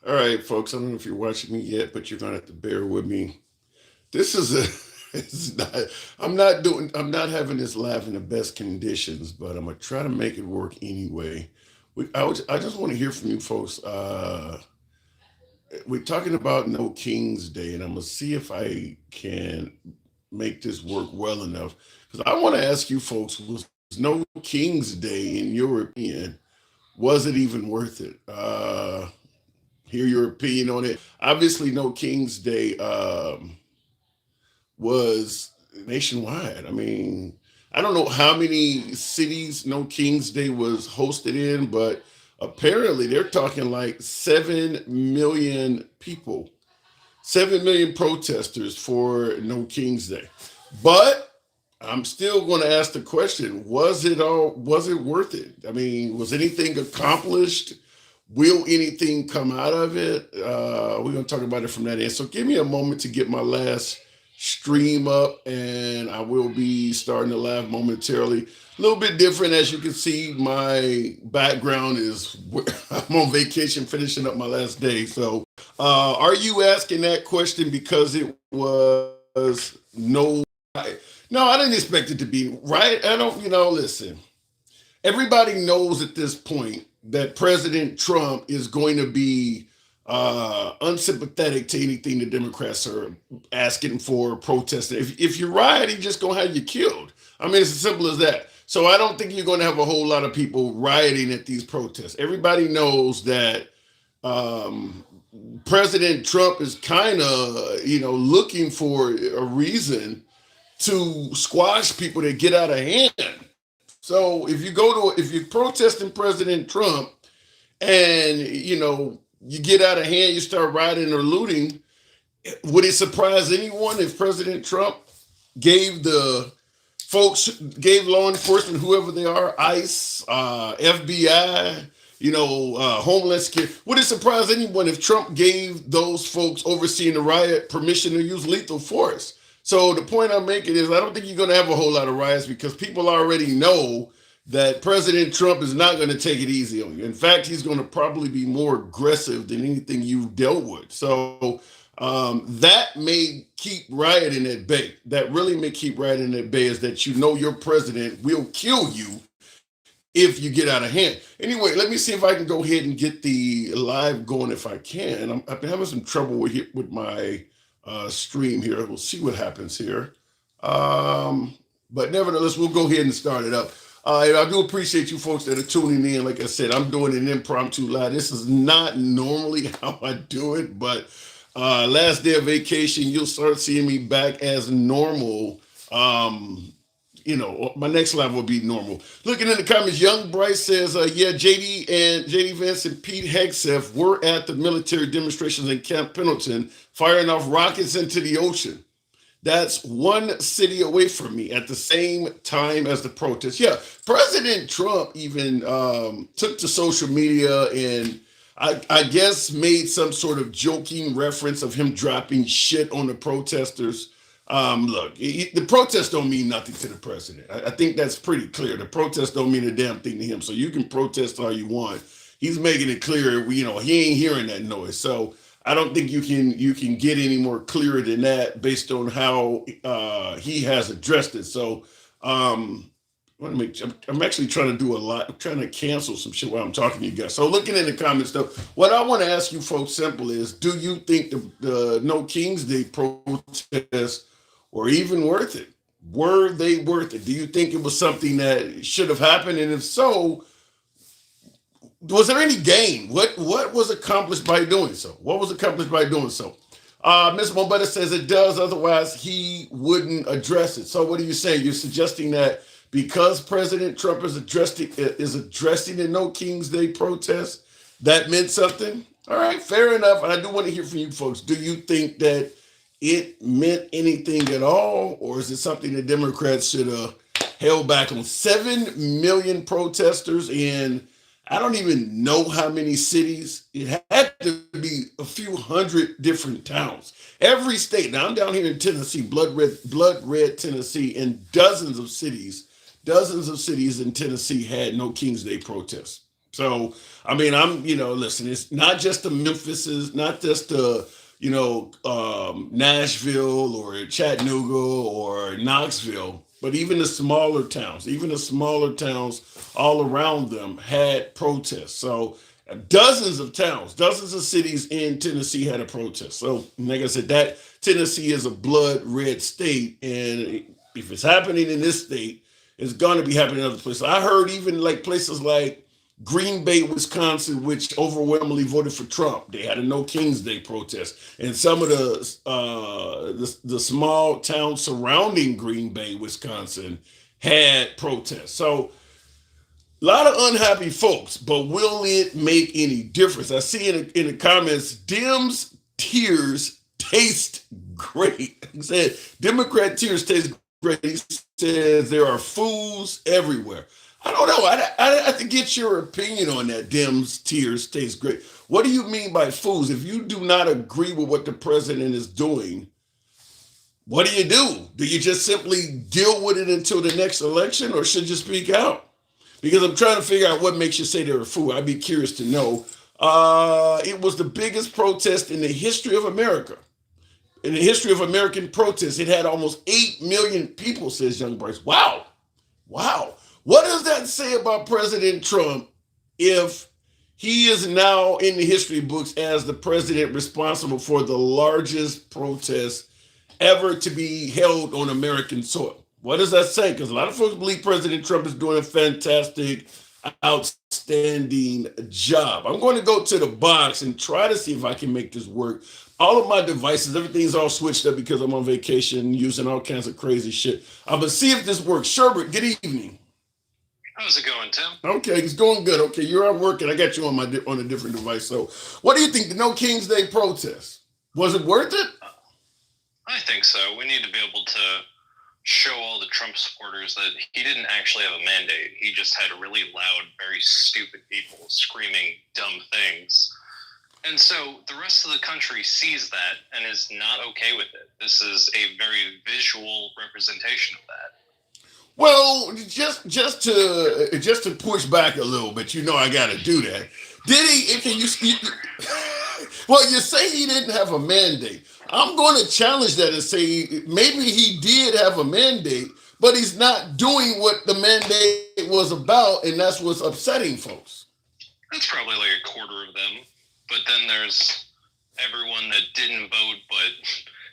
All right, folks. I don't know if you're watching me yet, but you're gonna have to bear with me. This is a. It's not. I'm not doing. I'm not having this live in the best conditions, but I'm gonna try to make it work anyway. I just want to hear from you folks. We're talking about No King's Day, and I'm gonna see if I can make this work well enough because I want to ask you folks: was No King's Day, in your opinion, was it even worth it? Hear your opinion on it. Obviously, No King's Day was nationwide. I mean, I don't know how many cities No King's Day was hosted in, but apparently they're talking like 7 million people, 7 million protesters for No King's Day. But I'm still going to ask the question, was it worth it? I mean, was anything accomplished? Will anything come out of it? We're going to talk about it from that end. So give me a moment to get my last stream up, and I will be starting to live momentarily. A little bit different, as you can see. My background is I'm on vacation, finishing up my last day. So, are you asking that question because it was no? I didn't expect it to be right. I don't. Listen. Everybody knows at this point that President Trump is going to be unsympathetic to anything the Democrats are asking for, protesting. If you riot, he's just going to have you killed. I mean, it's as simple as that. So I don't think you're going to have a whole lot of people rioting at these protests. Everybody knows that um, President Trump is kind of, looking for a reason to squash people that get out of hand. So if you're protesting President Trump and you get out of hand, you start rioting or looting, would it surprise anyone if President Trump gave the gave law enforcement, whoever they are, ICE, FBI, Homeland Security? Would it surprise anyone if Trump gave those folks overseeing the riot permission to use lethal force? So the point I'm making is I don't think you're going to have a whole lot of riots because people already know that President Trump is not going to take it easy on you. In fact, he's going to probably be more aggressive than anything you've dealt with. So that may keep rioting at bay. That really may keep rioting at bay is that your president will kill you if you get out of hand. Anyway, let me see if I can go ahead and get the live going if I can. I've been having some trouble with my stream here. We'll see what happens here. But nevertheless, we'll go ahead and start it up. I do appreciate you folks that are tuning in. Like I said, I'm doing an impromptu live. This is not normally how I do it, but last day of vacation, you'll start seeing me back as normal. My next live will be normal. Looking in the comments, Young Bryce says, yeah, JD Vance and Pete Hegseth were at the military demonstrations in Camp Pendleton, firing off rockets into the ocean. That's one city away from me at the same time as the protest. Yeah, President Trump even took to social media and I guess made some sort of joking reference of him dropping shit on the protesters. Look, the protests don't mean nothing to the president. I think that's pretty clear. The protests don't mean a damn thing to him. So you can protest all you want. He's making it clear, he ain't hearing that noise. So I don't think you can get any more clearer than that based on how he has addressed it. So I'm actually trying to do a lot. I'm trying to cancel some shit while I'm talking to you guys. So looking in the comments stuff, what I want to ask you folks simple is, do you think the No King's Day protests were even worth it? Were they worth it? Do you think it was something that should have happened? And if so, was there any gain? What was accomplished by doing so? What was accomplished by doing so? Ms. Mobetta says it does, otherwise he wouldn't address it. So what are you saying? You're suggesting that because President Trump is addressing the No King's Day protest, that meant something? All right, fair enough. And I do want to hear from you folks. Do you think that it meant anything at all, or is it something the Democrats should have held back on? 7 million protesters in I don't even know how many cities. It had to be a few hundred different towns. Every state. Now I'm down here in Tennessee, blood red Tennessee, and dozens of cities in Tennessee had No King's Day protests. So, I mean, listen, it's not just the Memphises, not just the, Nashville or Chattanooga or Knoxville, but even the smaller towns all around them had protests. So, dozens of cities in Tennessee had a protest. So, like I said, that Tennessee is a blood red state. And if it's happening in this state, it's going to be happening in other places. I heard even like places like Green Bay, Wisconsin, which overwhelmingly voted for Trump. They had a No King's Day protest, and some of the small towns surrounding Green Bay, Wisconsin, had protests. So a lot of unhappy folks, but will it make any difference? I see in the comments, Dems tears taste great. He said, Democrat tears taste great. He says there are fools everywhere. I don't know. I have to get your opinion on that. Dems tears taste great. What do you mean by fools? If you do not agree with what the president is doing, what do? Do you just simply deal with it until the next election, or should you speak out? Because I'm trying to figure out what makes you say they're a fool. I'd be curious to know. It was the biggest protest in the history of America. In the history of American protests, it had almost 8 million people, says Young Bryce. Wow. Wow. What does that say about President Trump if he is now in the history books as the president responsible for the largest protest ever to be held on American soil? What does that say? Because a lot of folks believe President Trump is doing a fantastic, outstanding job. I'm going to go to the box and try to see if I can make this work. All of my devices, everything's all switched up because I'm on vacation using all kinds of crazy shit. I'm going to see if this works. Sherbert, good evening. How's it going, Tim? Okay, it's going good. Okay, you're at work and I got you on on a different device. So what do you think? The No King's Day protest, was it worth it? I think so. We need to be able to show all the Trump supporters that he didn't actually have a mandate. He just had really loud, very stupid people screaming dumb things. And so the rest of the country sees that and is not okay with it. This is a very visual representation of that. Well, just to push back a little bit, I got to do that. Did he? Well, you say he didn't have a mandate. I'm going to challenge that and say maybe he did have a mandate, but he's not doing what the mandate was about, and that's what's upsetting folks. That's probably like a quarter of them. But then there's everyone that didn't vote but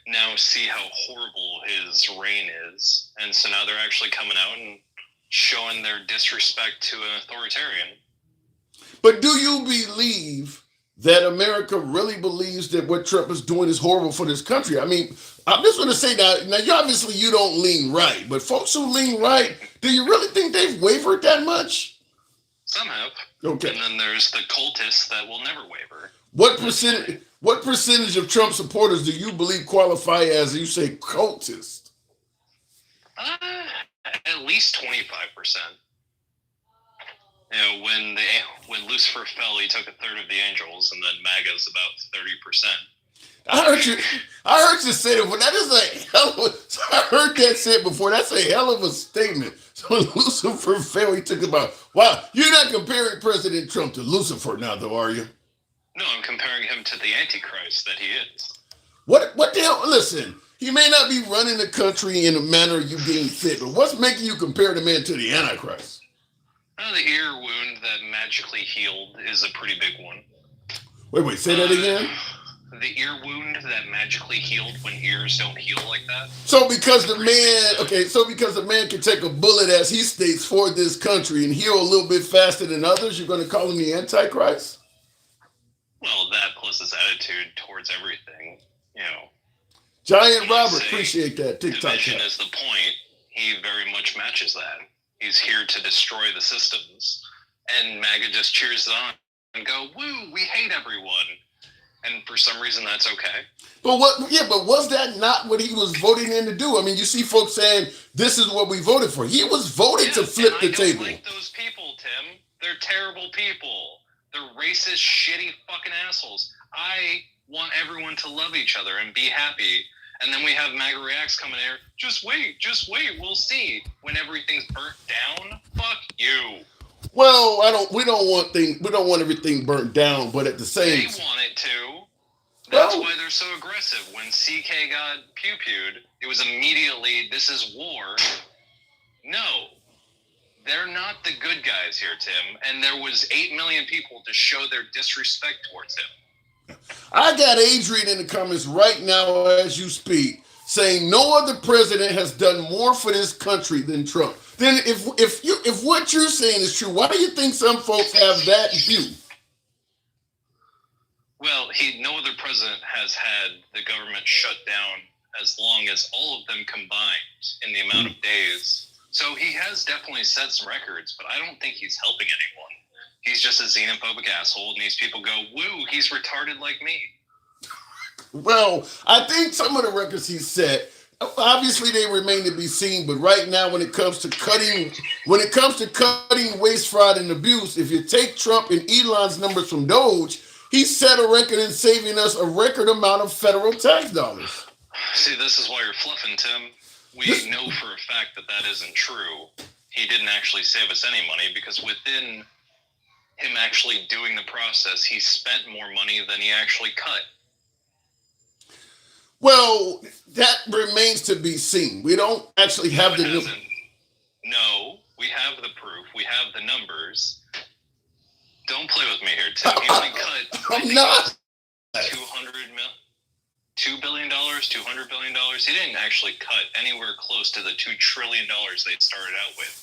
now see how horrible his reign is. And so now they're actually coming out and showing their disrespect to an authoritarian. But do you believe that America really believes that what Trump is doing is horrible for this country? I mean, I'm just going to say that. Now, you don't lean right, but folks who lean right, do you really think they've wavered that much? Some have. Okay. And then there's the cultists that will never waver. What percentage of Trump supporters do you believe qualify as, you say, cultists? At least 25%. When Lucifer fell, he took a third of the angels, and then MAGA's about 30%. I heard you say that, but that is a hell of a. I heard that said before. That's a hell of a statement. So when Lucifer fell, he took about. Wow, you're not comparing President Trump to Lucifer now, though, are you? No, I'm comparing him to the Antichrist that he is. What the hell? Listen, he may not be running the country in a manner you deem fit, but what's making you compare the man to the Antichrist? The ear wound that magically healed is a pretty big one. Wait, say that again? The ear wound that magically healed when ears don't heal like that. So because the man can take a bullet, as he states, for this country and heal a little bit faster than others, you're going to call him the Antichrist? Well, that plus his attitude towards everything, Giant Robert, appreciate that. TikTok. Division is the point. He very much matches that. He's here to destroy the systems. And MAGA just cheers on and go, woo, we hate everyone. And for some reason, that's okay. But was that not what he was voting in to do? I mean, you see folks saying, this is what we voted for. He was voted to flip the table. I don't like those people, Tim. They're terrible people. They're racist, shitty fucking assholes. I want everyone to love each other and be happy. And then we have MAGA Reacts coming here. Just wait, we'll see. When everything's burnt down, fuck you. Well, I don't. We don't want things. We don't want everything burnt down. But at the They same, want it to. That's well, why they're so aggressive. When CK got pew-pewed, it was immediately, this is war. No, they're not the good guys here, Tim. And there was 8 million people to show their disrespect towards him. I got Adrian in the comments right now as you speak, saying no other president has done more for this country than Trump. Then, if what you're saying is true, why do you think some folks have that view? Well, no other president has had the government shut down as long as all of them combined in the amount of days. So he has definitely set some records, but I don't think he's helping anyone. He's just a xenophobic asshole, and these people go, woo, he's retarded like me. Well, I think some of the records he set, obviously they remain to be seen, but right now when it comes to cutting waste, fraud, and abuse, if you take Trump and Elon's numbers from Doge, he set a record in saving us a record amount of federal tax dollars. See, this is why you're fluffing, Tim. We know for a fact that that isn't true. He didn't actually save us any money because within him actually doing the process, he spent more money than he actually cut. Well, that remains to be seen. We don't actually have the No, we have the proof. We have the numbers. Don't play with me here, Tim. He only cut I'm not. $2 billion, $200 billion. He didn't actually cut anywhere close to the $2 trillion they started out with.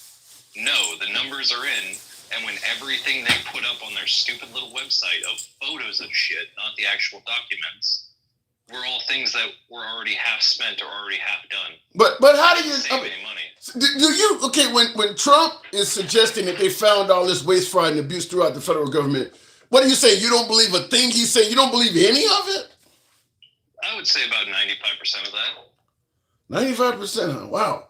No, the numbers are in, and when everything they put up on their stupid little website of photos of shit, not the actual documents, were all things that were already half spent or already half done. But how do you save any money? Do you okay when Trump is suggesting that they found all this waste, fraud, and abuse throughout the federal government? What are you saying? You don't believe a thing he's saying? You don't believe any of it? I would say about 95% of that. 95%. Wow.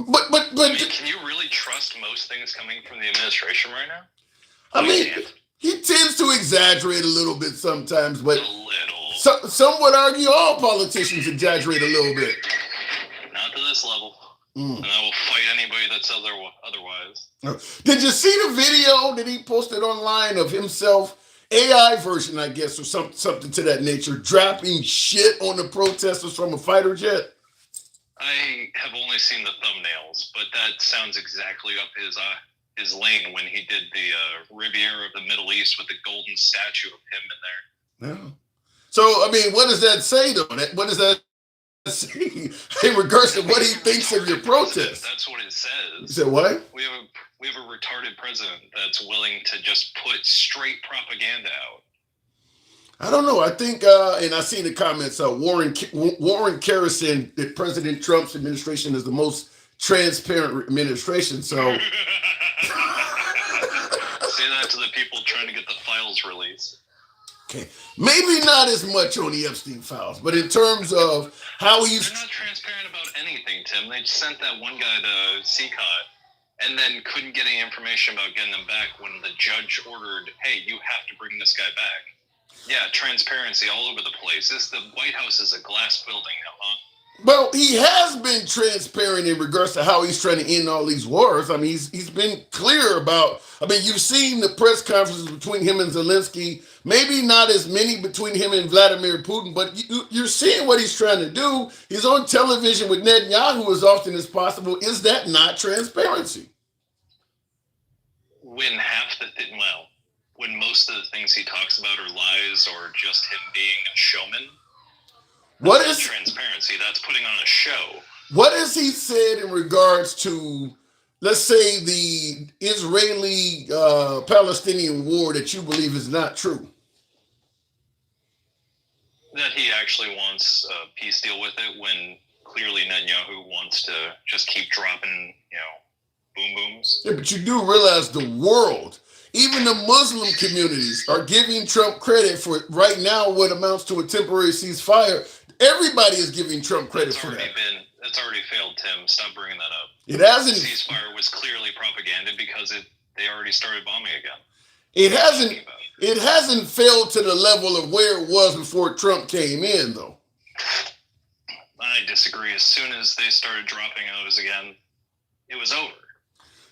But I mean, can you really trust most things coming from the administration right now? I mean, he tends to exaggerate a little bit sometimes, but a little. Some would argue all politicians exaggerate a little bit. Not to this level. And I will fight anybody that's otherwise. Did you see the video that he posted online of himself, AI version, I guess, or something to that nature, dropping shit on the protesters from a fighter jet? I have only seen the thumbnails, but that sounds exactly up his lane when he did the Riviera of the Middle East with the golden statue of him in there. Yeah. So, I mean, what does that say, though? What does that say in regards to what he thinks of your protest? That's what it says. You said what? We have a retarded president that's willing to just put straight propaganda out. I don't know. I think, and I see in the comments, Warren Kerrison, that President Trump's administration is the most transparent administration. So say that to the people trying to get the files released. Okay, maybe not as much on the Epstein files, but in terms of how they're not transparent about anything, Tim. They just sent that one guy to CCOT and then couldn't get any information about getting them back when the judge ordered, hey, you have to bring this guy back. Yeah, transparency all over the place. The White House is a glass building now, huh? Well, he has been transparent in regards to how he's trying to end all these wars. I mean, he's been clear about. I mean, you've seen the press conferences between him and Zelensky. Maybe not as many between him and Vladimir Putin, but you're seeing what he's trying to do. He's on television with Netanyahu as often as possible. Is that not transparency? When when most of the things he talks about are lies or just him being a showman. What is transparency? That's putting on a show. What has he said in regards to, let's say, the Israeli-Palestinian war that you believe is not true? That he actually wants a peace deal with it when clearly Netanyahu wants to just keep dropping, boom booms. Yeah, but you do realize the world, even the Muslim communities, are giving Trump credit for right now what amounts to a temporary ceasefire. Everybody is giving Trump credit for that. That's already failed, Tim. Stop bringing that up. It hasn't. The ceasefire was clearly propaganda because they already started bombing again. It hasn't failed to the level of where it was before Trump came in, though. I disagree. As soon as they started dropping those again, it was over.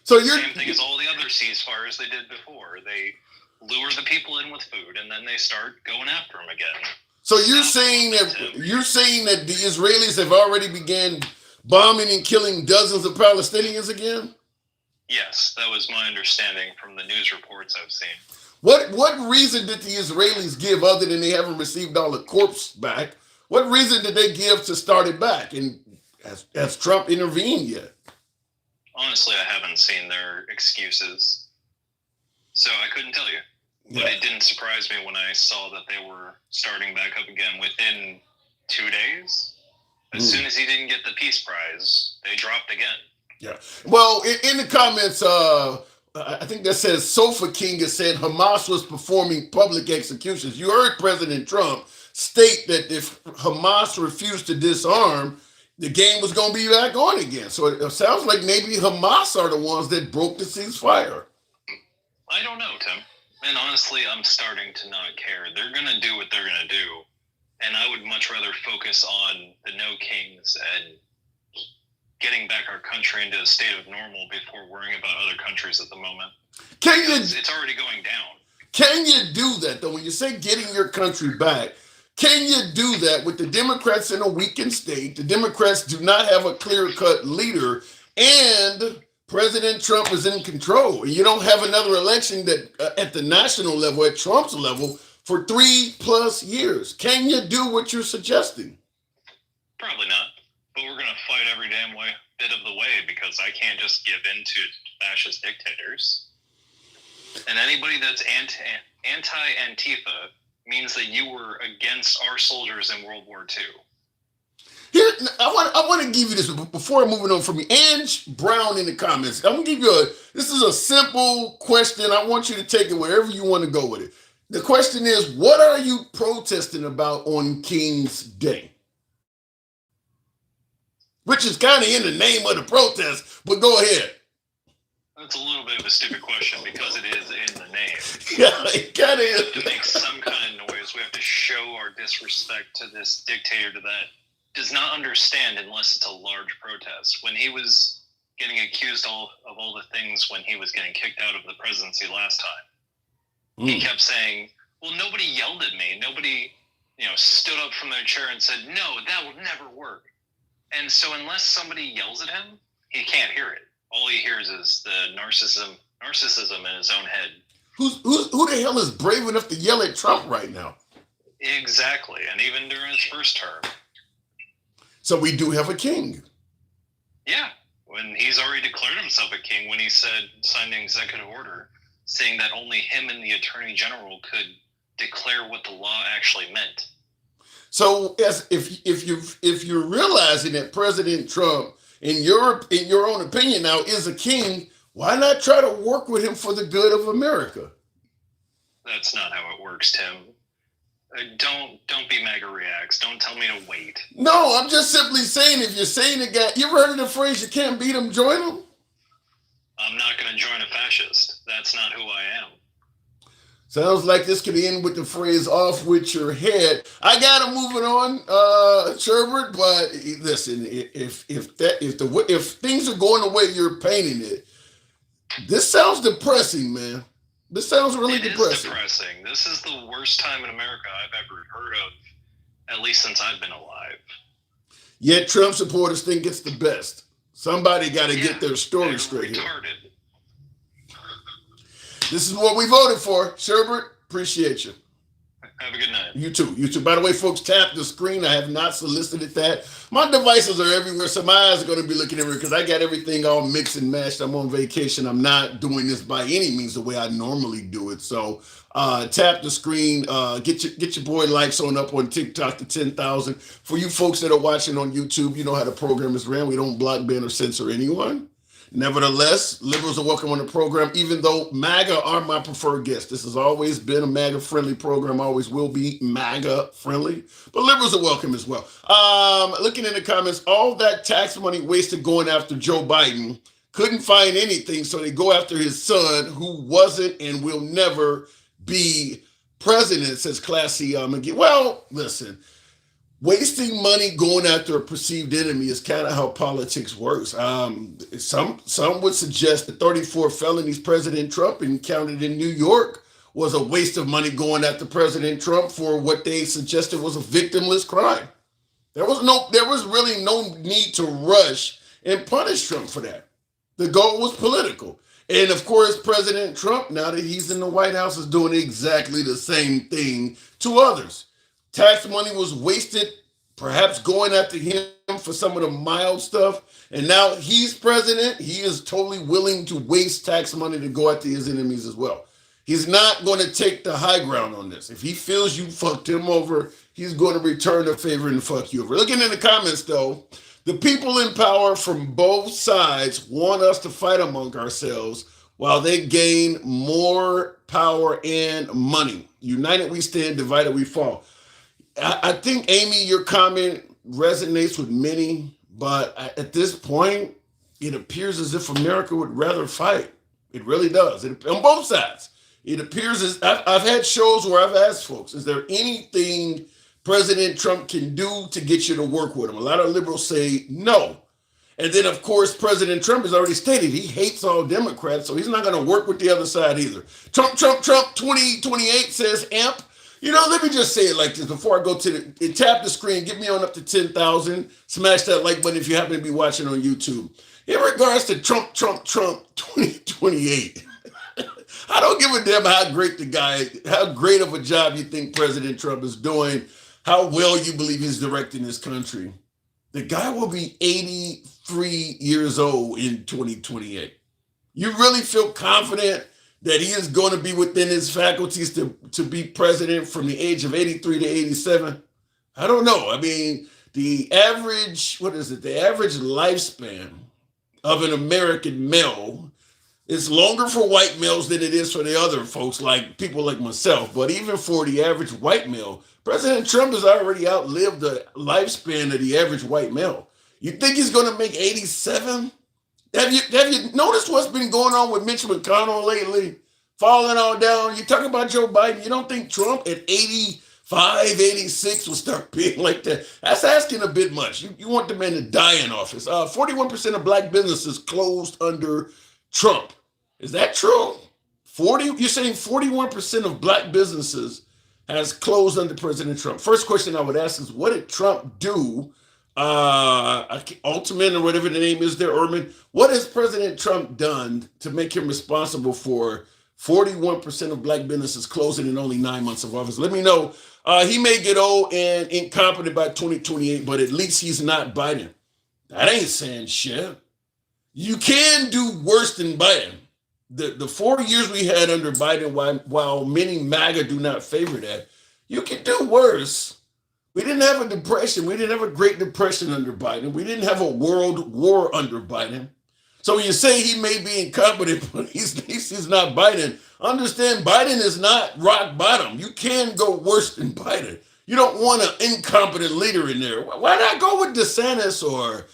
So you're Same thing as all the other ceasefires they did before. They lure the people in with food, and then they start going after them again. So you're saying that the Israelis have already began bombing and killing dozens of Palestinians again? Yes, that was my understanding from the news reports I've seen. What reason did the Israelis give other than they haven't received all the corpse back? What reason did they give to start it back? And has Trump intervened yet? Honestly, I haven't seen their excuses, so I couldn't tell you. But it didn't surprise me when I saw that they were starting back up again within 2 days. As soon as he didn't get the Peace Prize, they dropped again. Yeah. Well, in the comments, I think that says Sofa King has said Hamas was performing public executions. You heard President Trump state that if Hamas refused to disarm, the game was going to be back on again. So it sounds like maybe Hamas are the ones that broke the ceasefire. I don't know, Tim. And honestly, I'm starting to not care. They're going to do what they're going to do. And I would much rather focus on the no kings and getting back our country into a state of normal before worrying about other countries at the moment. It's already going down. Can you do that, though? When you say getting your country back, can you do that with the Democrats in a weakened state? The Democrats do not have a clear-cut leader, and President Trump is in control. And you don't have another election that at the national level, at Trump's level, for 3+ years. Can you do what you're suggesting? Probably not. But we're going to fight every damn bit of the way, because I can't just give in to fascist dictators. And anybody that's anti-Antifa means that you were against our soldiers in World War II. Here, I want to give you this before I'm moving on from you. Ange Brown in the comments. I'm going to give you this is a simple question. I want you to take it wherever you want to go with it. The question is, what are you protesting about on King's Day? Which is kind of in the name of the protest, but go ahead. That's a little bit of a stupid question because it is in the name. Yeah, it kind of is. We have to make some kind of noise. We have to show our disrespect to this dictator that does not understand unless it's a large protest. When he was getting accused of all the things when he was getting kicked out of the presidency last time, he kept saying, well, nobody yelled at me. Nobody, stood up from their chair and said, no, that would never work. And so unless somebody yells at him, he can't hear it. All he hears is the narcissism in his own head. Who the hell is brave enough to yell at Trump right now? Exactly. And even during his first term. So we do have a king. Yeah. When he's already declared himself a king, when he signed an executive order saying that only him and the attorney general could declare what the law actually meant. So if you're realizing that President Trump, in your own opinion now, is a king, why not try to work with him for the good of America? That's not how it works, Tim. Don't be MAGA reacts. Don't tell me to wait. No, I'm just simply saying, if you're saying a guy, you ever heard of the phrase, you can't beat him, join him? I'm not going to join a fascist. That's not who I am. Sounds like this could end with the phrase "off with your head." I gotta move it on, Sherbert. But listen, if things are going the way you're painting it, this sounds depressing, man. This sounds really depressing. It is depressing. This is the worst time in America I've ever heard of, at least since I've been alive. Yet Trump supporters think it's the best. Somebody got to get their story straight here. This is what we voted for. Sherbert, appreciate you. Have a good night. You too. You too. By the way, folks, tap the screen. I have not solicited that. My devices are everywhere, so my eyes are going to be looking everywhere because I got everything all mixed and matched. I'm on vacation. I'm not doing this by any means the way I normally do it. So tap the screen. Get your boy likes up on TikTok to 10,000. For you folks that are watching on YouTube, you know how the program is ran. We don't block, ban, or censor anyone. Nevertheless, liberals are welcome on the program, even though MAGA are my preferred guests. This has always been a MAGA-friendly program, always will be MAGA-friendly, but liberals are welcome as well. Looking in the comments, all that tax money wasted going after Joe Biden, couldn't find anything, so they go after his son, who wasn't and will never be president, says Classy McGee. Well, listen, wasting money going after a perceived enemy is kind of how politics works. Some would suggest the 34 felonies President Trump encountered in New York was a waste of money going after President Trump for what they suggested was a victimless crime. There was really no need to rush and punish Trump for that. The goal was political. And of course, President Trump, now that he's in the White House, is doing exactly the same thing to others. Tax money was wasted, perhaps going after him for some of the mild stuff. And now he's president. He is totally willing to waste tax money to go after his enemies as well. He's not going to take the high ground on this. If he feels you fucked him over, he's going to return the favor and fuck you over. Looking in the comments, though, the people in power from both sides want us to fight among ourselves while they gain more power and money. United we stand, divided we fall. I think, Amy, your comment resonates with many, but at this point, it appears as if America would rather fight. It really does. On both sides. It appears as I've had shows where I've asked folks, is there anything President Trump can do to get you to work with him? A lot of liberals say no. And then, of course, President Trump has already stated he hates all Democrats, so he's not going to work with the other side either. Trump 2028 says AMP. Let me just say it like this before I go to tap the screen, get me on up to 10,000, smash that like button if you happen to be watching on YouTube. In regards to Trump 2028, I don't give a damn how great of a job you think President Trump is doing, how well you believe he's directing this country. The guy will be 83 years old in 2028. You really feel confident that he is going to be within his faculties to be president from the age of 83 to 87? I don't know. I mean, the average lifespan of an American male is longer for white males than it is for the other folks, like people like myself. But even for the average white male, President Trump has already outlived the lifespan of the average white male. You think he's going to make 87? Have you noticed what's been going on with Mitch McConnell lately? Falling all down. You talk about Joe Biden. You don't think Trump at 85, 86 will start being like that? That's asking a bit much. You want the man to die in office. 41% of black businesses closed under Trump. Is that true? You're saying 41% of black businesses has closed under President Trump. First question I would ask is, what did Trump do? Altman or whatever the name is there, Urban. What has President Trump done to make him responsible for 41% of black businesses closing in only 9 months of office? Let me know. He may get old and incompetent by 2028, but at least he's not Biden. That ain't saying shit. You can do worse than Biden. The 4 years we had under Biden, while many MAGA do not favor that, you can do worse. We didn't have a depression. We didn't have a Great Depression under Biden. We didn't have a world war under Biden. So when you say he may be incompetent, but he's not Biden, understand Biden is not rock bottom. You can go worse than Biden. You don't want an incompetent leader in there. Why not go with DeSantis or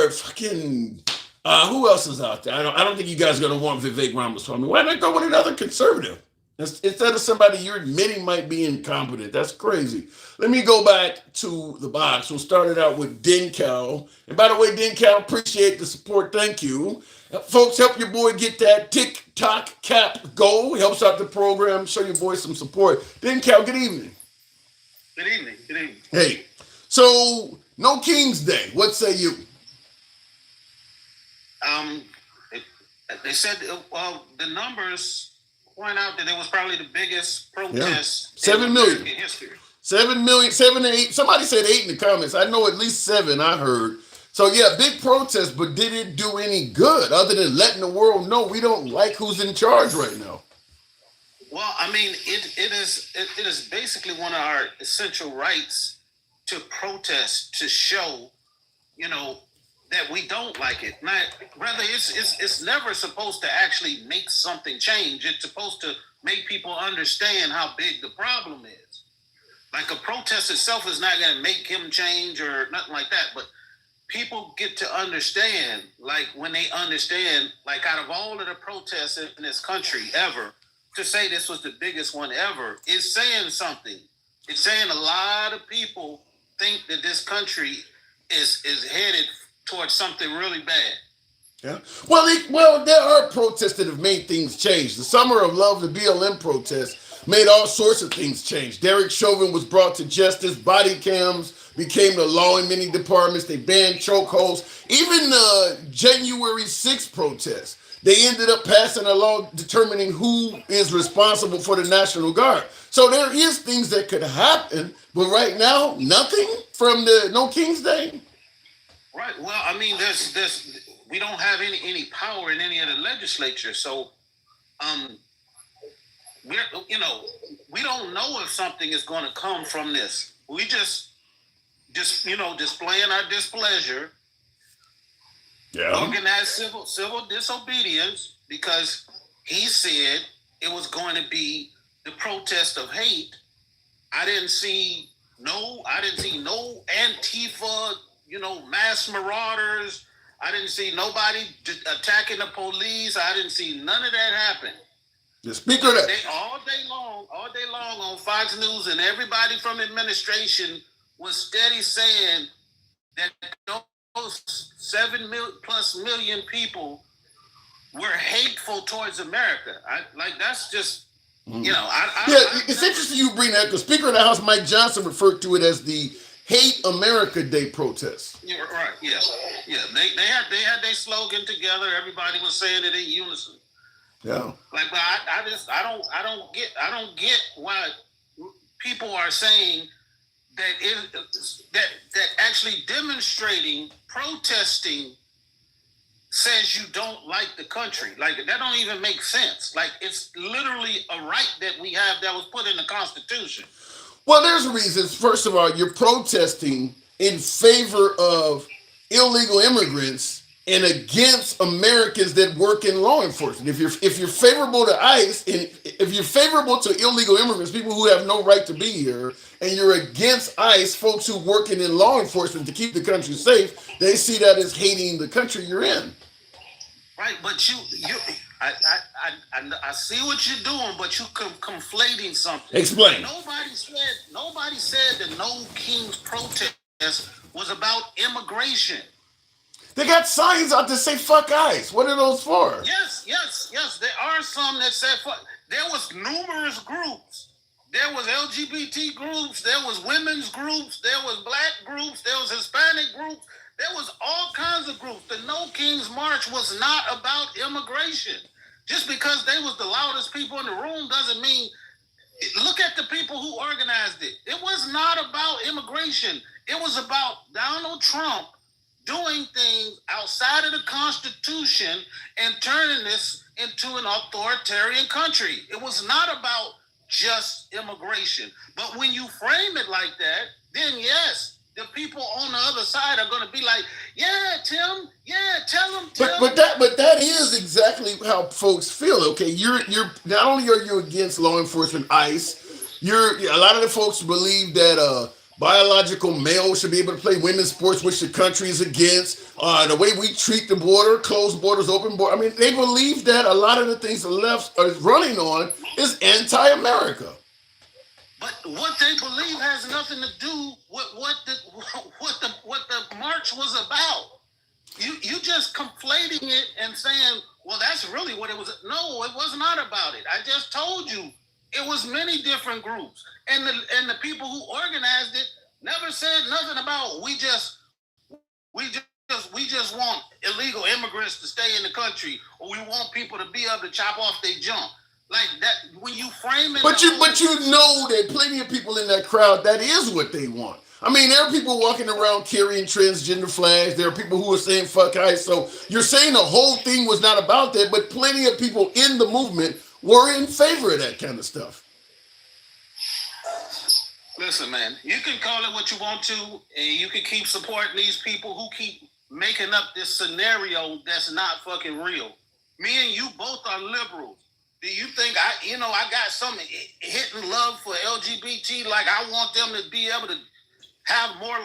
fucking, who else is out there? I don't think you guys are going to want Vivek Ramaswamy. Why not go with another conservative? Instead of somebody you're admitting might be incompetent. That's crazy. Let me go back to the box. We'll start it out with Dencal. And by the way, Dencal, appreciate the support. Thank you. Folks, help your boy get that TikTok cap goal. Helps out the program. Show your boy some support. Dencal, good evening. Good evening. Good evening. Hey, so no King's Day. What say you? They said, the numbers point out that it was probably the biggest protest 7 million in history. 7 million, 7 to 8. Somebody said 8 in the comments. I know at least 7 I heard. So yeah, big protest, but did it do any good other than letting the world know we don't like who's in charge right now? Well, I mean, it is basically one of our essential rights to protest, to show, that we don't like it. Rather, it's never supposed to actually make something change. It's supposed to make people understand how big the problem is. Like, a protest itself is not going to make him change or nothing like that. But people get to understand, like, when they understand, like, out of all of the protests in this country ever, to say this was the biggest one ever is saying something. It's saying a lot of people think that this country is headed towards something really bad. Yeah. Well, there are protests that have made things change. The Summer of Love, the BLM protest, made all sorts of things change. Derek Chauvin was brought to justice. Body cams became the law in many departments. They banned chokeholds. Even the January 6th protest, they ended up passing a law determining who is responsible for the National Guard. So there is things that could happen, but right now, nothing from the No King's Day. Right. Well, I mean, there's we don't have any power in any of the legislature, so we're we don't know if something is going to come from this. We just displaying our displeasure, organized civil disobedience, because he said it was going to be the protest of hate. I didn't see no Antifa, mass marauders. I didn't see nobody attacking the police. I didn't see none of that happen. The speaker that all day long on Fox News, and everybody from administration was steady saying that those 7+ million people were hateful towards America. That's just it's interesting you bring that, because Speaker of the House Mike Johnson referred to it as the Hate America Day protest. Yeah, right. Yeah. They had their slogan together. Everybody was saying it in unison. Yeah. But I don't get why people are saying that actually demonstrating, protesting says you don't like the country. Like, that don't even make sense. Like, it's literally a right that we have that was put in the Constitution. Well, there's reasons. First of all, you're protesting in favor of illegal immigrants and against Americans that work in law enforcement. If you're favorable to ICE, and if you're favorable to illegal immigrants, people who have no right to be here, and you're against ICE, folks who working in law enforcement to keep the country safe, they see that as hating the country you're in. Right, but I see what you're doing, but you conflating something. Explain. Nobody said the No Kings protest was about immigration. They got signs out that say "fuck ICE." What are those for? Yes. There are some that said fuck. There was numerous groups. There was LGBT groups. There was women's groups. There was black groups. There was Hispanic groups. There was all kinds of groups. The No Kings March was not about immigration. Just because they was the loudest people in the room doesn't mean. Look at the people who organized it. It was not about immigration. It was about Donald Trump doing things outside of the Constitution and turning this into an authoritarian country. It was not about just immigration. But when you frame it like that, then yes, the people on the other side are going to be like, yeah, Tim, yeah, tell them. But that is exactly how folks feel. Okay, you're not only are you against law enforcement, ICE, a lot of the folks believe that biological males should be able to play women's sports, which the country is against. The way we treat the border, closed borders, open border. I mean, they believe that a lot of the things the left are running on is anti-America. But what they believe has nothing to do with what the march was about. You just conflating it and saying, well, that's really what it was. No, it was not about it. I just told you it was many different groups, and the people who organized it never said nothing about we just want illegal immigrants to stay in the country, or we want people to be able to chop off their junk. Like that, when you frame it. But you know that plenty of people in that crowd, that is what they want. I mean, there are people walking around carrying transgender flags. There are people who are saying fuck ICE. So you're saying the whole thing was not about that, but plenty of people in the movement were in favor of that kind of stuff. Listen, man, you can call it what you want to, and you can keep supporting these people who keep making up this scenario that's not fucking real. Me and you both are liberals. Do you think I got some hitting love for LGBT? Like, I want them to be able to have more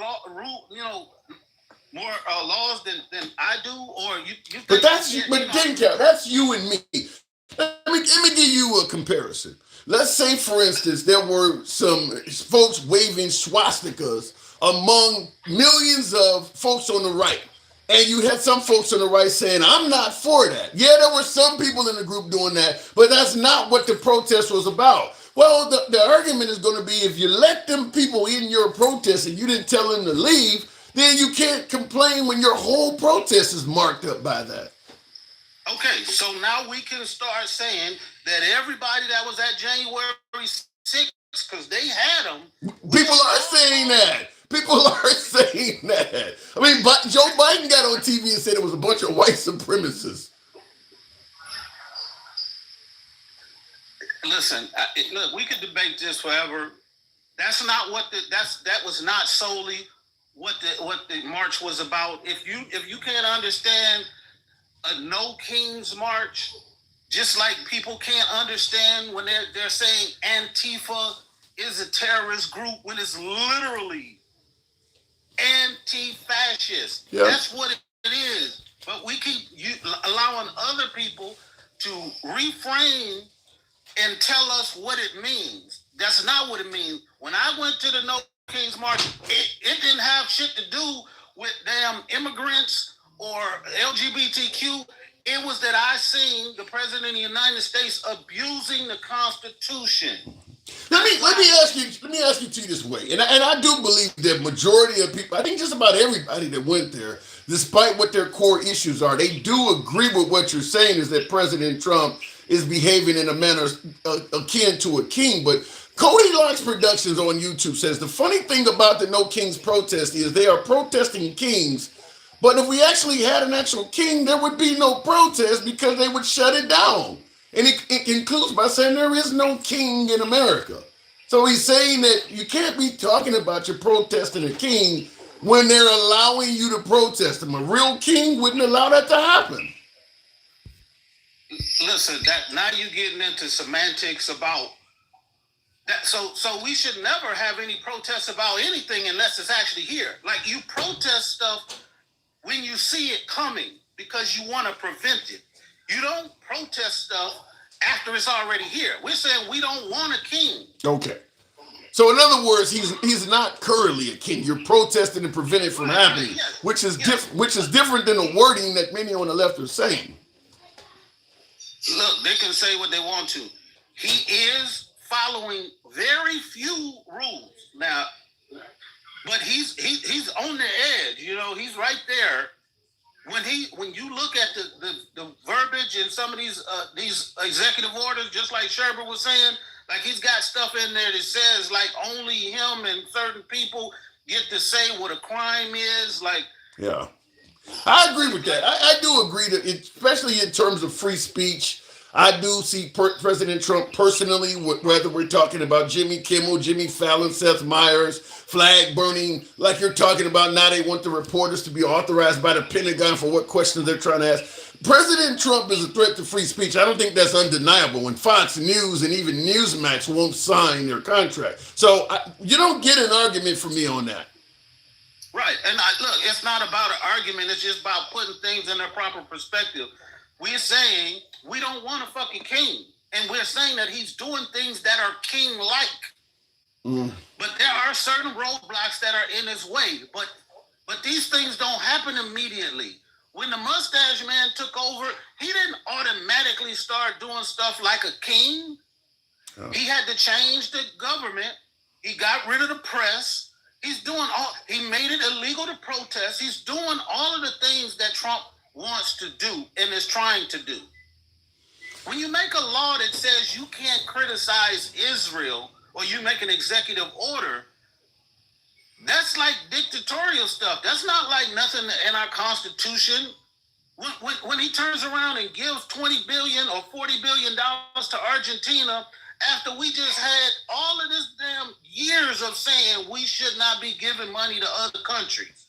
laws than I do, or you think? But that's you and me. Let me give you a comparison. Let's say, for instance, there were some folks waving swastikas among millions of folks on the right. And you had some folks on the right saying, I'm not for that. Yeah, there were some people in the group doing that, but that's not what the protest was about. Well, the argument is going to be if you let them people in your protest and you didn't tell them to leave, then you can't complain when your whole protest is marked up by that. Okay, so now we can start saying that everybody that was at January 6th, because they had them. People are saying that. People are saying that. I mean, but Joe Biden got on TV and said it was a bunch of white supremacists. Listen, look, we could debate this forever. That's not what that was not solely what the march was about. If you can't understand a no kings march, just like people can't understand when they're saying Antifa is a terrorist group when it's literally anti-fascist. Yep. That's what it is. But we keep allowing other people to reframe and tell us what it means. That's not what it means. When I went to the No Kings March, it didn't have shit to do with damn immigrants or LGBTQ. It was that I seen the president of the United States abusing the Constitution. Let me ask you this way, and I do believe that majority of people, I think just about everybody that went there, despite what their core issues are, they do agree with what you're saying is that President Trump is behaving in a manner akin to a king. But Cody Locks Productions on YouTube says the funny thing about the No Kings protest is they are protesting kings, but if we actually had an actual king, there would be no protest because they would shut it down. And it concludes by saying there is no king in America. So he's saying that you can't be talking about your protesting a king when they're allowing you to protest him. A real king wouldn't allow that to happen. Listen, that now you're getting into semantics about that. So we should never have any protests about anything unless it's actually here. Like you protest stuff when you see it coming because you want to prevent it. You don't protest stuff after it's already here. We're saying we don't want a king. Okay. So in other words, he's not currently a king. You're protesting to prevent it from happening, Yes. which is different than the wording that many on the left are saying. Look, they can say what they want to. He is following very few rules now, but he's on the edge. You know, he's right there. When you look at the verbiage in some of these executive orders, just like Sherbert was saying, like he's got stuff in there that says like only him and certain people get to say what a crime is. Like, yeah, I agree with that. I do agree that, especially in terms of free speech, I do see President Trump personally, whether we're talking about Jimmy Kimmel, Jimmy Fallon, Seth Meyers, flag burning, like you're talking about now they want the reporters to be authorized by the Pentagon for what questions they're trying to ask. President Trump is a threat to free speech. I don't think that's undeniable when Fox News and even Newsmax won't sign their contract. So you don't get an argument from me on that. Right. And look, it's not about an argument. It's just about putting things in their proper perspective. We're saying we don't want a fucking king. And we're saying that he's doing things that are king-like. But there are certain roadblocks that are in his way. But these things don't happen immediately. When the Mustache Man took over, he didn't automatically start doing stuff like a king. Oh. He had to change the government. He got rid of the press. He made it illegal to protest. He's doing all of the things that Trump wants to do and is trying to do. When you make a law that says you can't criticize Israel or you make an executive order, that's like dictatorial stuff. That's not like nothing in our Constitution. When he turns around and gives $20 billion or $40 billion to Argentina after we just had all of this damn years of saying we should not be giving money to other countries.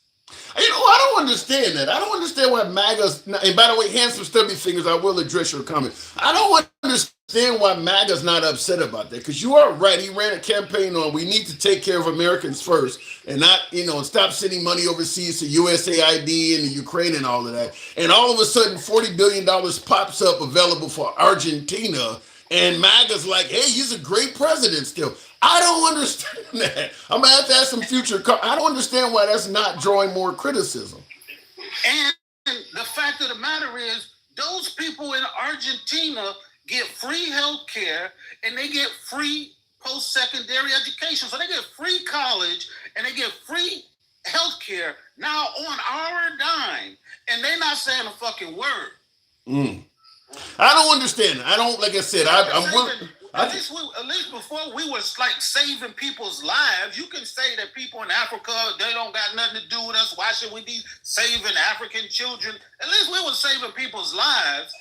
You know, I don't understand that. I don't understand why MAGA's, and by the way, handsome stubby fingers, I will address your comment. I don't understand why MAGA's not upset about that, because you are right. He ran a campaign on we need to take care of Americans first and not, stop sending money overseas to USAID and the Ukraine and all of that. And all of a sudden, $40 billion pops up available for Argentina. And MAGA's like, hey, he's a great president still. I don't understand that. I'm gonna have to ask some future. I don't understand why that's not drawing more criticism. And the fact of the matter is, those people in Argentina get free health care and they get free post-secondary education. So they get free college and they get free health care now on our dime. And they're not saying a fucking word. Mm. I don't understand. I don't, like I said, I'm willing. At least before we was like saving people's lives. You can say that people in Africa, they don't got nothing to do with us. Why should we be saving African children? At least we were saving people's lives.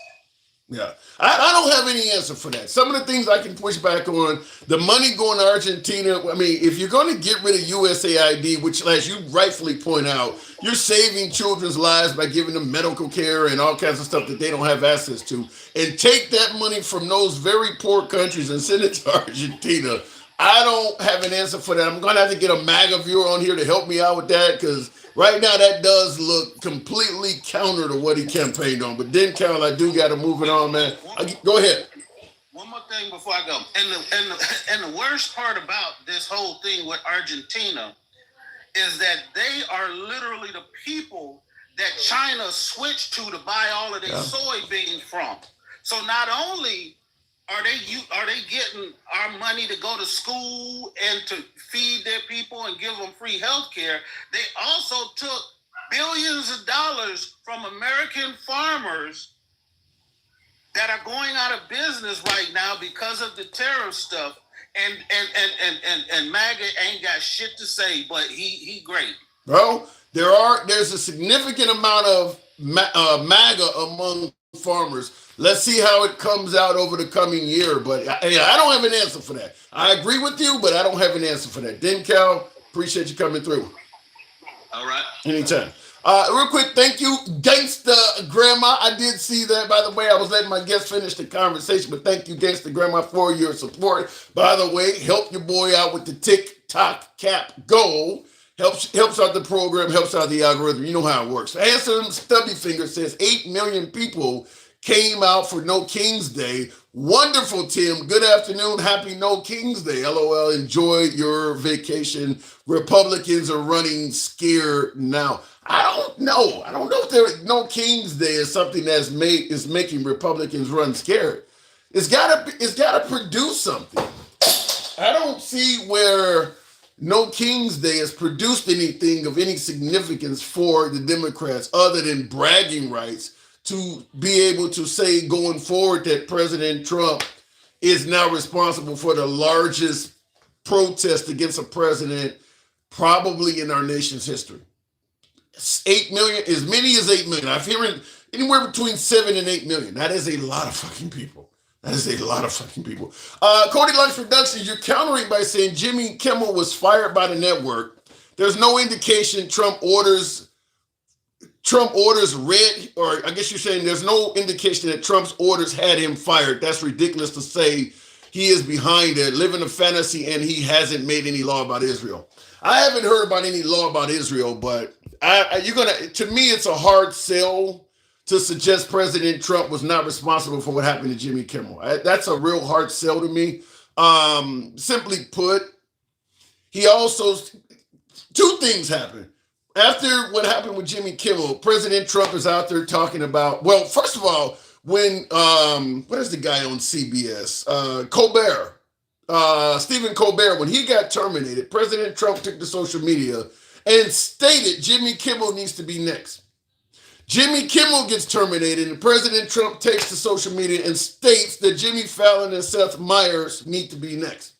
Yeah, I don't have any answer for that. Some of the things I can push back on, the money going to Argentina. I mean, if you're going to get rid of USAID, which, as you rightfully point out, you're saving children's lives by giving them medical care and all kinds of stuff that they don't have access to, and take that money from those very poor countries and send it to Argentina. I don't have an answer for that. I'm going to have to get a MAGA viewer on here to help me out with that, because right now that does look completely counter to what he campaigned on. But then, Carol, I do got to move it on, man. Go ahead. One more thing before I go. And the worst part about this whole thing with Argentina is that they are literally the people that China switched to buy all of their soybeans from. So not only are they getting our money to go to school and to feed their people and give them free health care, they also took billions of dollars from American farmers that are going out of business right now because of the tariff stuff. And MAGA ain't got shit to say, but he great. Bro, there's a significant amount of MAGA among farmers. Let's see how it comes out over the coming year. But I don't have an answer for that. I agree with you, but I don't have an answer for that. Then, Cal, appreciate you coming through. All right. Anytime. Real quick, thank you, Gangsta Grandma. I did see that, by the way. I was letting my guest finish the conversation, but thank you, Gangsta Grandma, for your support. By the way, help your boy out with the TikTok cap goal. Helps out the program, helps out the algorithm. You know how it works. Handsome Stubby Finger says 8 million people came out for No King's Day. Wonderful, Tim. Good afternoon. Happy No King's Day. LOL. Enjoy your vacation. Republicans are running scared now. I don't know if No King's Day is something is making Republicans run scared. It's gotta produce something. I don't see where No King's Day has produced anything of any significance for the Democrats other than bragging rights to be able to say going forward that President Trump is now responsible for the largest protest against a president probably in our nation's history. 8 million, as many as 8 million. I'm hearing anywhere between 7 and 8 million. That is a lot of fucking people. Cody Lunch Productions, you're countering by saying Jimmy Kimmel was fired by the network. There's no indication Trump orders read, or I guess you're saying there's no indication that Trump's orders had him fired. That's ridiculous to say. He is behind it, living a fantasy, and he hasn't made any law about Israel. I haven't heard about any law about Israel, but to me, it's a hard sell to suggest President Trump was not responsible for what happened to Jimmy Kimmel. That's a real hard sell to me. Simply put, two things happened. After what happened with Jimmy Kimmel, President Trump is out there talking about, well, first of all, when, what is the guy on CBS? Colbert, Stephen Colbert, when he got terminated, President Trump took to social media and stated Jimmy Kimmel needs to be next. Jimmy Kimmel gets terminated, and President Trump takes to social media and states that Jimmy Fallon and Seth Meyers need to be next.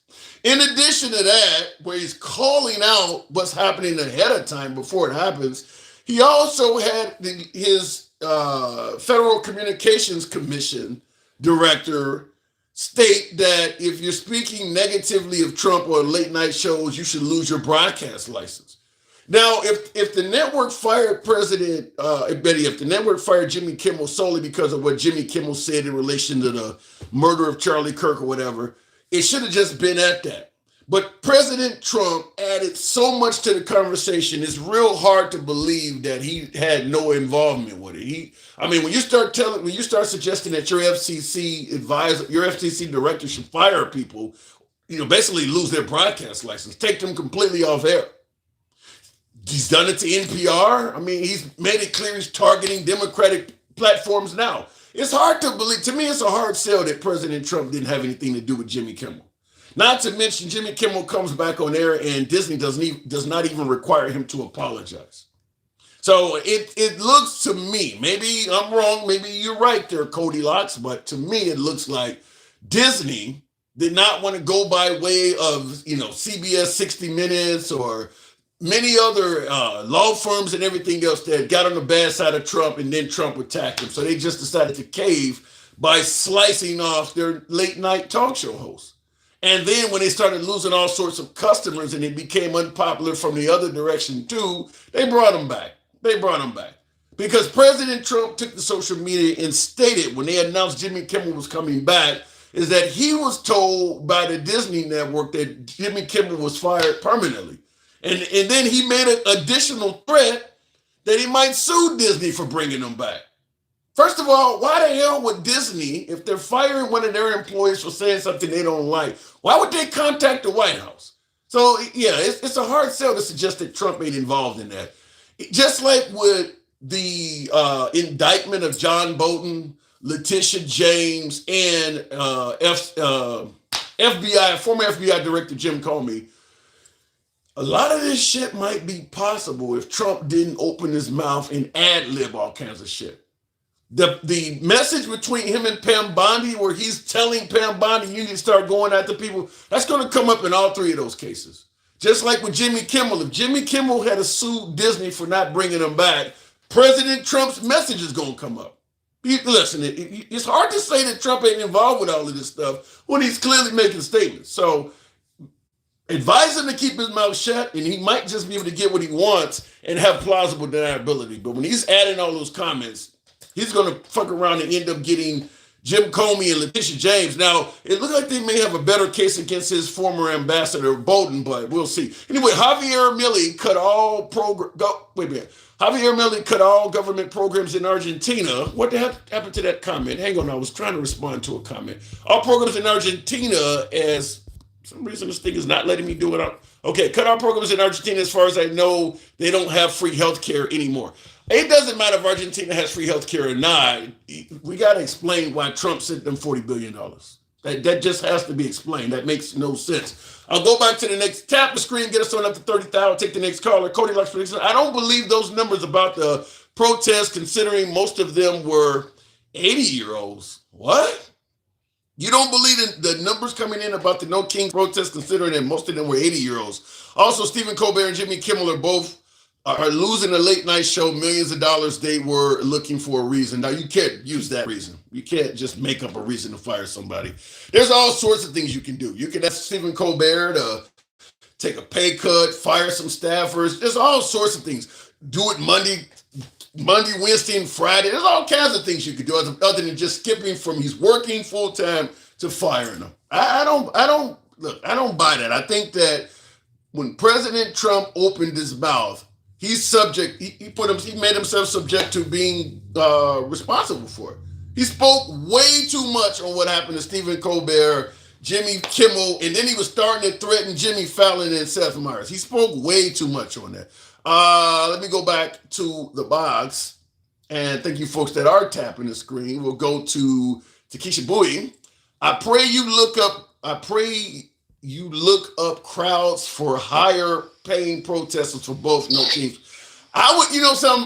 In addition to that, where he's calling out what's happening ahead of time before it happens, he also had his Federal Communications Commission director state that if you're speaking negatively of Trump or late night shows, you should lose your broadcast license. Now, if the network fired if the network fired Jimmy Kimmel solely because of what Jimmy Kimmel said in relation to the murder of Charlie Kirk or whatever, it should have just been at that. But President Trump added so much to the conversation, it's real hard to believe that he had no involvement with it. When you start suggesting that your FCC advisor, your FCC director should fire people, basically lose their broadcast license, take them completely off air. He's done it to NPR. I mean, he's made it clear he's targeting Democratic platforms now. It's hard to believe. To me, it's a hard sell that President Trump didn't have anything to do with Jimmy Kimmel. Not to mention, Jimmy Kimmel comes back on air and Disney does not even require him to apologize. So it looks to me, maybe I'm wrong, maybe you're right there, Cody Locks, but to me it looks like Disney did not want to go by way of CBS 60 Minutes or many other law firms and everything else that got on the bad side of Trump, and then Trump attacked them. So they just decided to cave by slicing off their late night talk show hosts. And then when they started losing all sorts of customers and it became unpopular from the other direction too, they brought them back. Because President Trump took to social media and stated when they announced Jimmy Kimmel was coming back is that he was told by the Disney network that Jimmy Kimmel was fired permanently. And then he made an additional threat that he might sue Disney for bringing him back. First of all, why the hell would Disney, if they're firing one of their employees for saying something they don't like, why would they contact the White House? So, yeah, it's a hard sell to suggest that Trump ain't involved in that. Just like with the indictment of John Bolton, Letitia James, and FBI, former FBI Director Jim Comey, a lot of this shit might be possible if Trump didn't open his mouth and ad-lib all kinds of shit. The message between him and Pam Bondi, where he's telling Pam Bondi you need to start going after people, that's going to come up in all three of those cases. Just like with Jimmy Kimmel. If Jimmy Kimmel had to sue Disney for not bringing him back, President Trump's message is going to come up. Listen, it's hard to say that Trump ain't involved with all of this stuff when he's clearly making statements. So advise him to keep his mouth shut, and he might just be able to get what he wants and have plausible deniability. But when he's adding all those comments, he's going to fuck around and end up getting Jim Comey and Letitia James. Now, it looks like they may have a better case against his former ambassador, Bolton, but we'll see. Anyway, Javier Milei cut all Javier Milei cut all government programs in Argentina. What the heck happened to that comment? Hang on, I was trying to respond to a comment. All programs in Argentina, as for some reason this thing is not letting me do it. Okay, cut all programs in Argentina. As far as I know, they don't have free health care anymore. It doesn't matter if Argentina has free health care or not. We got to explain why Trump sent them $40 billion. That just has to be explained. That makes no sense. I'll go back to the next. Tap the screen, get us on up to 30,000. Take the next caller. Cody Lux. I don't believe those numbers about the protests, considering most of them were 80-year-olds. What? You don't believe in the numbers coming in about the No King protests, considering that most of them were 80-year-olds. Also, Stephen Colbert and Jimmy Kimmel are losing a late night show millions of dollars. They were looking for a reason. Now, you can't use that reason. You can't just make up a reason to fire somebody. There's all sorts of things you can do. You can ask Stephen Colbert to take a pay cut, fire some staffers. There's all sorts of things. Do it Monday, Wednesday, and Friday. There's all kinds of things you could do other than just skipping from he's working full time to firing him. I don't buy that. I think that when President Trump opened his mouth, he's subject. He made himself subject to being responsible for it. He spoke way too much on what happened to Stephen Colbert, Jimmy Kimmel, and then he was starting to threaten Jimmy Fallon and Seth Meyers. He spoke way too much on that. Let me go back to the box, and thank you folks that are tapping the screen. We'll go to Takesha Bowie. I pray you look up crowds for higher paying protesters for both No Kings. I would,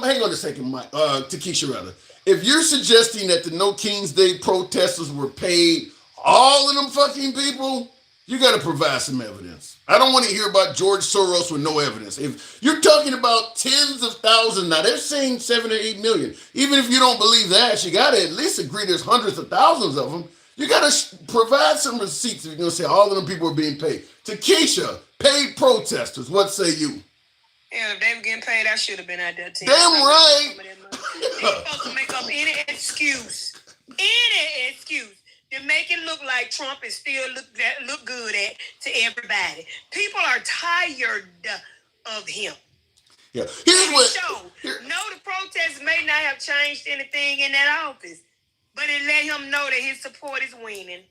hang on a second, Mike, Takesha rather. If you're suggesting that the No Kings Day protesters were paid, all of them fucking people, you got to provide some evidence. I don't want to hear about George Soros with no evidence. If you're talking about tens of thousands, now they're saying 7 or 8 million. Even if you don't believe that, you got to at least agree there's hundreds of thousands of them. You got to provide some receipts if you're going to say all of them people are being paid. Takesha, paid protesters, what say you? Yeah, if they were getting paid, I should have been out there too. Damn right. They're supposed to make up any excuse to make it look like Trump is still look good to everybody. People are tired of him. Yeah. The protests may not have changed anything in that office, but it let him know that his support is waning.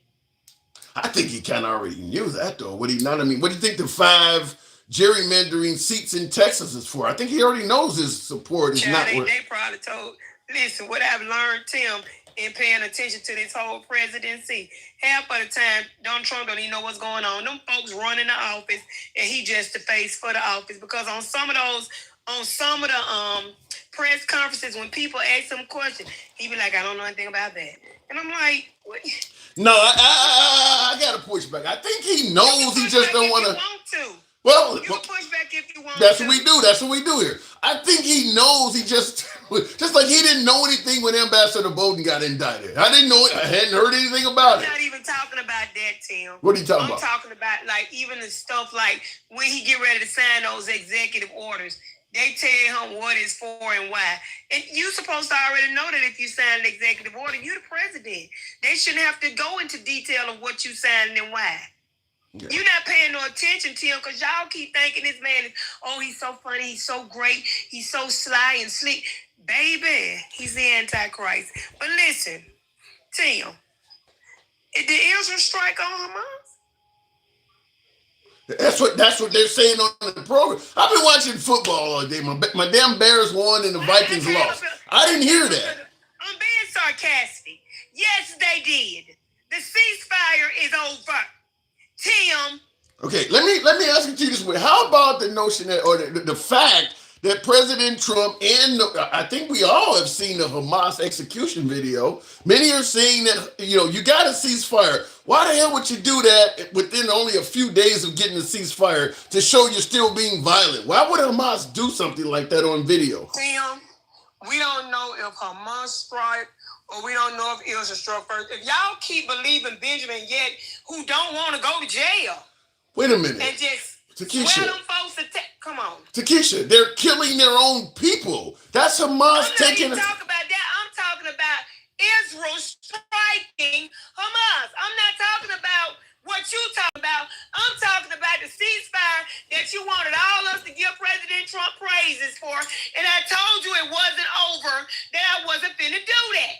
I think he kind of already knew that, though. Would he not? I mean, what do you think the 5 gerrymandering seats in Texas is for? I think he already knows his support is Child, not they, worth. they probably told, listen, what I've learned, Tim, in paying attention to this whole presidency, half of the time, Donald Trump don't even know what's going on. Them folks running the office, and he just the face for the office. Because on some of the press conferences, when people ask him questions, he be like, I don't know anything about that. And I'm like, what? No, I got to push back. I think he knows. He just don't want to. To. Well, You can push back if you want that's to. what we do. That's what we do here. I think he knows. He just like he didn't know anything when Ambassador Bolton got indicted. I didn't know it. I hadn't heard anything about I'm it. not even talking about that, Tim. What are you talking I'm about? talking about like even the stuff like when he get ready to sign those executive orders, they tell him what it's for and why. And you supposed to already know that if you sign an executive order, you're the president. They shouldn't have to go into detail of what you signed and why. Yeah. You're not paying no attention to him because y'all keep thinking this man is, oh, he's so funny, he's so great, he's so sly and slick. Baby, he's the Antichrist. But listen, Tim, did Israel strike on Hamas? That's what they're saying on the program. I've been watching football all day. My damn Bears won and the Vikings lost. I didn't hear that. I'm being sarcastic. Yes, they did. The ceasefire is over. Tim. Okay, let me ask it to you this way. How about the notion that, or the fact that President Trump and I think we all have seen the Hamas execution video. Many are saying that, you got to ceasefire. Why the hell would you do that within only a few days of getting a ceasefire to show you're still being violent? Why would Hamas do something like that on video? Tim, we don't know if Hamas struck or we don't know if Israel struck first. If y'all keep believing Benjamin Yet, who don't want to go to jail. Wait a minute. And just Takesha, them folks come on. Takesha, they're killing their own people. That's Hamas taking. I'm not talking about that. I'm talking about Israel striking Hamas. I'm not talking about what you talking about. I'm talking about the ceasefire that you wanted all us to give President Trump praises for. And I told you it wasn't over, that I wasn't finna do that.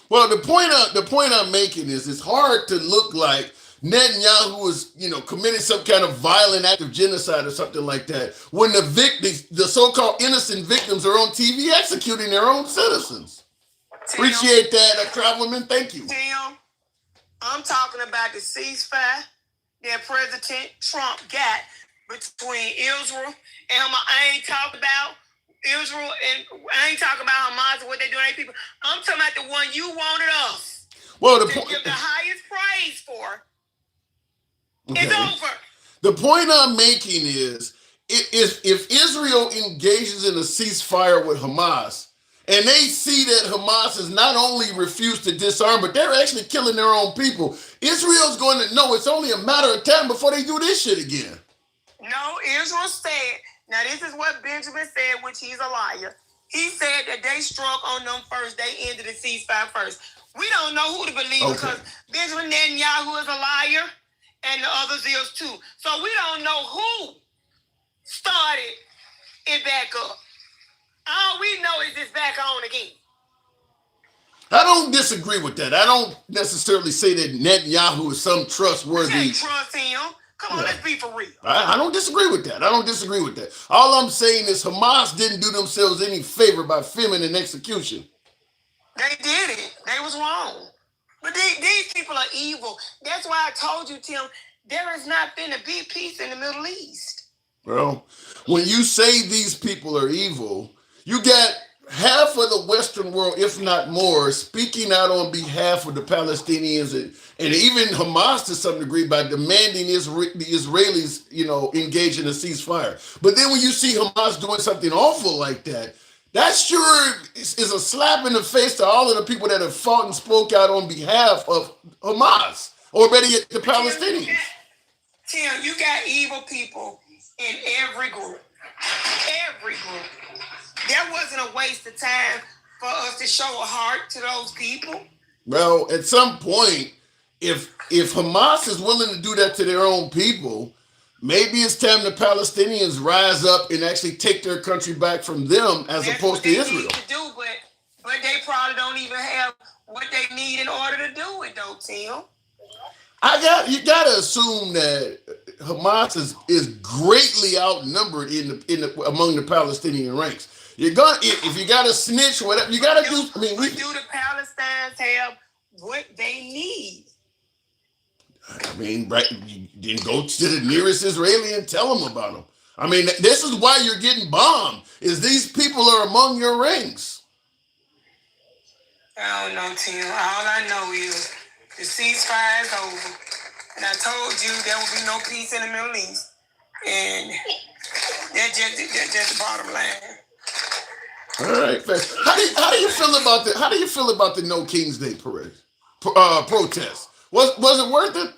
Well, the point I'm making is it's hard to look like Netanyahu was, committing some kind of violent act of genocide or something like that when the so-called innocent victims are on TV executing their own citizens. Tim, appreciate that, Travelman. Thank you. Tim, I'm talking about the ceasefire that President Trump got between Israel and Hamas. I ain't talking about Israel and I ain't talking about Hamas and what they do to their people. I'm talking about the one you wanted us to give the highest praise for. Okay. It's over. The point I'm making is if Israel engages in a ceasefire with Hamas and they see that Hamas has not only refused to disarm, but they're actually killing their own people, Israel's going to know it's only a matter of time before they do this shit again. No, Israel said, now this is what Benjamin said, which he's a liar. He said that they struck on them first. They ended the ceasefire first. We don't know who to believe because Benjamin Netanyahu is a liar and the others is too. So we don't know who started it back up. All we know is it's back on again. I don't disagree with that. I don't necessarily say that Netanyahu is some trustworthy. You can't trust him. Come on, let's be for real. I don't disagree with that. All I'm saying is Hamas didn't do themselves any favor by filming an execution. They did it. They was wrong. But these people are evil. That's why I told you, Tim, there has not been a big peace in the Middle East. Well, when you say these people are evil, you got half of the Western world, if not more, speaking out on behalf of the Palestinians and even Hamas to some degree by demanding the Israelis, engage in a ceasefire. But then when you see Hamas doing something awful like that, that sure is a slap in the face to all of the people that have fought and spoke out on behalf of Hamas, or better yet, the Palestinians. Tim, you got evil people in every group. Every group. That wasn't a waste of time for us to show a heart to those people. Well, at some point, if Hamas is willing to do that to their own people, maybe it's time the Palestinians rise up and actually take their country back from them as opposed to Israel. Need to do, but they probably don't even have what they need in order to do it, though, Tim. You gotta assume that Hamas is greatly outnumbered among the Palestinian ranks. You're gonna if you gotta snitch, whatever you gotta do. I mean, do the Palestinians have what they need? I mean, right? You then go to the nearest Israeli and tell them about them. I mean, this is why you're getting bombed. Is these people are among your ranks? I don't know, Tim. All I know is the ceasefire is over, and I told you there will be no peace in the Middle East, and that's just the bottom line. All right. How do you feel about the No King's Day parade protest? Was it worth it?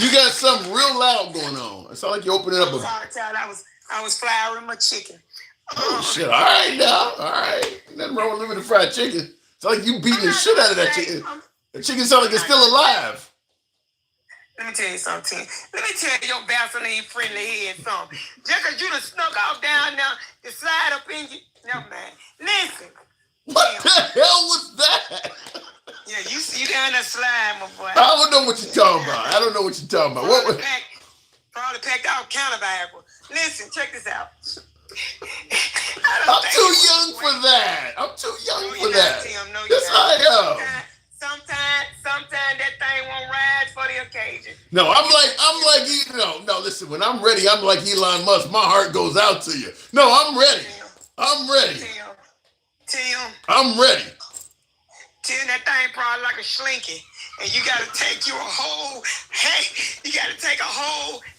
You got something real loud going on. It sounds like you opening up a. Sorry, child. I was flouring my chicken. Oh shit! All right now, all right. Nothing wrong with living the fried chicken. It's like you beating the shit out of that chicken. The chicken sounds like it's still alive. Let me tell you something. Let me tell your Vaseline friendly head something. Just because you done snuck off down now, you slide up in you. Never mind. Listen. What the hell was that? Yeah, you down there slide, my boy. I don't know what you're talking about. I don't know what you're talking about. Probably packed all kind of Viagra. Listen, check this out. I'm too young for that. I'm too young for that. Yes, I am. Sometimes that thing won't rise for the occasion. No, I'm like, no, listen, when I'm ready, I'm like Elon Musk. My heart goes out to you. No, I'm ready. I'm ready. Tim. I'm ready. Tim, that thing probably like a slinky. And you gotta take you a whole,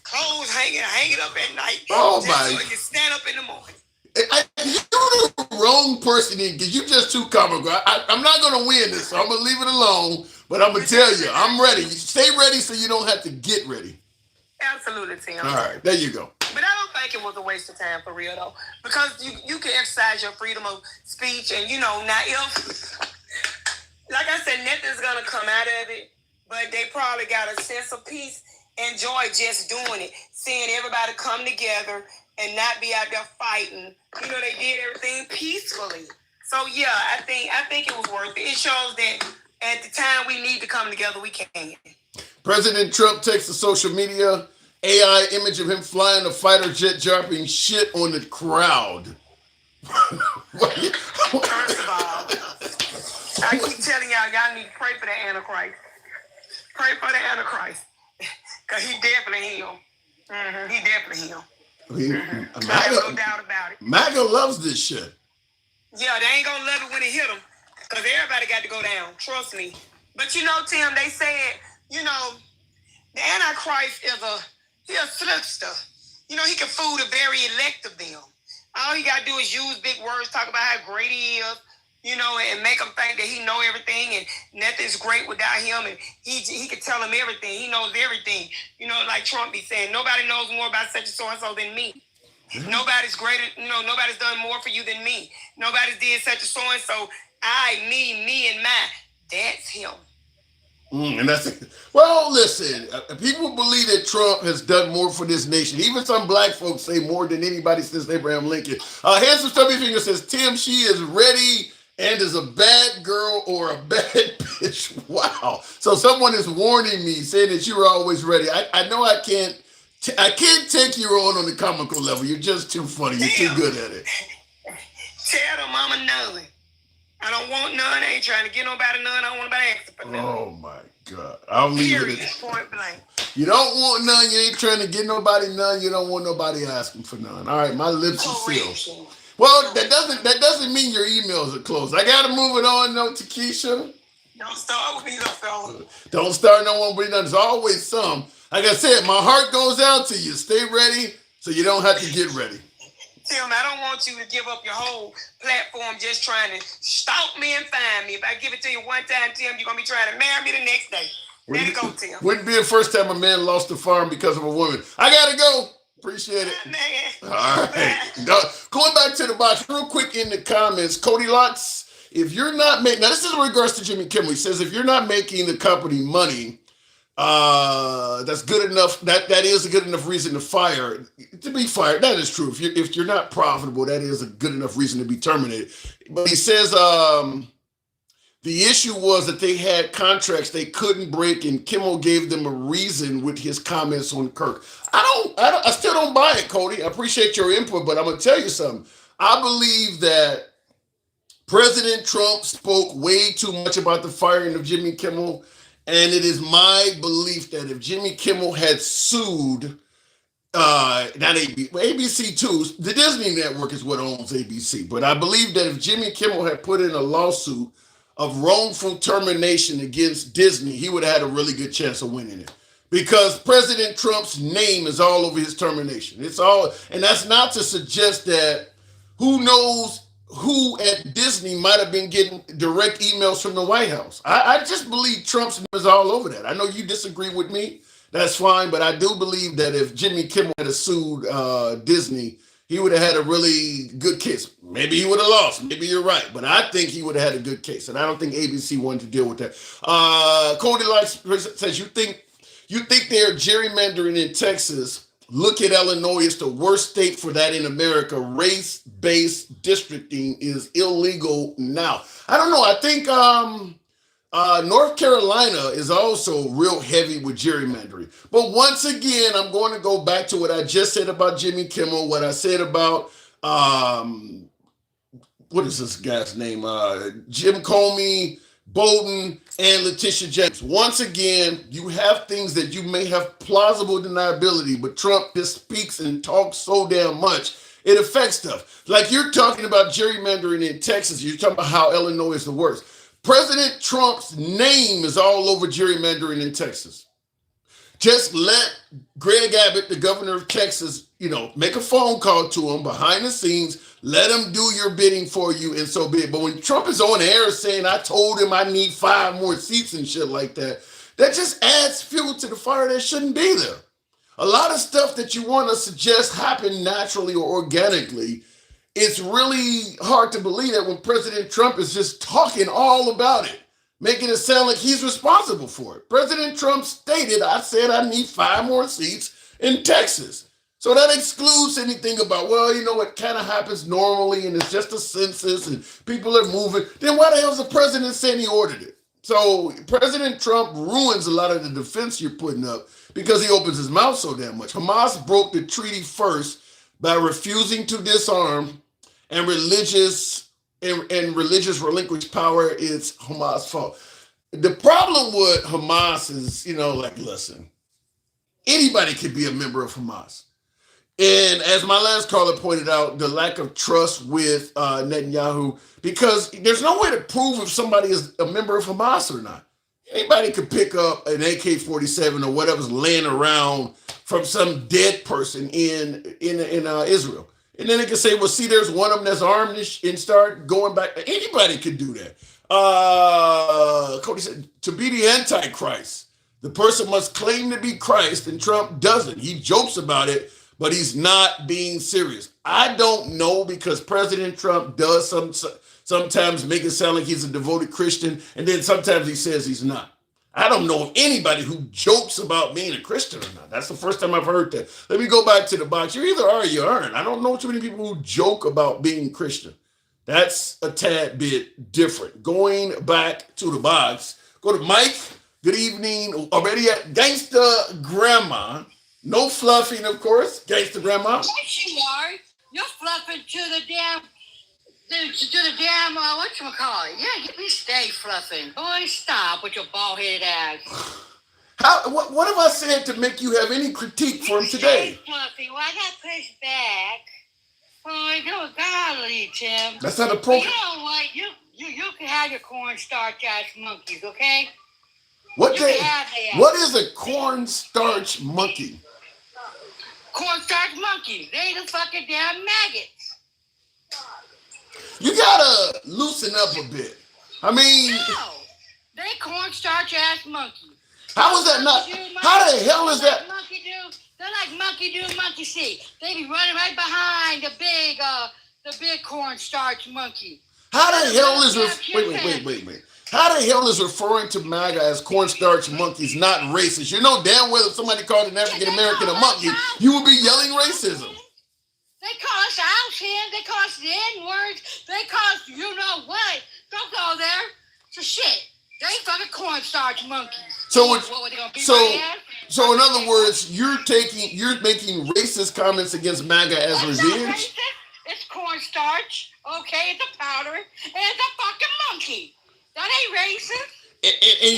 clothes hanging up at night. Oh my! So you can stand up in the morning. You're the wrong person because you just too comical. I'm not gonna win this, so I'm gonna leave it alone. But I'm gonna tell you, I'm ready. Stay ready so you don't have to get ready. Absolutely, Tim. All right, there you go. But I don't think it was a waste of time for real though, because you can exercise your freedom of speech, and now if, like I said, nothing's gonna come out of it, but they probably got a sense of peace and joy just doing it, seeing everybody come together and not be out there fighting. They did everything peacefully. So yeah, I think it was worth it. It shows that at the time we need to come together, we can. President Trump takes to social media AI image of him flying a fighter jet dropping shit on the crowd. First of all, I keep telling y'all need to pray for the Antichrist. Pray for the Antichrist. Because he definitely him. Mm-hmm. He definitely him. There's no doubt about it. MAGA loves this shit. Yeah, they ain't gonna love it when it hit them. Because everybody got to go down. Trust me. But Tim, they said, the Antichrist is a slickster. He can fool the very elect of them. All he got to do is use big words, talk about how great he is, and make them think that he know everything and nothing's great without him. And he can tell them everything. He knows everything. Like Trump be saying, nobody knows more about such and so than me. Mm-hmm. Nobody's greater, nobody's done more for you than me. Nobody's did such and so. Me, and mine. That's him. And that's it. Well, listen, people believe that Trump has done more for this nation. Even some black folks say more than anybody since Abraham Lincoln. Handsome Stubby Finger says, Tim, she is ready and is a bad girl or a bad bitch. Wow. So someone is warning me, saying that you were always ready. I know I can't take you on the comical level. You're just too funny. You're too good at it. Tell them I'm a none. I don't want none. I ain't trying to get nobody none. I don't want nobody asking for none. Oh my God. I'll leave Period. it. Point blank. You don't want none. You ain't trying to get nobody none. You don't want nobody asking for none. All right, my lips are sealed. Well, that doesn't mean your emails are closed. I gotta move it on though, to Keisha. Don't start with me, though, fella. Don't start no one with none. There's always some. Like I said, my heart goes out to you. Stay ready so you don't have to get ready. Tim, I don't want you to give up your whole platform just trying to stalk me and find me. If I give it to you one time, Tim, you're going to be trying to marry me the next day. Let it go, Tim. Wouldn't be the first time a man lost a farm because of a woman. I got to go. Appreciate it. Man. All right. Going back to the box real quick in the comments. Cody Lotz, if you're not making, now this is in regards to Jimmy Kimmel. He says, if you're not making the company money, that's good enough. That is a good enough reason to be fired. That is true. If you're not profitable, that is a good enough reason to be terminated. But he says The issue was that they had contracts they couldn't break, and Kimmel gave them a reason with his comments on Kirk. I still don't buy it, Cody. I appreciate your input, but I'm gonna tell you something. I believe that President Trump spoke way too much about the firing of Jimmy Kimmel, and it is my belief that if Jimmy Kimmel had sued, not ABC too, the Disney Network is what owns ABC, but I believe that if Jimmy Kimmel had put in a lawsuit of wrongful termination against Disney, he would have had a really good chance of winning it. Because President Trump's name is all over his termination. It's all, and that's not to suggest that who knows who at Disney might have been getting direct emails from the White House. I just believe Trump's name is all over that. I know you disagree with me. That's fine, but I do believe that if Jimmy Kimmel had sued Disney, he would have had a really good case. Maybe he would have lost. Maybe you're right. But I think he would have had a good case. And I don't think ABC wanted to deal with that. Cody says, you think they're gerrymandering in Texas? Look at Illinois. It's the worst state for that in America. Race-based districting is illegal now. I don't know. I think North Carolina is also real heavy with gerrymandering. But once again, I'm going to go back to what I just said about Jimmy Kimmel, what I said about, what is this guy's name? Jim Comey, Bolton, and Letitia James. Once again, you have things that you may have plausible deniability, but Trump just speaks and talks so damn much, it affects stuff. Like you're talking about gerrymandering in Texas, you're talking about how Illinois is the worst. President Trump's name is all over gerrymandering in Texas. Just let Greg Abbott, the governor of Texas, make a phone call to him behind the scenes, let him do your bidding for you, and so be it. But when Trump is on air saying, I told him I need 5 more seats and shit like that, that just adds fuel to the fire that shouldn't be there. A lot of stuff that you want to suggest happen naturally or organically, it's really hard to believe that when President Trump is just talking all about it, making it sound like he's responsible for it. President Trump stated, I said I need 5 more seats in Texas. So that excludes anything about, well, it kind of happens normally and it's just a census and people are moving. Then why the hell is the president saying he ordered it? So President Trump ruins a lot of the defense you're putting up because he opens his mouth so damn much. Hamas broke the treaty first by refusing to disarm, and religious relinquish power is Hamas' fault. The problem with Hamas is, listen, anybody could be a member of Hamas. And as my last caller pointed out, the lack of trust with Netanyahu, because there's no way to prove if somebody is a member of Hamas or not. Anybody could pick up an AK-47 or whatever's laying around from some dead person in Israel. And then they can say, well, see, there's one of them that's armed and start going back. Anybody could do that. Cody said, to be the Antichrist, the person must claim to be Christ, and Trump doesn't. He jokes about it, but he's not being serious. I don't know, because President Trump does sometimes make it sound like he's a devoted Christian, and then sometimes he says he's not. I don't know of anybody who jokes about being a Christian or not. That's the first time I've heard that. Let me go back to the box. You either are or you aren't. I don't know too many people who joke about being Christian. That's a tad bit different. Going back to the box, go to Mike. Good evening. Already at Gangsta Grandma. No fluffing, of course. Gangsta Grandma. Yes, you are. You're fluffing to the damn, whatchamacallit. Yeah, you stay fluffing. Boy, stop with your bald-headed ass. What have I said to make you have any critique for him today? Stay fluffy. Well, I got pushed back. Oh, golly, Tim. That's not appropriate. You know what? You can have your cornstarch ass monkeys, okay? What is a cornstarch monkey? Cornstarch monkeys. They the fucking damn maggots. You gotta loosen up a bit. I mean, No, they cornstarch ass monkeys. How is that not? How the hell is that? They're like monkey do, monkey see. They be running right behind the big cornstarch monkey. How the hell is wait. How the hell is referring to MAGA as cornstarch monkeys not racist? You know damn well if somebody called an African American a monkey, you would be yelling racism. They call us out here. They call us the N-words. They call us you know what. Don't go there. for shit. They fucking cornstarch monkeys. So what it's- were they gonna be so- my ass? So in other words, you're making racist comments against MAGA as That's not revenge. racist. It's cornstarch. Okay, it's a powder, and it's a fucking monkey. That ain't racist. And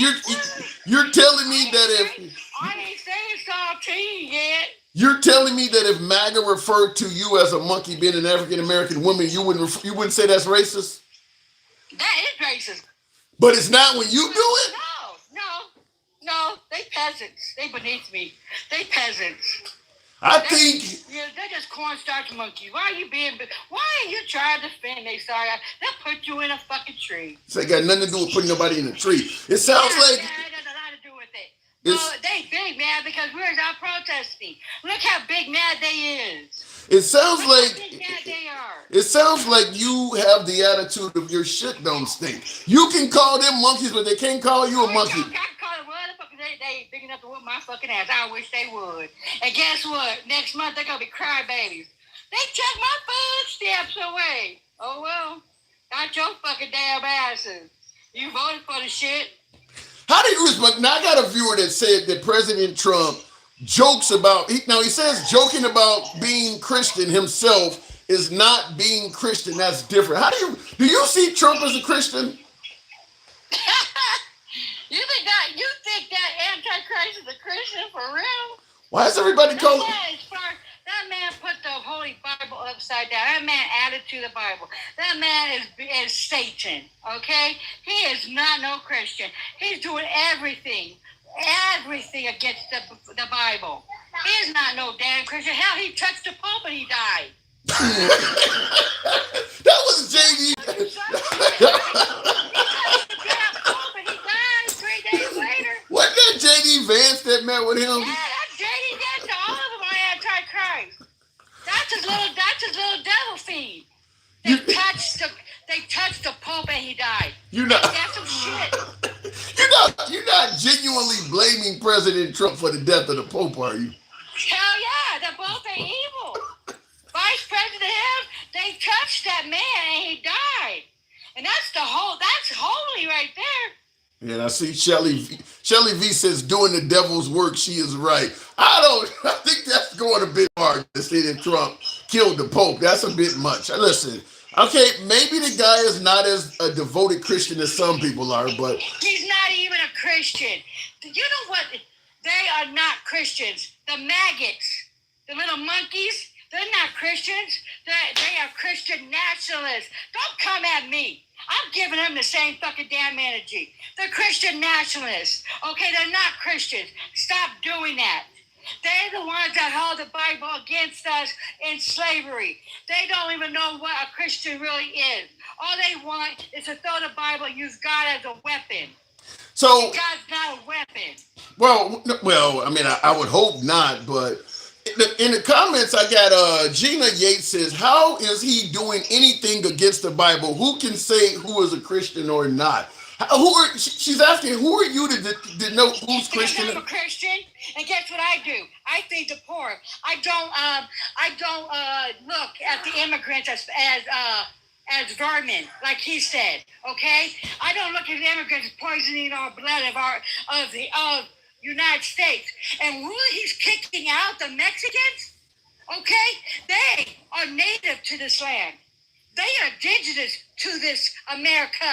you're telling me that if I ain't saying saltine yet. you're telling me that if MAGA referred to you as a monkey being an African American woman, you wouldn't say that's racist? That is racist. But it's not when you do it. No. They peasants. They beneath me. They peasants. I think Yeah, they're just cornstarch monkeys. Why are you trying to defend they sorry? They'll put you in a fucking tree. so it got nothing to do with putting nobody in a tree. It sounds like Yeah, it has a lot to do with it. It's- No, they big mad because we're not protesting. Look how big mad they is. it sounds Look how like big mad they are. it sounds like you have the attitude of your shit don't stink. You can call them monkeys, but they can't call you a monkey. I call it motherfuckers. They ain't big enough to whoop my fucking ass. I wish they would. And guess what? Next month they're gonna be crybabies. They took my food stamps away. Oh well. Got your fucking damn asses. You voted for the shit. How do you respond? Now I got a viewer that said that President Trump jokes about. He says joking about being Christian himself is not being Christian. That's different. Do you see Trump as a Christian? You think that Antichrist is a Christian for real? Why is everybody calling? That man put the Holy Bible upside down. That man added to the Bible. That man is Satan, okay? He is not no Christian. He's doing everything against the Bible. He is not no damn Christian. Hell, he touched the Pope and he died. That was JD. He touched the damn Pope and he died 3 days later. Wasn't that JD Vance that met with him? Yeah, that's JD Vance. All of them are Antichrist. That's his little devil feed. They touched the Pope and he died. You're not. That's some shit. You're not genuinely blaming President Trump for the death of the Pope, are you? Hell yeah, they're both ain't evil. Vice President him, they touched that man and he died. And that's holy right there. Yeah, I see Shelly V says doing the devil's work, she is right. I think that's going a bit hard to say that Trump killed the Pope. That's a bit much. Listen, okay, maybe the guy is not as a devoted Christian as some people are, but He's not even a Christian. You know what? They are not Christians. The maggots, the little monkeys, they're not Christians. They are Christian nationalists. Don't come at me. I'm giving them the same fucking damn energy. They're Christian nationalists. Okay, they're not Christians. Stop doing that. They're the ones that hold the Bible against us in slavery. They don't even know what a Christian really is. All they want is to throw the Bible and use God as a weapon. so God's not a weapon. well, I mean, I would hope not, but in the comments, I got Gina Yates says, how is he doing anything against the Bible? Who can say who is a Christian or not? She's asking, who are you to know who's Christian? I'm a Christian, and guess what I do? I feed the poor. I don't look at the immigrants as vermin, like he said. Okay, I don't look at the immigrants poisoning our blood of the United States. And who he's kicking out, the Mexicans, okay, they are native to this land. They are indigenous to this America.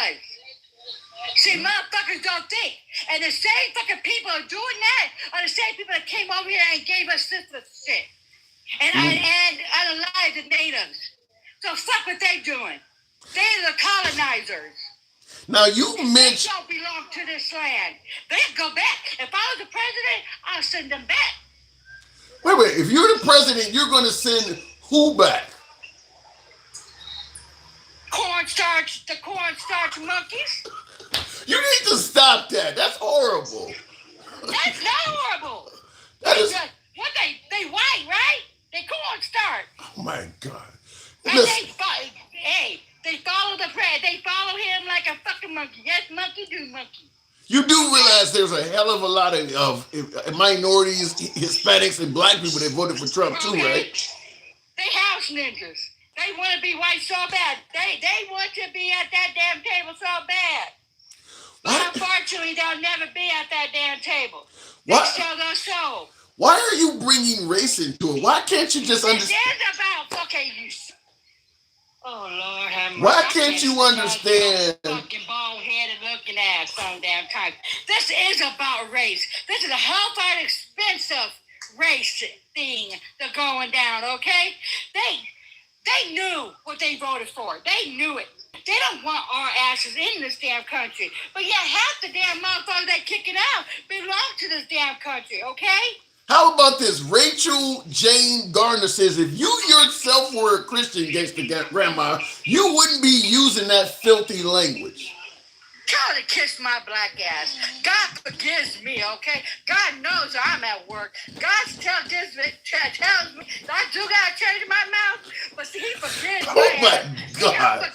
See, motherfuckers don't think. And the same fucking people are doing that are the same people that came over here and gave us this shit. And alive the natives. So fuck what they doing. They're the colonizers. Now you They mentioned. don't belong to this land. They go back. If I was the president, I'll send them back. Wait. If you're the president, you're going to send who back? The cornstarch monkeys. You need to stop that. That's horrible. That's not horrible. That is. They white, right? They cornstarch. Oh my God. And Listen, they follow the prayer. They follow him like a fucking monkey. Yes, monkey do monkey. you do realize there's a hell of a lot of minorities, Hispanics, and black people that voted for Trump too, right? They house ninjas. They want to be white so bad. They want to be at that damn table so bad. unfortunately, they'll never be at that damn table. They What? sell their soul. Why are you bringing race into it? Why can't you just This understand? is about okay, you. Oh Lord, have mercy. Why I can't you stand understand? Fucking bald-headed looking ass some damn time. This is about race. This is a hellfire expensive race thing that's going down. Okay, they knew what they voted for. They knew it. They don't want our asses in this damn country. But yet half the damn motherfuckers that kicking out belong to this damn country, okay? How about this? Rachel Jane Gardner says, if you yourself were a Christian, gangsta grandma, you wouldn't be using that filthy language. Tell her to kiss my black ass. God forgives me, okay? God knows I'm at work. God tells me I do got change in my mouth, but see, he forgives me. Oh my God.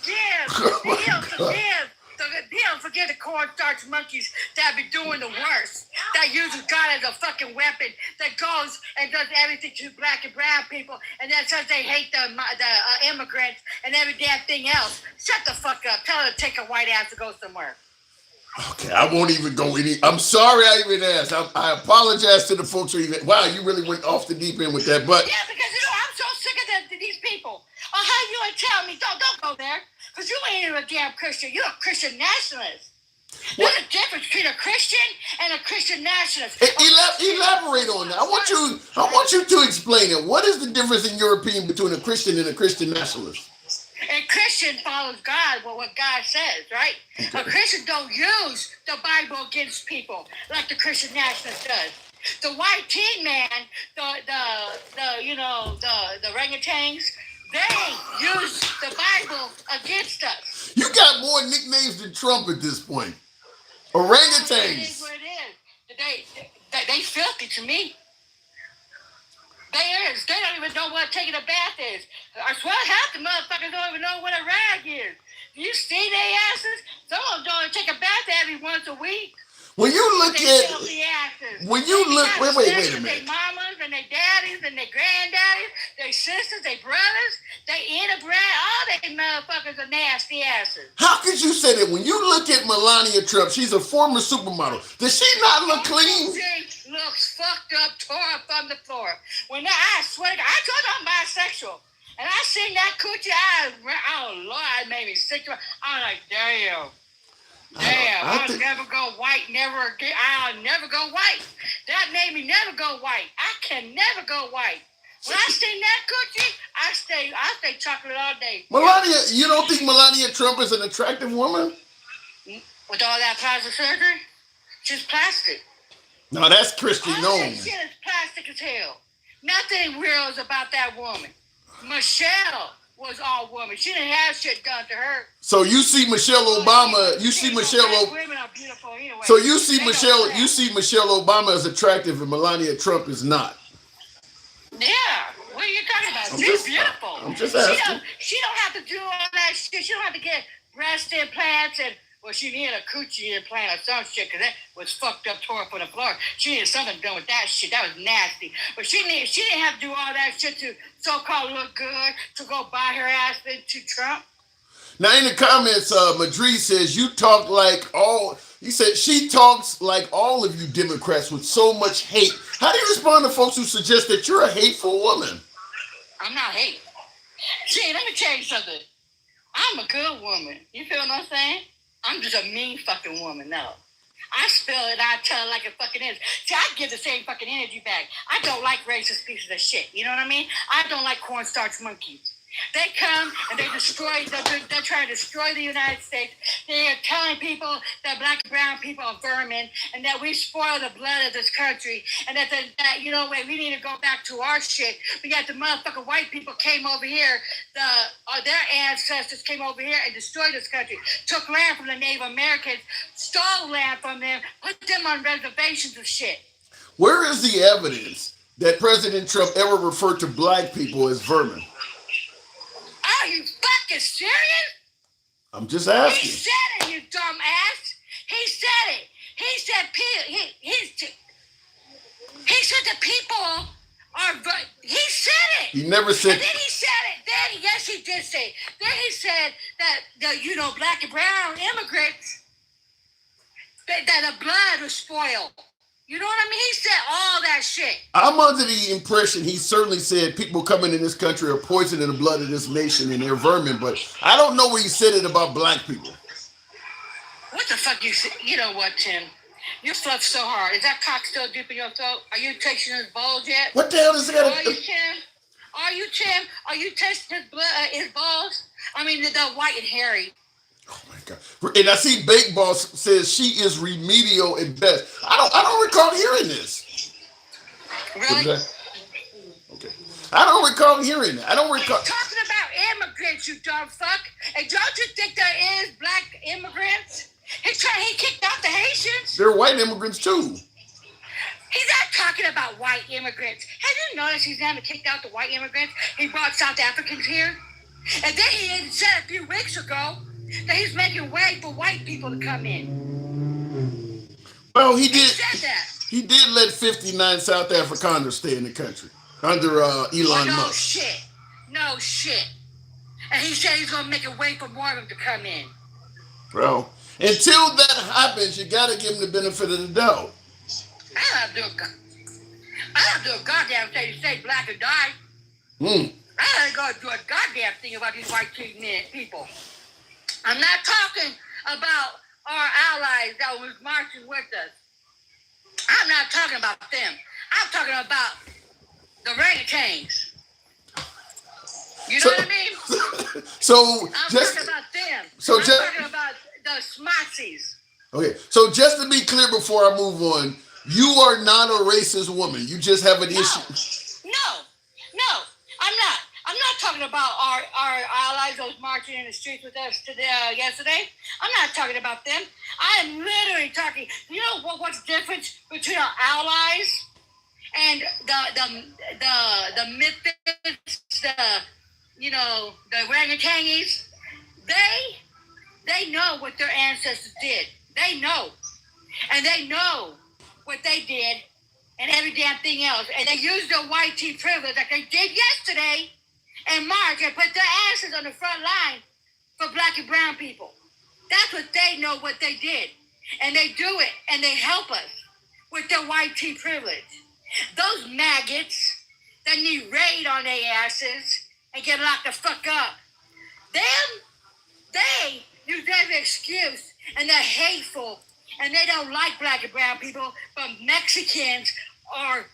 He'll forgive the cornstarch monkeys that be doing the worst. That uses God as a fucking weapon. That goes and does everything to black and brown people, and that says they hate the immigrants and every damn thing else. Shut the fuck up. Tell her to take a white ass to go somewhere. Okay, I won't even go any. I'm sorry I even asked. I apologize to the folks who even. Wow, you really went off the deep end with that. But yeah, because I'm so sick of these people. Oh, how you gonna tell me? Don't go there, because you ain't even a damn Christian. You're a Christian nationalist. There's a difference between a Christian and a Christian nationalist. Elaborate on that. I want you to explain it. What is the difference in your opinion between a Christian and a Christian nationalist? A Christian follows God, what God says, right? Okay. A Christian don't use the Bible against people like the Christian nationalist does. The white teen man, the orangutans, they use the Bible against us. You got more nicknames than Trump at this point. Orangutans. Orangutans. It is what it is. They filthy to me. They don't even know what taking a bath is. I swear half the motherfuckers don't even know what a rag is. You see their asses? Some of them don't take a bath every once a week. When you look at, when you look, wait a minute. Their mamas and their daddies and their granddaddies, their sisters, their brothers, they interbred, all they motherfuckers are nasty asses. How could you say that? When you look at Melania Trump, she's a former supermodel. Does she not look clean? She looks fucked up, tore up from the floor. I swear to God, I told you I'm bisexual. And I seen that coochie, oh Lord, it made me sick. I'm like, damn. I'll never go white, never again. I'll never go white. That made me never go white. I can never go white. When I seen that coochie, I stay chocolate all day. Melania, you don't think Melania Trump is an attractive woman? With all that plastic surgery? She's plastic. No, that's Christy All Nome. that shit is plastic as hell. Nothing real is about that woman. Michelle was all woman. She didn't have shit done to her. So you see Michelle Obama, you see Michelle women are beautiful anyway. So you see Michelle Obama as attractive and Melania Trump is not. Yeah. What are you talking about? She's beautiful. I'm just asking. She don't have to do all that shit. She don't have to get breast implants and she needed a coochie implant or some shit because that was fucked up, tore up on the floor. She needed something done with that shit. That was nasty. But she didn't have to do all that shit to so-called look good, to go buy her ass into Trump. Now in the comments, Madrid says you talk like all. He said she talks like all of you Democrats with so much hate. How do you respond to folks who suggest that you're a hateful woman? I'm not hating. See, let me tell you something. I'm a good woman. You feel what I'm saying? I'm just a mean fucking woman, no. I spell it, I tell it like it fucking is. See, I give the same fucking energy back. I don't like racist pieces of shit. You know what I mean? I don't like cornstarch monkeys. They come and they they're trying to destroy the United States. They are telling people that black and brown people are vermin and that we spoil the blood of this country and that we need to go back to our shit. We got the motherfucking white people came over here, their ancestors came over here and destroyed this country, took land from the Native Americans, stole land from them, put them on reservations of shit. Where is the evidence that President Trump ever referred to black people as vermin? Are you fucking serious? I'm just asking. He said it, you dumb ass. He said it. He said the people are. He said it. He never said. And then he said it. Then yes, he did say it. Then he said that black and brown immigrants. They that the blood was spoiled. You know what I mean? He said all that shit. I'm under the impression he certainly said people coming in this country are poisoning the blood of this nation and they're vermin, but I don't know where he said it about black people. What the fuck you say? You know what, Tim? Your throat's so hard. Is that cock still deep in your throat? Are you tasting his balls yet? What the hell is that? Are you, Tim? Are you, Tim? Are you tasting his blood, his balls? I mean, the white and hairy. Oh my God! And I see Bake Boss says she is remedial at best. I don't recall hearing this. Really? Okay. I don't recall hearing that. I don't recall. Talking about immigrants, you dumb fuck. And don't you think there is black immigrants? He kicked out the Haitians. They're white immigrants too. He's not talking about white immigrants. Have you noticed he's never kicked out the white immigrants? He brought South Africans here. And then he said a few weeks ago that he's making way for white people to come in. Well, he did. He said that. He did let 59 South Afrikaners stay in the country under Elon No Musk. shit. No shit. And he said he's going to make a way for more of them to come in. Well, until that happens, you got to give him the benefit of the doubt. I don't do a goddamn thing to say black or die. I don't go do a goddamn thing about these white people. I'm not talking about our allies that was marching with us. I'm not talking about them. I'm talking about the orangutans. You know what I mean? So I'm just talking about them. so I'm just talking about the Smotsies. okay. So just to be clear before I move on, you are not a racist woman. You just have an issue. No, I'm not. I'm not talking about our allies, those marching in the streets with us today, yesterday. I'm not talking about them. I am literally talking. You know what's the difference between our allies and the Memphis, the orangutans? They know what their ancestors did. They know, and they know what they did, and every damn thing else. And they used their white tea privilege like they did yesterday and march and put their asses on the front line for black and brown people. That's what they know what they did. And they do it, and they help us with their white tea privilege. Those maggots that need raid on their asses and get locked the fuck up, they use that as an excuse, and they're hateful, and they don't like black and brown people, but Mexicans are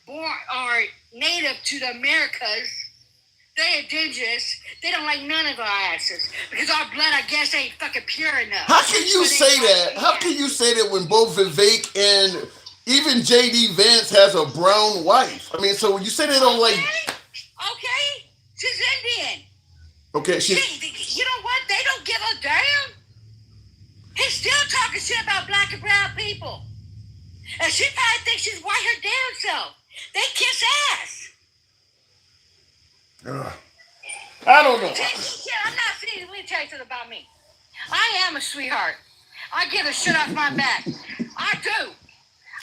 native to the Americas. They're indigenous. They don't like none of our asses because our blood, I guess, ain't fucking pure enough. How can you say that? How can you say that when both Vivek and even J.D. Vance has a brown wife? I mean, so when you say they don't like... Okay, she's Indian. Okay, You know what? They don't give a damn. He's still talking shit about black and brown people. And she probably thinks she's white her damn self. They kiss ass. I don't know. I'm not saying, let me tell you something about me. I am a sweetheart. I give a shit off my back. I do.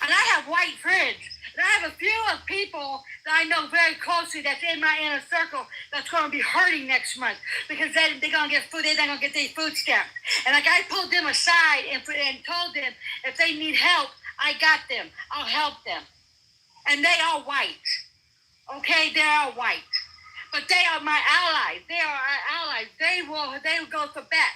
And I have white friends. And I have a few of people that I know very closely that's in my inner circle that's going to be hurting next month because they're going to get food. They're not going to get their food stamps. And like I pulled them aside and told them if they need help, I got them. I'll help them. And they are white. Okay? They are white. But they are my allies. They are our allies. They will go for bat.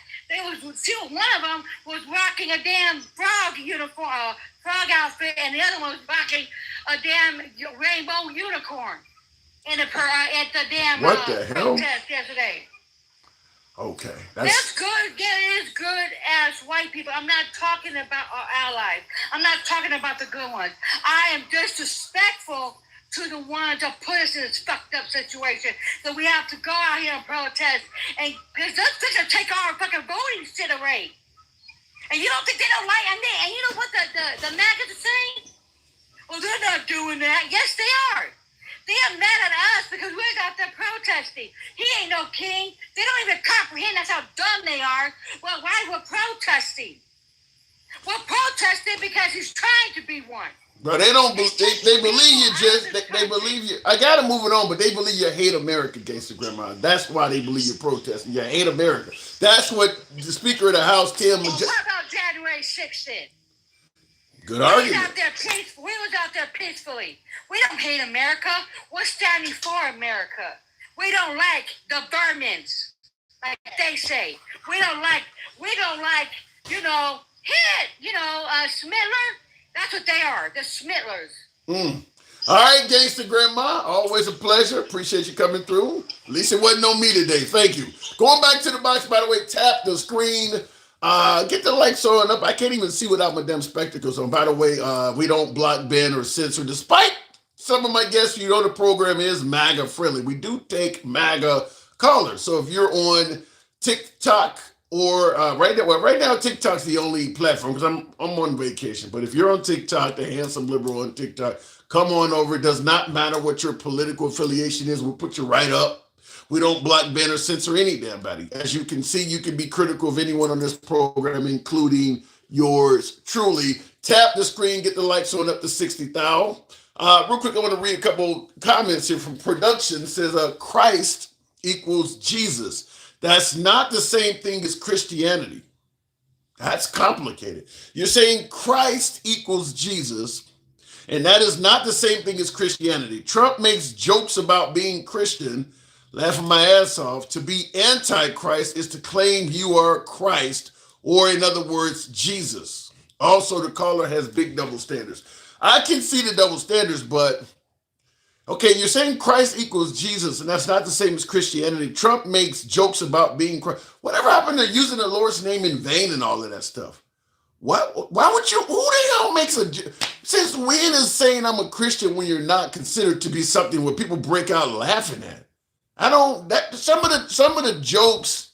One of them was rocking a damn frog uniform, frog outfit, and the other one was rocking a damn rainbow unicorn at the damn what the hell? protest yesterday. Okay, that's good. It is good as white people. I'm not talking about our allies. I'm not talking about the good ones. I am disrespectful to the ones that put us in this fucked up situation that we have to go out here and protest, and because those things will take our fucking voting shit away. And you don't think they don't like, and you know what the maggots are saying? Well, they're not doing that. Yes, they are. They are mad at us because we're out there protesting. He ain't no king. They don't even comprehend that's how dumb they are. Well, why we're protesting? We're protesting because he's trying to be one. But they don't. They believe you. They believe you. I gotta move it on, but they believe you hate America, Gangsta Grandma. That's why they believe you're protesting. You hate America. That's what the Speaker of the House, Tim. Well, what about January 6th then? Good We was argument. out there peaceful. We was out there peacefully. We don't hate America. We're standing for America. We don't like the vermins, like they say. We don't like, Smittler. That's what they are, the Smittlers. All right, Gangster Grandma, always a pleasure. Appreciate you coming through. At least it wasn't on me today. Thank you. Going back to the box, by the way, tap the screen. Get the lights on up. I can't even see without my damn spectacles on. By the way, we don't block, ban, or censor, despite some of my guests. You know the program is MAGA friendly. We do take MAGA callers. So if you're on TikTok or right now TikTok's the only platform because I'm on vacation. But if you're on TikTok, the handsome liberal on TikTok, come on over. It does not matter what your political affiliation is. We'll put you right up. We don't block, ban, or censor any damn body. As you can see, you can be critical of anyone on this program, including yours truly. Tap the screen, get the lights on up to 60,000. Real quick, I want to read a couple comments here from production. It says, Christ equals Jesus. That's not the same thing as Christianity. That's complicated. You're saying Christ equals Jesus, and that is not the same thing as Christianity. Trump makes jokes about being Christian, laughing my ass off. To be anti-Christ is to claim you are Christ, or in other words, Jesus. Also, the caller has big double standards. I can see the double standards, but okay, you're saying Christ equals Jesus, and that's not the same as Christianity. Trump makes jokes about being Christ. Whatever happened to using the Lord's name in vain and all of that stuff? What? Why would you? Who the hell makes a? Since when is saying I'm a Christian when you're not considered to be something where people break out laughing at? I don't. That some of the jokes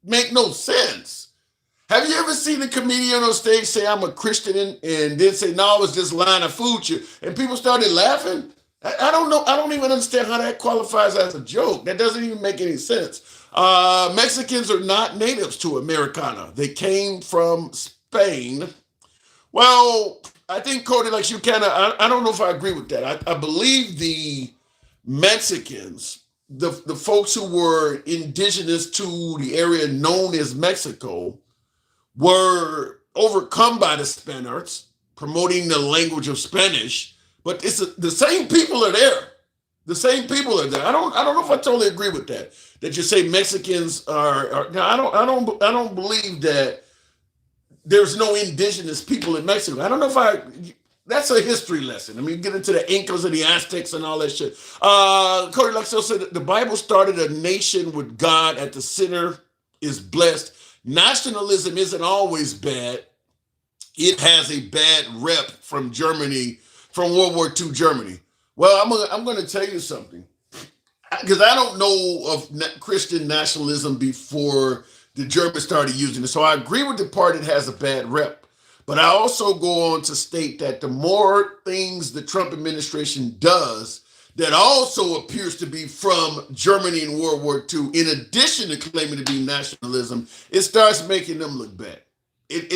make no sense. Have you ever seen a comedian on stage say I'm a Christian and then say no, it's just line of food you, and people started laughing? I don't know. I don't even understand how that qualifies as a joke. That doesn't even make any sense. Mexicans are not natives to Americana. They came from Spain. Well, I think Cody, like you kind of, I don't know if I agree with that. I believe the Mexicans, the folks who were indigenous to the area known as Mexico, were overcome by the Spaniards, promoting the language of Spanish. But it's the same people are there. The same people are there. I don't know if I totally agree with that. That you say Mexicans are no, I don't believe that there's no indigenous people in Mexico. I don't know if that's a history lesson. I mean, get into the Incas and the Aztecs and all that shit. Cody Luxo said that the Bible started a nation with God at the center is blessed. Nationalism isn't always bad. It has a bad rep from Germany, from World War II Germany. Well, I'm going to tell you something, because I don't know of Christian nationalism before the Germans started using it. So I agree with the part that has a bad rep. But I also go on to state that the more things the Trump administration does that also appears to be from Germany in World War II, in addition to claiming to be nationalism, it starts making them look bad. And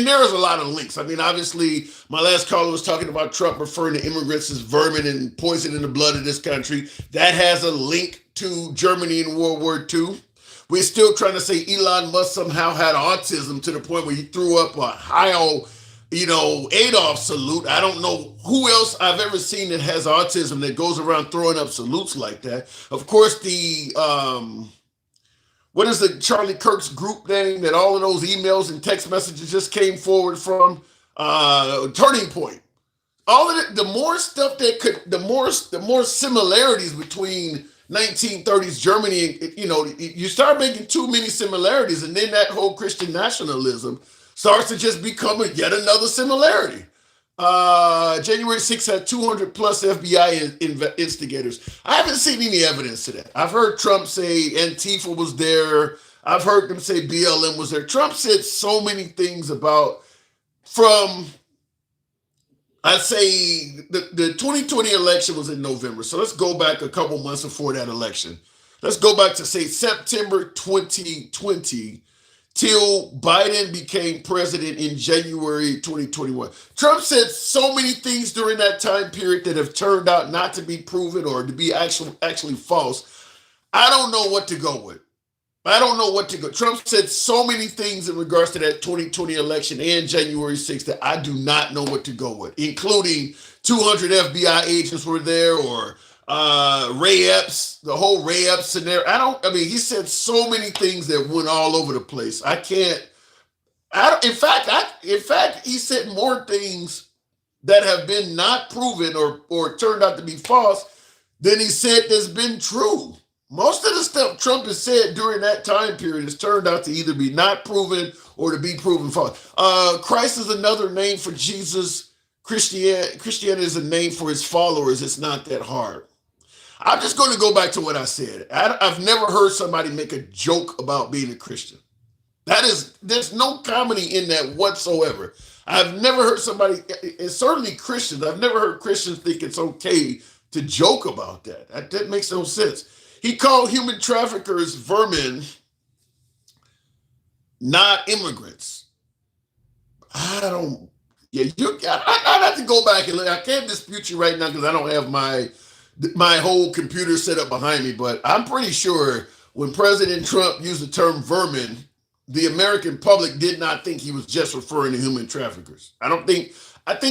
there is a lot of links. I mean, obviously, my last caller was talking about Trump referring to immigrants as vermin and poison in the blood of this country. That has a link to Germany in World War II. We're still trying to say Elon Musk somehow had autism to the point where he threw up a Heil, Adolf salute. I don't know who else I've ever seen that has autism that goes around throwing up salutes like that. Of course, what is the Charlie Kirk's group name that all of those emails and text messages just came forward from? Turning Point. All of it, the more stuff the more similarities between 1930s Germany, you start making too many similarities, and then that whole Christian nationalism starts to just become yet another similarity. January 6th had 200 plus FBI instigators. I haven't seen any evidence of that. I've heard Trump say Antifa was there. I've heard them say BLM was there. Trump said so many things I'd say the 2020 election was in November. So let's go back a couple months before that election. Let's go back to say September 2020 till Biden became president in January 2021. Trump said so many things during that time period that have turned out not to be proven or to be actually false. I don't know what to go with. I don't know what to go. Trump said so many things in regards to that 2020 election and January 6th that I do not know what to go with, including 200 FBI agents were there, or Ray Epps, the whole Ray Epps scenario. He said so many things that went all over the place. In fact, he said more things that have been not proven or turned out to be false than he said that's been true. Most of the stuff Trump has said during that time period has turned out to either be not proven or to be proven false. Christ is another name for Jesus. Christianity is a name for his followers. It's not that hard. I'm just going to go back to what I said. I've never heard somebody make a joke about being a Christian. There's no comedy in that whatsoever. I've never heard somebody, and certainly Christians, I've never heard Christians think it's okay to joke about that. That makes no sense. He called human traffickers vermin, not immigrants. I have to go back and look. I can't dispute you right now because I don't have my whole computer set up behind me, but I'm pretty sure when President Trump used the term vermin, the American public did not think he was just referring to human traffickers. I think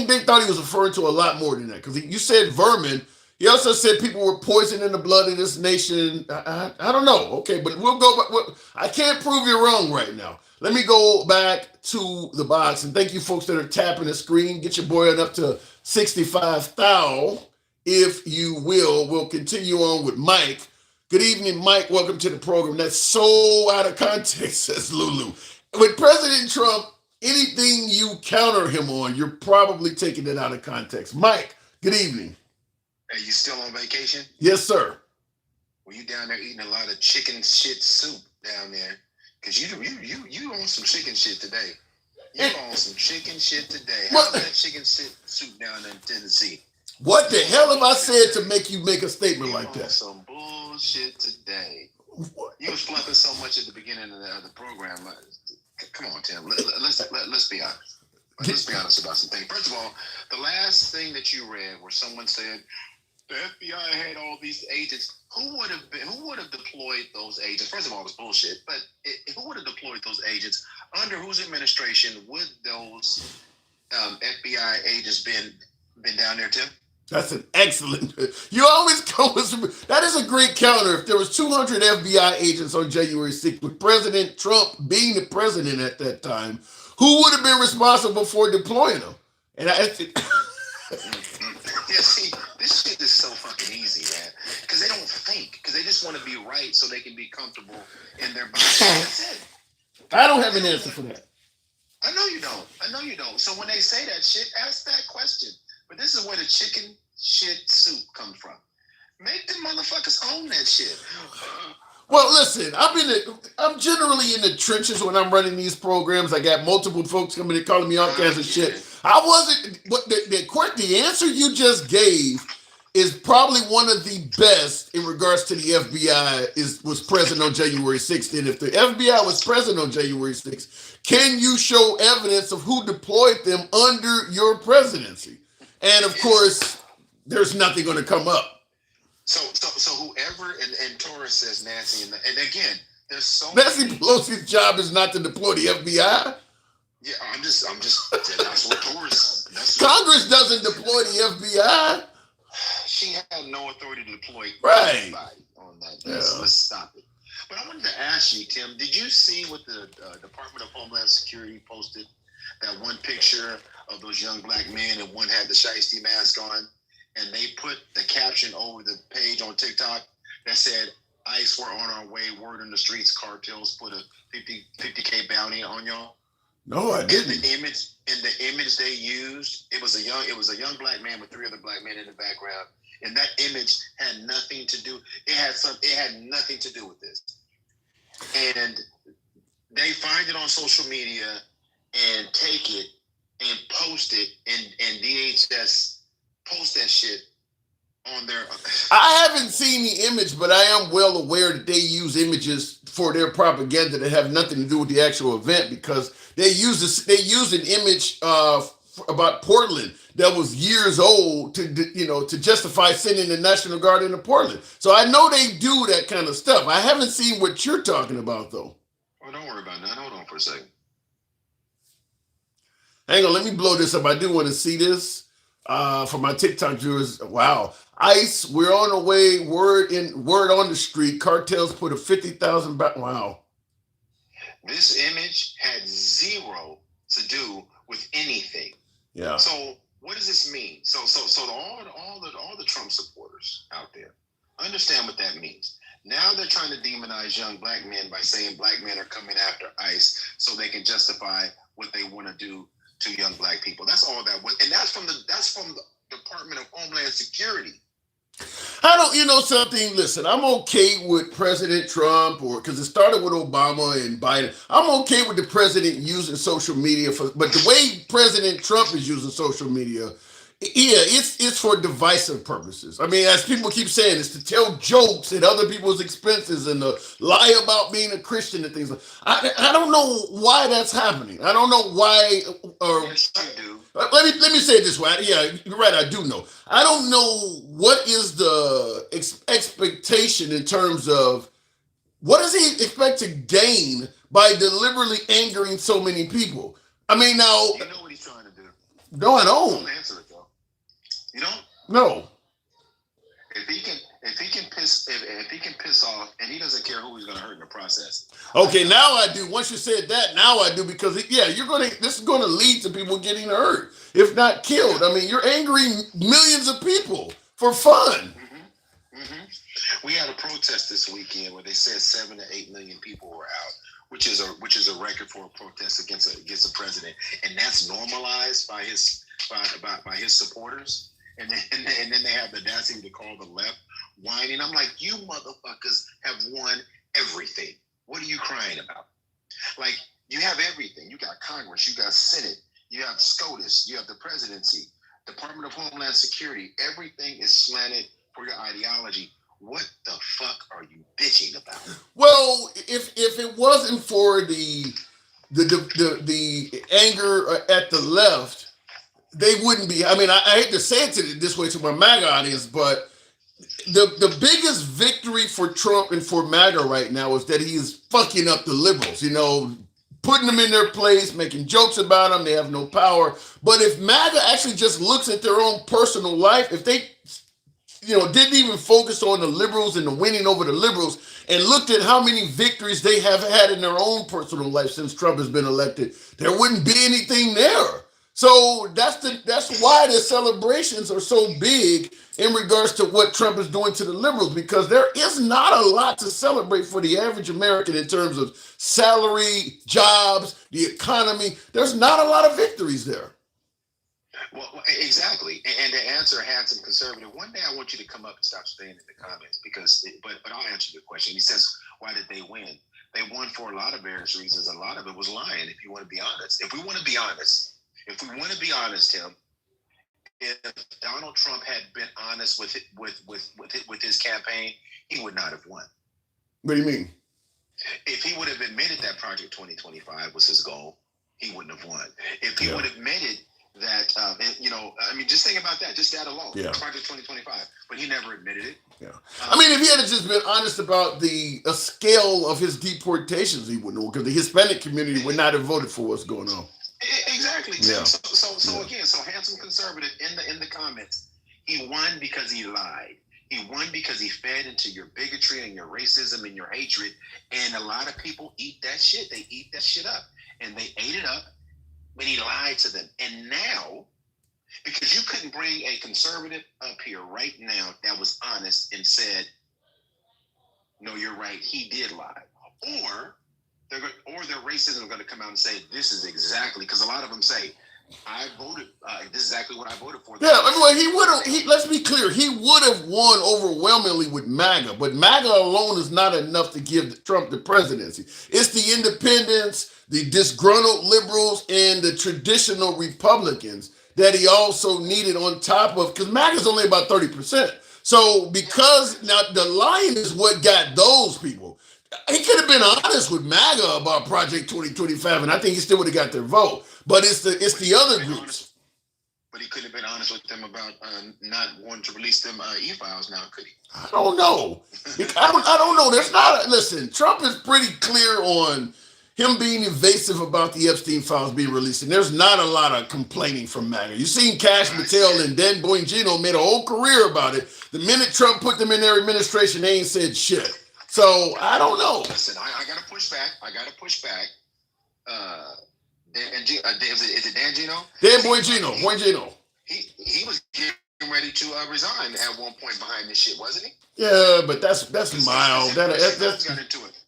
they thought he was referring to a lot more than that, because you said vermin. He also said people were poisoning the blood of this nation. I don't know. Okay, but we'll go. I can't prove you wrong right now. Let me go back to the box, and thank you folks that are tapping the screen. Get your boy on up to 65,000, if you will. We'll continue on with Mike. Good evening, Mike. Welcome to the program. That's so out of context, says Lulu. With President Trump, anything you counter him on, you're probably taking it out of context. Mike, good evening. Are you still on vacation? Yes, sir. Were you down there eating a lot of chicken shit soup down there? Because you on some chicken shit today. You on some chicken shit today. How's that chicken soup down in Tennessee? What the hell have I said to make you make a statement like that? Some bullshit today. You was fluffing so much at the beginning of the program. Come on, Tim. Let's be honest. Let's be honest about some things. First of all, the last thing that you read where someone said the FBI had all these agents. Who would have deployed those agents? First of all, it was bullshit. But who would have deployed those agents? Under whose administration would those FBI agents been down there, Tim? That's an excellent. You always come with some. That is a great counter. If there was 200 FBI agents on January 6th, with President Trump being the president at that time, who would have been responsible for deploying them? And yeah, see, this shit is so fucking easy, man. Because they don't think. Because they just want to be right so they can be comfortable in their body. That's it. I don't have an answer for that. I know you don't. So when they say that shit, ask that question. But this is where the chicken shit soup comes from. Make the motherfuckers own that shit. Well, listen, I'm generally in the trenches when I'm running these programs. I got multiple folks coming and calling me all kinds of shit. I wasn't. But the answer you just gave is probably one of the best in regards to the FBI was present on January 6th. And if the FBI was present on January 6th, can you show evidence of who deployed them under your presidency? And of course, there's nothing going to come up. So whoever and Taurus says Nancy, and again, there's so Nancy Pelosi's job is not to deploy the FBI. Yeah, I'm just. That's what Taurus. Congress doesn't deploy the FBI. She had no authority to deploy anybody on that. Let's stop it. But I wanted to ask you, Tim, did you see what the Department of Homeland Security posted? That one picture of those young black men, and one had the shiesty mask on, and they put the caption over the page on TikTok that said, "ICE, we're on our way. Word in the streets. Cartels put a 50K bounty on y'all." No, I didn't. The image they used, it was a young black man with three other black men in the background, and that image had nothing to do. It had nothing to do with this. And they find it on social media and take it and post it, and DHS post that shit on their. I haven't seen the image, but I am well aware that they use images for their propaganda that have nothing to do with the actual event, because they use an image about Portland. that was years old to to justify sending the National Guard into Portland. So I know they do that kind of stuff. I haven't seen what you're talking about though. Oh, don't worry about that. Hold on for a second. Hang on, let me blow this up. I do want to see this for my TikTok viewers. Wow, ICE, we're on the way. Word on the street. Cartels put a 50,000 back. Wow. This image had zero to do with anything. Yeah. So what does this mean? So to all the Trump supporters out there, understand what that means. Now they're trying to demonize young black men by saying black men are coming after ICE so they can justify what they want to do to young black people. That's all that was, and that's from the Department of Homeland Security. I don't, something. Listen, I'm okay with President Trump, because it started with Obama and Biden. I'm okay with the president using social media but the way President Trump is using social media, it's for divisive purposes. I mean, as people keep saying, it's to tell jokes at other people's expenses and to lie about being a Christian and things like that. I don't know why that's happening. I don't know why. Yes, you do. Let me say it this way. Yeah, you're right. I do know. I don't know what is the expectation in terms of what does he expect to gain by deliberately angering so many people. I mean, now You know what he's trying to do. no, I don't. Don't answer it though. You don't. No. If he can piss off, and he doesn't care who he's going to hurt in the process. Okay, now I do. Once you said that, now I do, because this is gonna lead to people getting hurt, if not killed. I mean, you're angering millions of people for fun. We had a protest this weekend where they said 7 to 8 million people were out, which is a record for a protest against the president, and that's normalized by his supporters. And then they have the audacity to call the left whining. I'm like, you motherfuckers have won everything. What are you crying about? Like, you have everything. You got Congress, you got Senate, you have SCOTUS, you have the presidency, Department of Homeland Security. Everything is slanted for your ideology. What the fuck are you bitching about? Well, if it wasn't for the anger at the left, they wouldn't be. I mean, I hate to say it this way to my MAGA audience, but the biggest victory for Trump and for MAGA right now is that he is fucking up the liberals, putting them in their place, making jokes about them. They have no power. But if MAGA actually just looks at their own personal life, if they didn't even focus on the liberals and the winning over the liberals and looked at how many victories they have had in their own personal life since Trump has been elected, there wouldn't be anything there. So that's why the celebrations are so big in regards to what Trump is doing to the liberals, because there is not a lot to celebrate for the average American in terms of salary, jobs, the economy. There's not a lot of victories there. Well, exactly. And to answer handsome conservative, one day I want you to come up and stop staying in the comments but I'll answer your question. He says, why did they win? They won for a lot of various reasons. A lot of it was lying, if you want to be honest. If we want to be honest, Tim, if Donald Trump had been honest with his campaign, he would not have won. What do you mean? If he would have admitted that Project 2025 was his goal, he wouldn't have won. If he would have admitted that, just think about that, just that alone, Project 2025, but he never admitted it. Yeah. I mean, if he had just been honest about the scale of his deportations, he wouldn't know, because the Hispanic community would not have voted for what's going on. Exactly. Yeah. So again, handsome conservative in the comments, he won because he lied. He won because he fed into your bigotry and your racism and your hatred. And a lot of people eat that shit. They eat that shit up, and they ate it up when he lied to them. And now, because you couldn't bring a conservative up here right now that was honest and said, no, you're right, he did lie, or their racism are going to come out and say, this is exactly, because a lot of them say, I voted, this is exactly what I voted for. Yeah, anyway, let's be clear, he would have won overwhelmingly with MAGA, but MAGA alone is not enough to give Trump the presidency. It's the independents, the disgruntled liberals, and the traditional Republicans that he also needed on top of, because MAGA is only about 30%. So because now the lying is what got those people. He could have been honest with MAGA about Project 2025, and I think he still would have got their vote. But it's the other groups. but he couldn't have been honest with them about not wanting to release them e-files now, could he? I don't know. I don't know. There's not. Listen, Trump is pretty clear on him being evasive about the Epstein files being released, and there's not a lot of complaining from MAGA. You've seen Cash Patel and Dan Bongino made a whole career about it. The minute Trump put them in their administration, they ain't said shit. So I don't know. Listen, I got to push back. Is it Dan Gino? Dan Bongino. He was getting ready to resign at one point behind this shit, wasn't he? Yeah, but that's mild. That's got into it.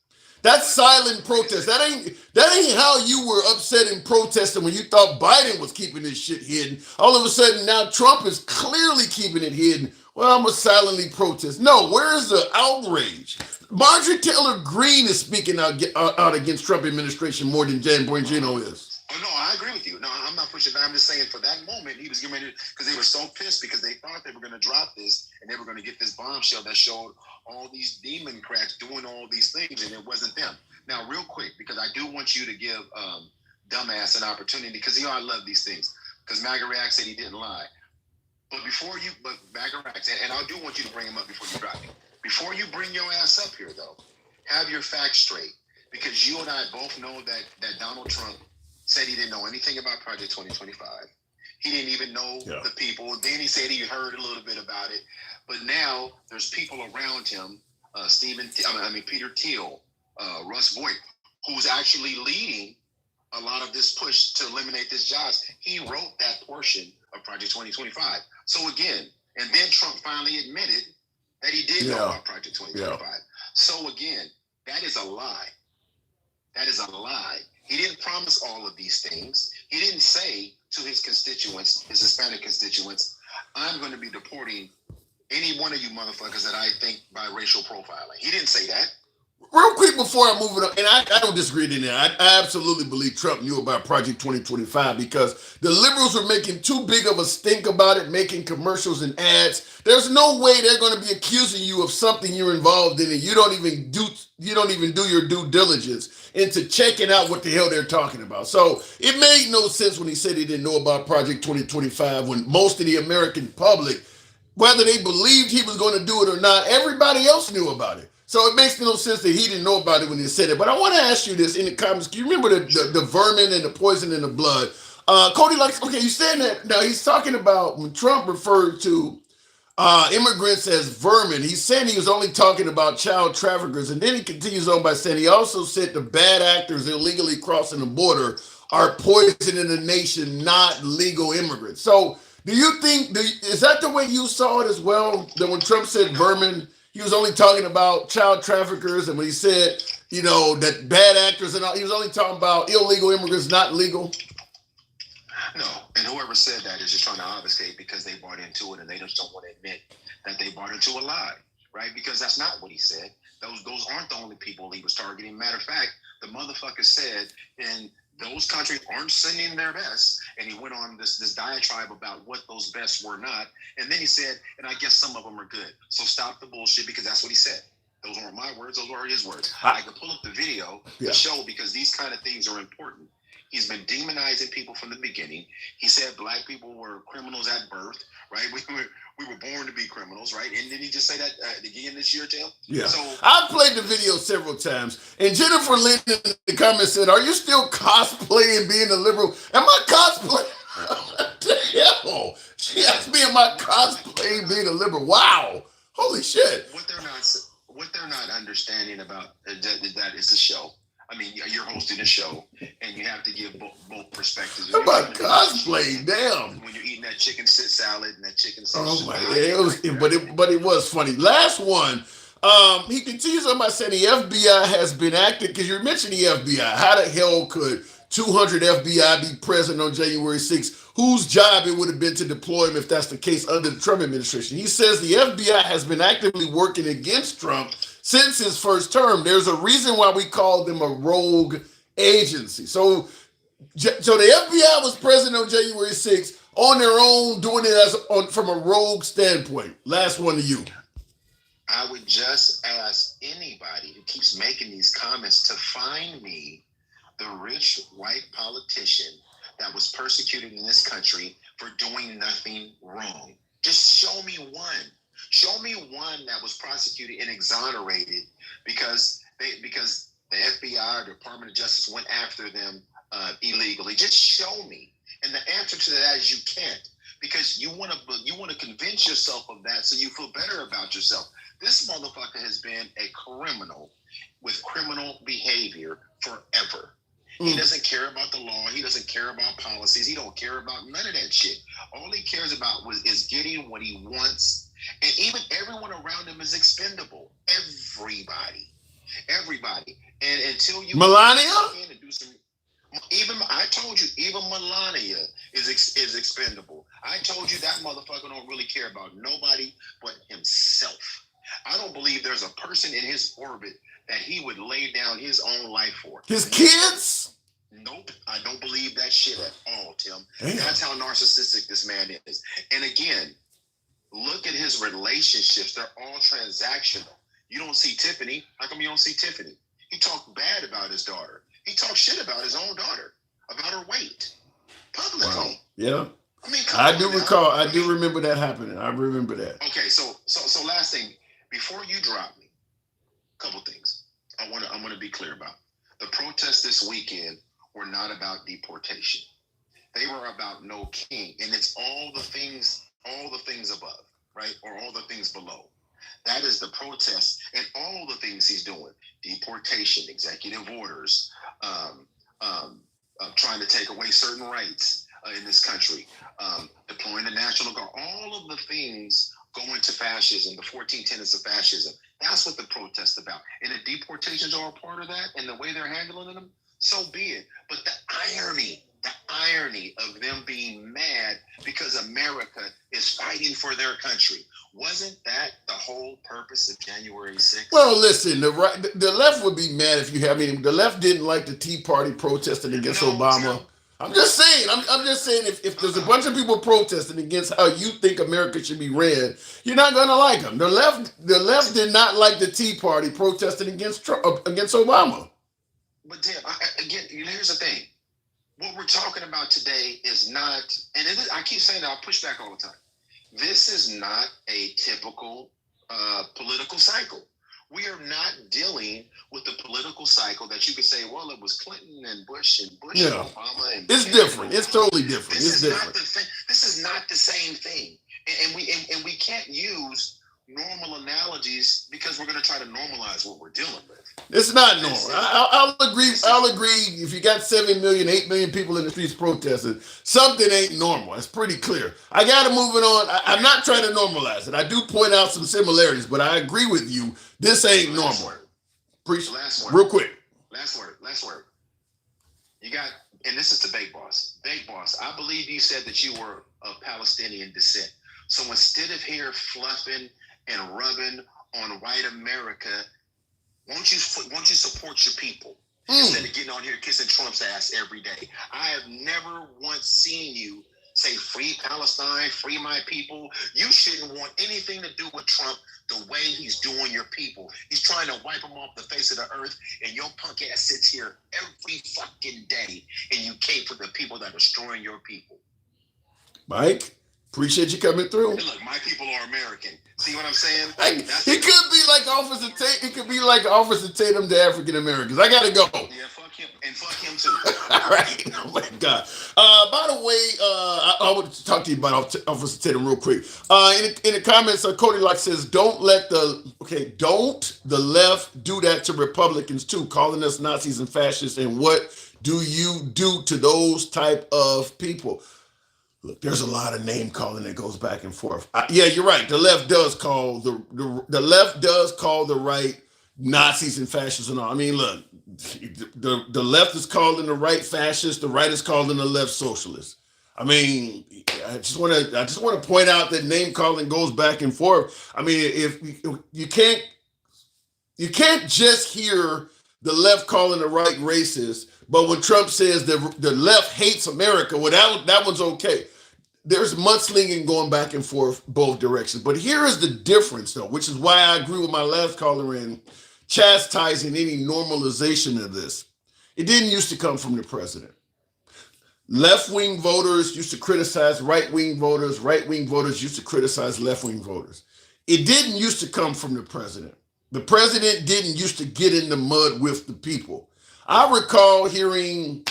That's silent protest. That ain't how you were upset and protesting when you thought Biden was keeping this shit hidden. All of a sudden now Trump is clearly keeping it hidden. Well, I'm gonna silently protest. No, where is the outrage? Marjorie Taylor Greene is speaking out against Trump administration more than Dan Bongino is. Oh no, I agree with you. No, I'm not pushing that. I'm just saying for that moment he was getting ready because they were so pissed because they thought they were going to drop this and they were going to get this bombshell that showed all these demon cracks doing all these things and it wasn't them. Now, real quick, because I do want you to give Dumbass an opportunity because I love these things because MAGA React said he didn't lie. But MAGA React, and I do want you to bring him up before you drop him. Before you bring your ass up here, though, have your facts straight because you and I both know that Donald Trump said he didn't know anything about Project 2025. He didn't even know the people. Then he said he heard a little bit about it. But now there's people around him, Peter Thiel, Russ Voigt, who's actually leading a lot of this push to eliminate this jobs. He wrote that portion of Project 2025. So again, and then Trump finally admitted that he did know about Project 2025. Yeah. So again, that is a lie. That is a lie. He didn't promise all of these things. He didn't say to his constituents, his Hispanic constituents, I'm going to be deporting any one of you motherfuckers that I think by racial profiling. He didn't say that. Real quick before I move it up, and I don't disagree with that. I absolutely believe Trump knew about Project 2025 because the liberals were making too big of a stink about it, making commercials and ads. There's no way they're going to be accusing you of something you're involved in and you don't even do your due diligence into checking out what the hell they're talking about. So it made no sense when he said he didn't know about Project 2025 when most of the American public, whether they believed he was going to do it or not, everybody else knew about it. So it makes no sense that he didn't know about it when he said it. But I want to ask you this in the comments. Do you remember the vermin and the poison in the blood? Cody, you saying that now he's talking about when Trump referred to immigrants as vermin, he's saying he was only talking about child traffickers. And then he continues on by saying he also said the bad actors illegally crossing the border are poisoning the nation, not legal immigrants. So do you think, is that the way you saw it as well? That when Trump said vermin, he was only talking about child traffickers, and when he said, that bad actors and all, he was only talking about illegal immigrants, not legal? No, and whoever said that is just trying to obfuscate because they bought into it and they just don't want to admit that they bought into a lie, right? Because that's not what he said. Those aren't the only people he was targeting. Matter of fact, the motherfucker said, and those countries aren't sending their best. And he went on this diatribe about what those bests were not. And then he said, and I guess some of them are good. So stop the bullshit because that's what he said. Those weren't my words. Those were his words. I could pull up the video to show because these kind of things are important. He's been demonizing people from the beginning. He said black people were criminals at birth, right? We were born to be criminals, right? And did he just say that again this year, Tim? Yeah. So I've played the video several times, and Jennifer Lynn in the comments said, "Are you still cosplaying being a liberal?" Am I cosplaying? What the hell? She asked me, "Am I cosplaying being a liberal?" Wow, holy shit! What they're not understanding about that is the show. I mean, you're hosting a show, and you have to give both perspectives. How about cosplay? Damn. When you're eating that chicken salad and that chicken salad. Oh my God! But it was funny. Last one. He continues on by saying the FBI has been active because you mentioned the FBI. How the hell could 200 FBI be present on January 6th? Whose job it would have been to deploy him if that's the case under the Trump administration? He says the FBI has been actively working against Trump since his first term. There's a reason why we call them a rogue agency. So the FBI was present on January 6th on their own, doing it from a rogue standpoint. Last one to you. I would just ask anybody who keeps making these comments to find me the rich white politician that was persecuted in this country for doing nothing wrong? Just show me one. Show me one that was prosecuted and exonerated because the FBI or Department of Justice went after them illegally. Just show me. And the answer to that is you can't, because you want to convince yourself of that so you feel better about yourself. This motherfucker has been a criminal with criminal behavior forever. He doesn't care about the law. He doesn't care about policies. He don't care about none of that shit. All he cares about is getting what he wants. And even everyone around him is expendable. Everybody. And until you Melania? and do some, even I told you, even Melania is expendable. I told you that motherfucker don't really care about nobody but himself. I don't believe there's a person in his orbit that he would lay down his own life for. His kids? Nope, I don't believe that shit at all, Tim. Damn. That's how narcissistic this man is. And again, look at his relationships. They're all transactional. You don't see Tiffany. How come you don't see Tiffany? He talked bad about his daughter. He talked shit about his own daughter, about her weight, publicly. Wow. Yeah. I mean, I do recall. I do remember that happening. I remember that. Okay, so last thing, before you drop me, a couple things I'm gonna be clear about. The protests this weekend were not about deportation. They were about no king, and it's all the things above, right, or all the things below. That is the protest and all the things he's doing: deportation, executive orders, trying to take away certain rights in this country, deploying the National Guard. All of the things going to fascism, the 14 tenets of fascism. That's what the protest about. And the deportations are a part of that, and the way they're handling them, so be it. But the irony of them being mad because America is fighting for their country. Wasn't that the whole purpose of January 6th? Well, listen, the left would be mad if you have. I mean, the left didn't like the Tea Party protesting against Obama. Tim. I'm just saying. I'm just saying. If there's a bunch of people protesting against how you think America should be ran, you're not gonna like them. The left did not like the Tea Party protesting against Obama. But Tim, again, here's the thing. What we're talking about today is not, and I keep saying that, I'll push back all the time. This is not a typical political cycle. We are not dealing with the political cycle that you could say, well, it was Clinton and Bush and Obama. And it's different. It's totally different. This It's is different. not the thing. This is not the same thing. And we can't use normal analogies because we're going to try to normalize what we're dealing with. It's not normal. I'll agree. I'll agree. If you got 7 million, 8 million people in the streets protesting, something ain't normal. It's pretty clear. I got to move it on. I'm not trying to normalize it. I do point out some similarities, but I agree with you. This ain't normal. Preach. Last word. Real quick. Last word. You got, and this is the Big Boss. Big Boss, I believe you said that you were of Palestinian descent. So instead of here fluffing and rubbing on white America, won't you support your people instead of getting on here kissing Trump's ass every day? I have never once seen you say free Palestine, free my people. You shouldn't want anything to do with Trump the way he's doing your people. He's trying to wipe them off the face of the earth, and your punk ass sits here every fucking day and you cape for the people that are destroying your people. Mike, appreciate you coming through. And look, my people are American. See what I'm saying? It could be like Officer Tatum. It could be like Officer Tatum to African Americans. I gotta go. Yeah, fuck him, and fuck him too. All right. Oh my God. By the way, I want to talk to you about Officer Tatum real quick. In the comments, Cody Locke says, "Don't the left do that to Republicans too, calling us Nazis and fascists. And what do you do to those type of people?" Look, there's a lot of name calling that goes back and forth. Yeah, you're right. The left does call the right Nazis and fascists and all. I mean, look, the left is calling the right fascist, the right is calling the left socialist. I mean, I just want to point out that name calling goes back and forth. I mean, if you can't just hear the left calling the right racist, but when Trump says the left hates America, well, that one's okay. There's mudslinging going back and forth both directions. But here is the difference, though, which is why I agree with my last caller in chastising any normalization of this. It didn't used to come from the president. Left-wing voters used to criticize right-wing voters. Right-wing voters used to criticize left-wing voters. It didn't used to come from the president. The president didn't used to get in the mud with the people. I recall hearing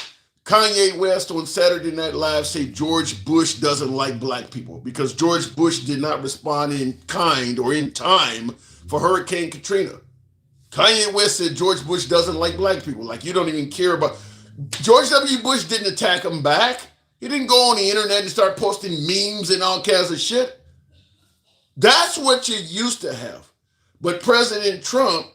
Kanye West on Saturday Night Live say George Bush doesn't like black people because George Bush did not respond in kind or in time for Hurricane Katrina. Kanye West said George Bush doesn't like black people. Like, you don't even care about... George W. Bush didn't attack him back. He didn't go on the internet and start posting memes and all kinds of shit. That's what you used to have. But President Trump,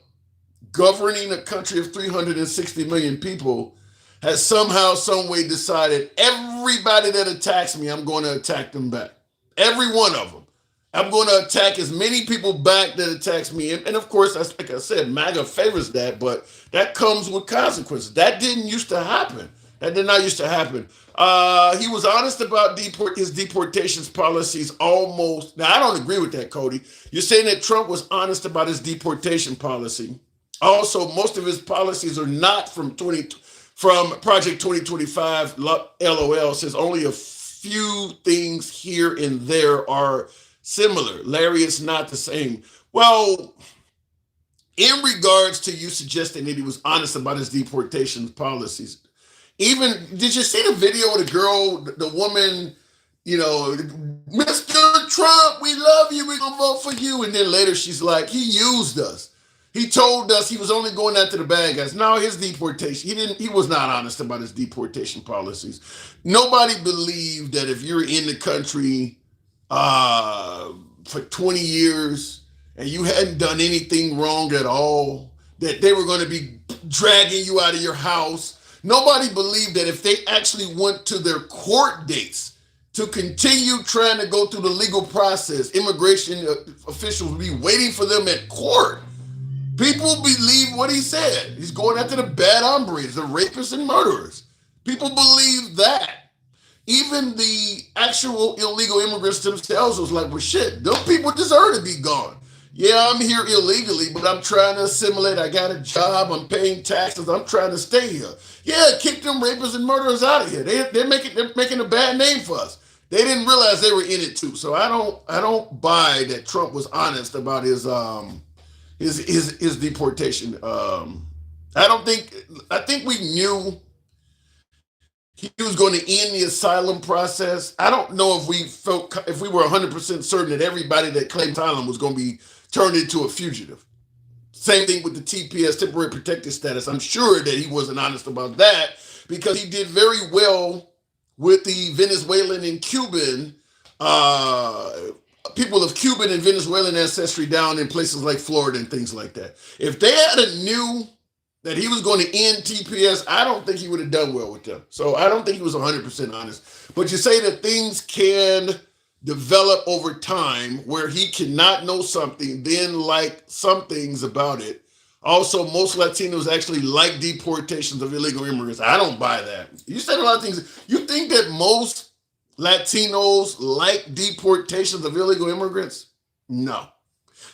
governing a country of 360 million people, has somehow, some way decided everybody that attacks me, I'm going to attack them back. Every one of them. I'm going to attack as many people back that attacks me. And of course, like I said, MAGA favors that, but that comes with consequences. That didn't used to happen. That did not used to happen. He was honest about his deportations policies almost. Now, I don't agree with that, Cody. You're saying that Trump was honest about his deportation policy. Also, most of his policies are not from Project 2025, LOL, says only a few things here and there are similar. Larry, it's not the same. Well, in regards to you suggesting that he was honest about his deportation policies, even, did you see the video of the girl, the woman, Mr. Trump, we love you, we're going to vote for you. And then later she's like, he used us. He told us he was only going after the bad guys. No, his deportation, he was not honest about his deportation policies. Nobody believed that if you're in the country for 20 years and you hadn't done anything wrong at all, that they were going to be dragging you out of your house. Nobody believed that if they actually went to their court dates to continue trying to go through the legal process, immigration officials would be waiting for them at court. People believe what he said. He's going after the bad hombres, the rapists and murderers. People believe that. Even the actual illegal immigrants themselves was like, well, shit, those people deserve to be gone. Yeah, I'm here illegally, but I'm trying to assimilate. I got a job. I'm paying taxes. I'm trying to stay here. Yeah, kick them rapists and murderers out of here. They're making a bad name for us. They didn't realize they were in it too. So I don't buy that Trump was honest about his deportation. I think we knew he was going to end the asylum process. I don't know if we were 100% certain that everybody that claimed asylum was going to be turned into a fugitive. Same thing with the TPS, temporary protected status. I'm sure that he wasn't honest about that because he did very well with the Venezuelan and Cuban people of Cuban and Venezuelan ancestry down in places like Florida and things like that. If they had knew that he was going to end TPS, I don't think he would have done well with them. So I don't think he was 100% honest. But you say that things can develop over time where he cannot know something, then like some things about it. Also, most Latinos actually like deportations of illegal immigrants. I don't buy that. You said a lot of things. You think that most Latinos like deportations of illegal immigrants? No.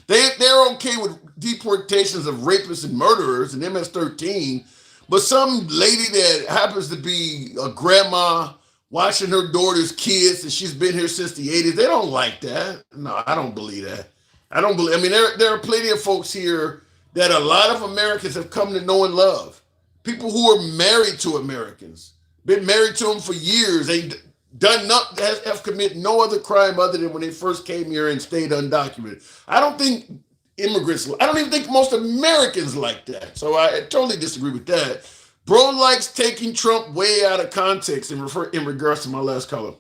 They're okay with deportations of rapists and murderers and MS-13, but some lady that happens to be a grandma watching her daughter's kids and she's been here since the 80s, they don't like that. No, I don't believe that. I mean, there are plenty of folks here that a lot of Americans have come to know and love. People who are married to Americans, been married to them for years, have committed no other crime other than when they first came here and stayed undocumented. I don't even think most Americans like that. So I totally disagree with that. Bro likes taking Trump way out of context in regards to my last caller.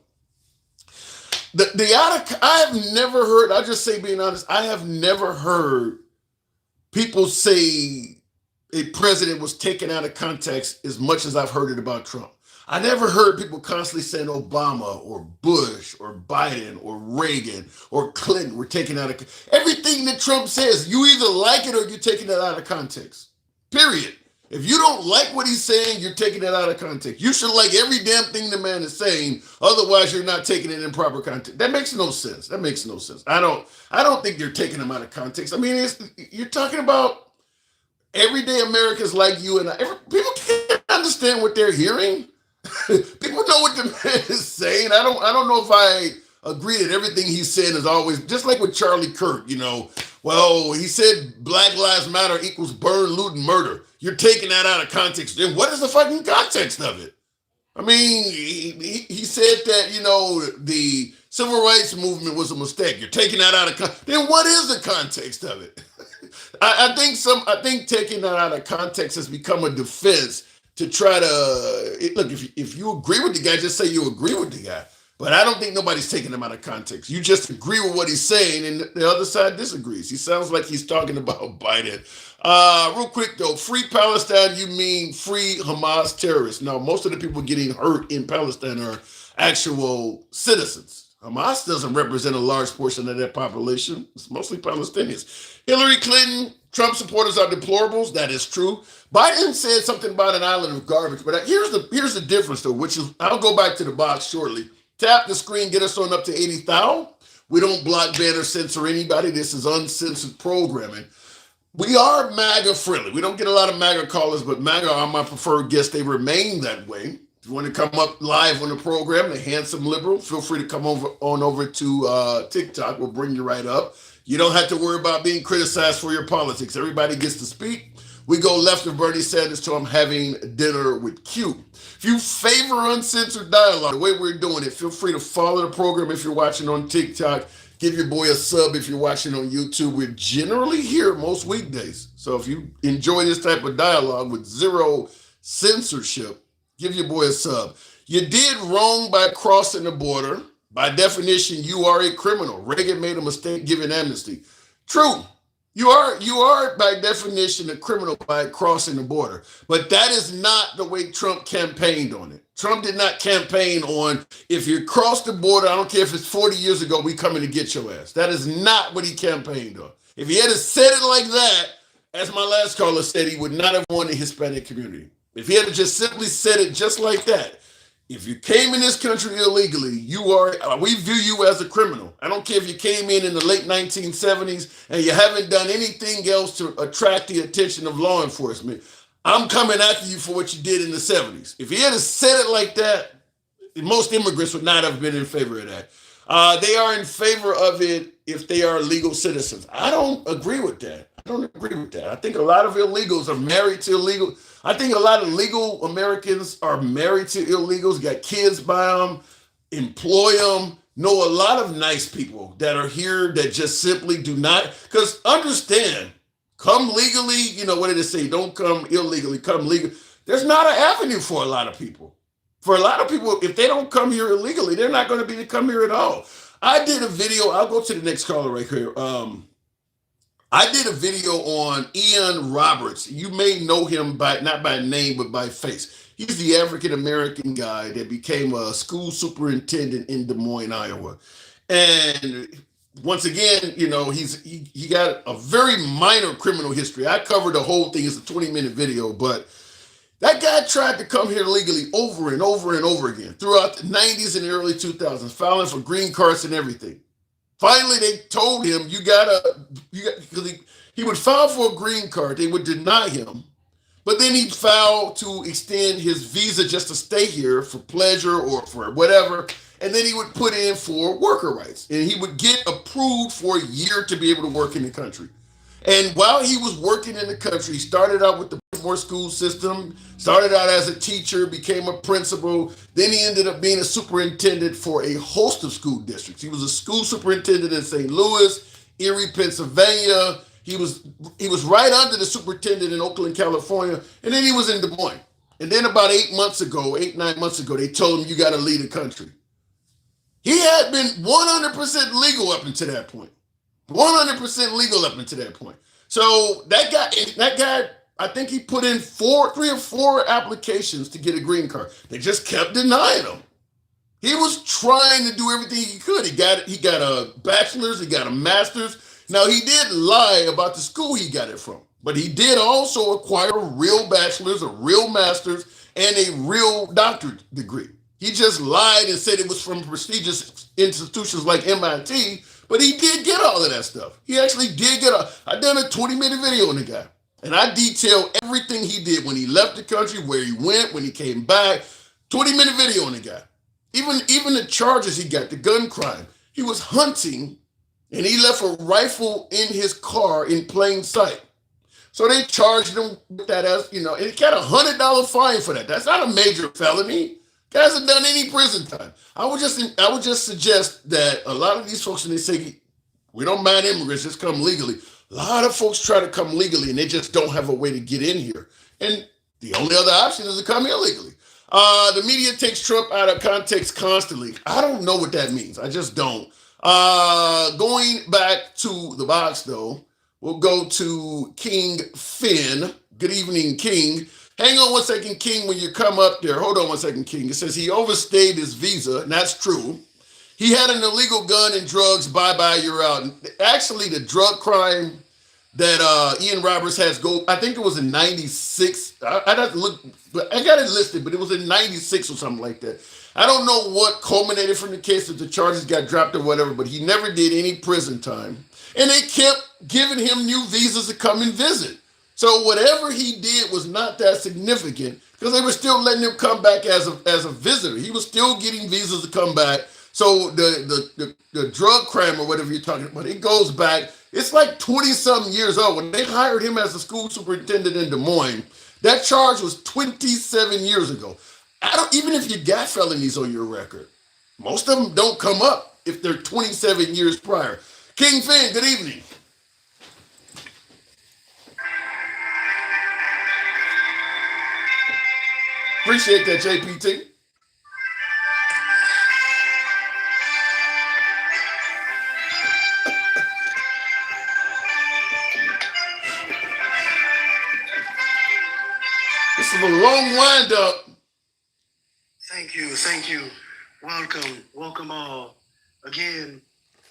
I have never heard, I'll just say being honest, I have never heard people say a president was taken out of context as much as I've heard it about Trump. I never heard people constantly saying Obama or Bush or Biden or Reagan or Clinton were taken out of everything that Trump says. You either like it or you're taking it out of context. Period. If you don't like what he's saying, you're taking it out of context. You should like every damn thing the man is saying. Otherwise, you're not taking it in proper context. That makes no sense. I don't think you're taking them out of context. I mean, you're talking about everyday Americans like you and I. People can't understand what they're hearing. People know what the man is saying. I don't know if I agree that everything he's saying is always just like with Charlie Kirk, you know. Well, he said Black Lives Matter equals burn, loot, and murder. You're taking that out of context. Then what is the fucking context of it? I mean, he said that, you know, the civil rights movement was a mistake. You're taking that out of context. Then what is the context of it? I think taking that out of context has become a defense to try to look. If you agree with the guy, just say you agree with the guy. But I don't think nobody's taking him out of context. You just agree with what he's saying, and the other side disagrees. He sounds like he's talking about Biden. Real quick though, free Palestine, you mean free Hamas terrorists? No, most of the people getting hurt in Palestine are actual citizens. Hamas doesn't represent a large portion of that population. It's mostly Palestinians. Hillary Clinton, Trump supporters are deplorables. That is true. Biden said something about an island of garbage, but here's the difference though, which is, I'll go back to the box shortly. Tap the screen, get us on up to 80,000. We don't block, ban, or censor anybody. This is uncensored programming. We are MAGA friendly. We don't get a lot of MAGA callers, but MAGA are my preferred guests. They remain that way. If you want to come up live on the program, the handsome liberal, feel free to come over to TikTok. We'll bring you right up. You don't have to worry about being criticized for your politics. Everybody gets to speak. We go left of Bernie Sanders to I'm having dinner with Q. If you favor uncensored dialogue, the way we're doing it, feel free to follow the program if you're watching on TikTok. Give your boy a sub if you're watching on YouTube. We're generally here most weekdays. So if you enjoy this type of dialogue with zero censorship, give your boy a sub. You did wrong by crossing the border. By definition, you are a criminal. Reagan made a mistake giving amnesty. True. You are by definition a criminal by crossing the border. But that is not the way Trump campaigned on it. Trump did not campaign on, if you cross the border, I don't care if it's 40 years ago, we coming to get your ass. That is not what he campaigned on. If he had said it like that, as my last caller said, he would not have won the Hispanic community. If he had just simply said it just like that, if you came in this country illegally, we view you as a criminal. I don't care if you came in the late 1970s and you haven't done anything else to attract the attention of law enforcement. I'm coming after you for what you did in the 70s. If he had said it like that, most immigrants would not have been in favor of that. They are in favor of it if they are legal citizens. I don't agree with that. I think a lot of illegals are married to illegal. I think a lot of legal Americans are married to illegals, got kids by them, employ them, know a lot of nice people that are here that just simply do not, because understand, come legally, you know, what did it say? Don't come illegally, come legal. There's not an avenue for a lot of people. For a lot of people, if they don't come here illegally, they're not going to come here at all. I did a video, I'll go to the next caller right here. I did a video on Ian Roberts. You may know him not by name, but by face. He's the African-American guy that became a school superintendent in Des Moines, Iowa. And once again, you know, he got a very minor criminal history. I covered the whole thing. It's a 20-minute video, but that guy tried to come here legally over and over and over again throughout the 90s and the early 2000s, filing for green cards and everything. Finally, they told him, because he would file for a green card, they would deny him, but then he'd file to extend his visa just to stay here for pleasure or for whatever, and then he would put in for worker rights, and he would get approved for a year to be able to work in the country. And while he was working in the country, he started out with the Baltimore school system, started out as a teacher, became a principal. Then he ended up being a superintendent for a host of school districts. He was a school superintendent in St. Louis, Erie, Pennsylvania. He was right under the superintendent in Oakland, California. And then he was in Des Moines. And then about 9 months ago, they told him, you got to leave the country. He had been 100% legal up until that point. 100% legal up until that point. So that guy, I think he put in 3 or 4 applications to get a green card. They just kept denying him. He was trying to do everything he could. He got a bachelor's, he got a master's. Now he did lie about the school he got it from, but he did also acquire a real bachelor's, a real master's, and a real doctorate degree. He just lied and said it was from prestigious institutions like MIT. But he did get all of that stuff. He actually did I done a 20-minute video on the guy. And I detail everything he did when he left the country, where he went, when he came back. 20-minute video on the guy. Even the charges he got, the gun crime. He was hunting and he left a rifle in his car in plain sight. So they charged him with that as, and he got $100 fine for that. That's not a major felony. He hasn't done any prison time. I would just suggest that a lot of these folks, and they say, we don't mind immigrants, just come legally. A lot of folks try to come legally and they just don't have a way to get in here. And the only other option is to come illegally. The media takes Trump out of context constantly. I don't know what that means. I just don't. Going back to the box, though, we'll go to King Finn. Good evening, King. Hang on one second, King, when you come up there. Hold on one second, King. It says he overstayed his visa, and that's true. He had an illegal gun and drugs. Bye-bye, you're out. Actually, the drug crime that Ian Roberts has I think it was in 96. I'd have to look, but I got it listed, but it was in 96 or something like that. I don't know what culminated from the case, if the charges got dropped or whatever, but he never did any prison time. And they kept giving him new visas to come and visit. So whatever he did was not that significant because they were still letting him come back as a visitor. He was still getting visas to come back. So the drug crime or whatever you're talking about, it goes back. It's like 20-something years old. When they hired him as a school superintendent in Des Moines, that charge was 27 years ago. Even if you got felonies on your record, most of them don't come up if they're 27 years prior. King Finn, good evening. Appreciate that, JPT. This is a long wind-up. Thank you. Welcome all. Again,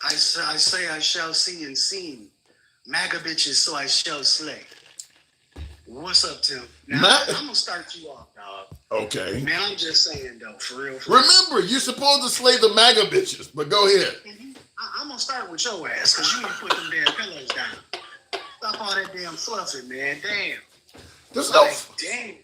I say I shall see and seen. MAGA bitches, so I shall slay. What's up, Tim? Now, I'm going to start you off, dog. Okay. Man, I'm just saying, though, for real. Remember, you're supposed to slay the MAGA bitches, but go ahead. I'm going to start with your ass, because you ain't put them damn pillows down. Stop all that damn fluffing, man. Damn. Damn.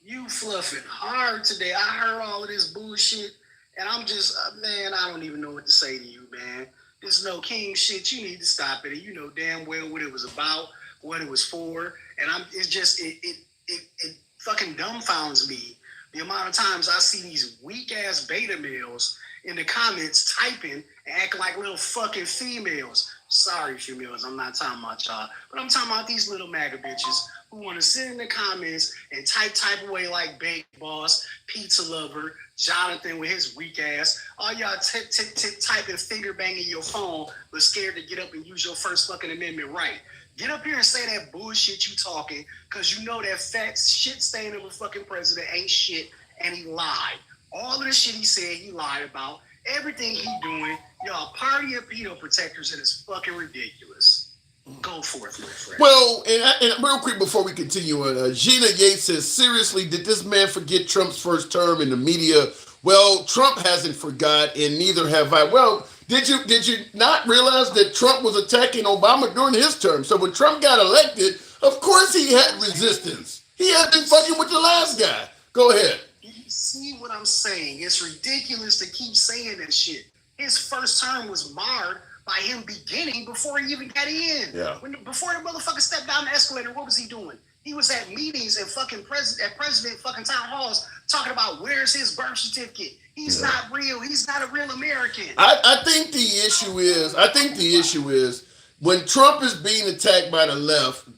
You fluffing hard today. I heard all of this bullshit, and I'm just, man, I don't even know what to say to you, man. This no king shit. You need to stop it. And you know damn well what it was about, what it was for, and it fucking dumbfounds me the amount of times I see these weak ass beta males in the comments typing and acting like little fucking females. Sorry, females, I'm not talking about y'all, but I'm talking about these little MAGA bitches who want to sit in the comments and type away like Bake Boss, Pizza Lover, Jonathan with his weak ass. All y'all typing, finger banging your phone, but scared to get up and use your First fucking Amendment right. Get up here and say that bullshit you talking, because you know that fat shit stain of a fucking president ain't shit, and he lied. All of the shit he said, he lied about. Everything he doing, y'all party of pedo protectors, and it's fucking ridiculous. Go forth, my friend. Well, and real quick before we continue on, Gina Yates says, seriously, did this man forget Trump's first term in the media? Well, Trump hasn't forgot, and neither have I. Well, did you not realize that Trump was attacking Obama during his term? So when Trump got elected, of course he had resistance. He had been fucking with the last guy. Go ahead. You see what I'm saying? It's ridiculous to keep saying that shit. His first term was marred by him beginning before he even got in. Yeah. Before the motherfucker stepped down the escalator, what was he doing? He was at meetings and fucking president fucking town halls talking about where's his birth certificate. He's not real. He's not a real American. I think the issue is when Trump is being attacked by the left,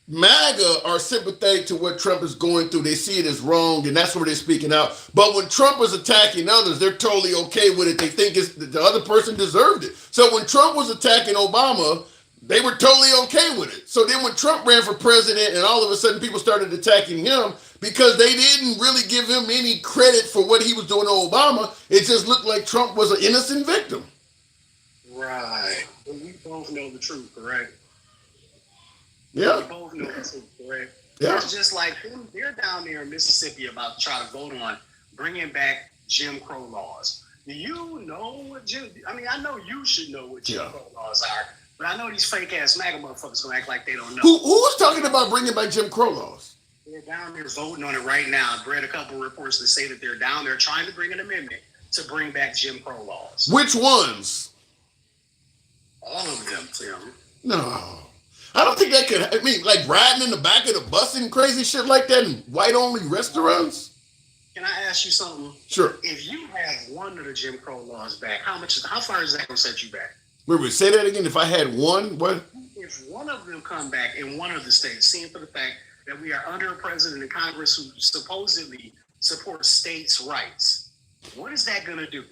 MAGA are sympathetic to what Trump is going through. They see it as wrong, and that's where they're speaking out. But when Trump is attacking others, they're totally okay with it. They think the other person deserved it. So when Trump was attacking Obama, they were totally okay with it. So then when Trump ran for president and all of a sudden people started attacking him because they didn't really give him any credit for what he was doing to Obama, it just looked like Trump was an innocent victim. Right. Well, we both know the truth, correct? Yeah. We both know the truth, correct? Yeah. It's just like they're down there in Mississippi about to try to vote on bringing back Jim Crow laws. Do you know what I know you should know what Jim Crow laws are. But I know these fake ass MAGA motherfuckers gonna act like they don't know. Who was talking about bringing back Jim Crow laws? They're down there voting on it right now. I've read a couple of reports that say that they're down there trying to bring an amendment to bring back Jim Crow laws. Which ones? All of them, Tim. No. I don't think that could, I mean, like riding in the back of the bus and crazy shit like that in white-only restaurants? Can I ask you something? Sure. If you have one of the Jim Crow laws back, how far is that going to set you back? Wait, say that again. If I had one, what? If one of them come back in one of the states, seeing for the fact that we are under a president and Congress who supposedly supports states' rights, what is that going to do?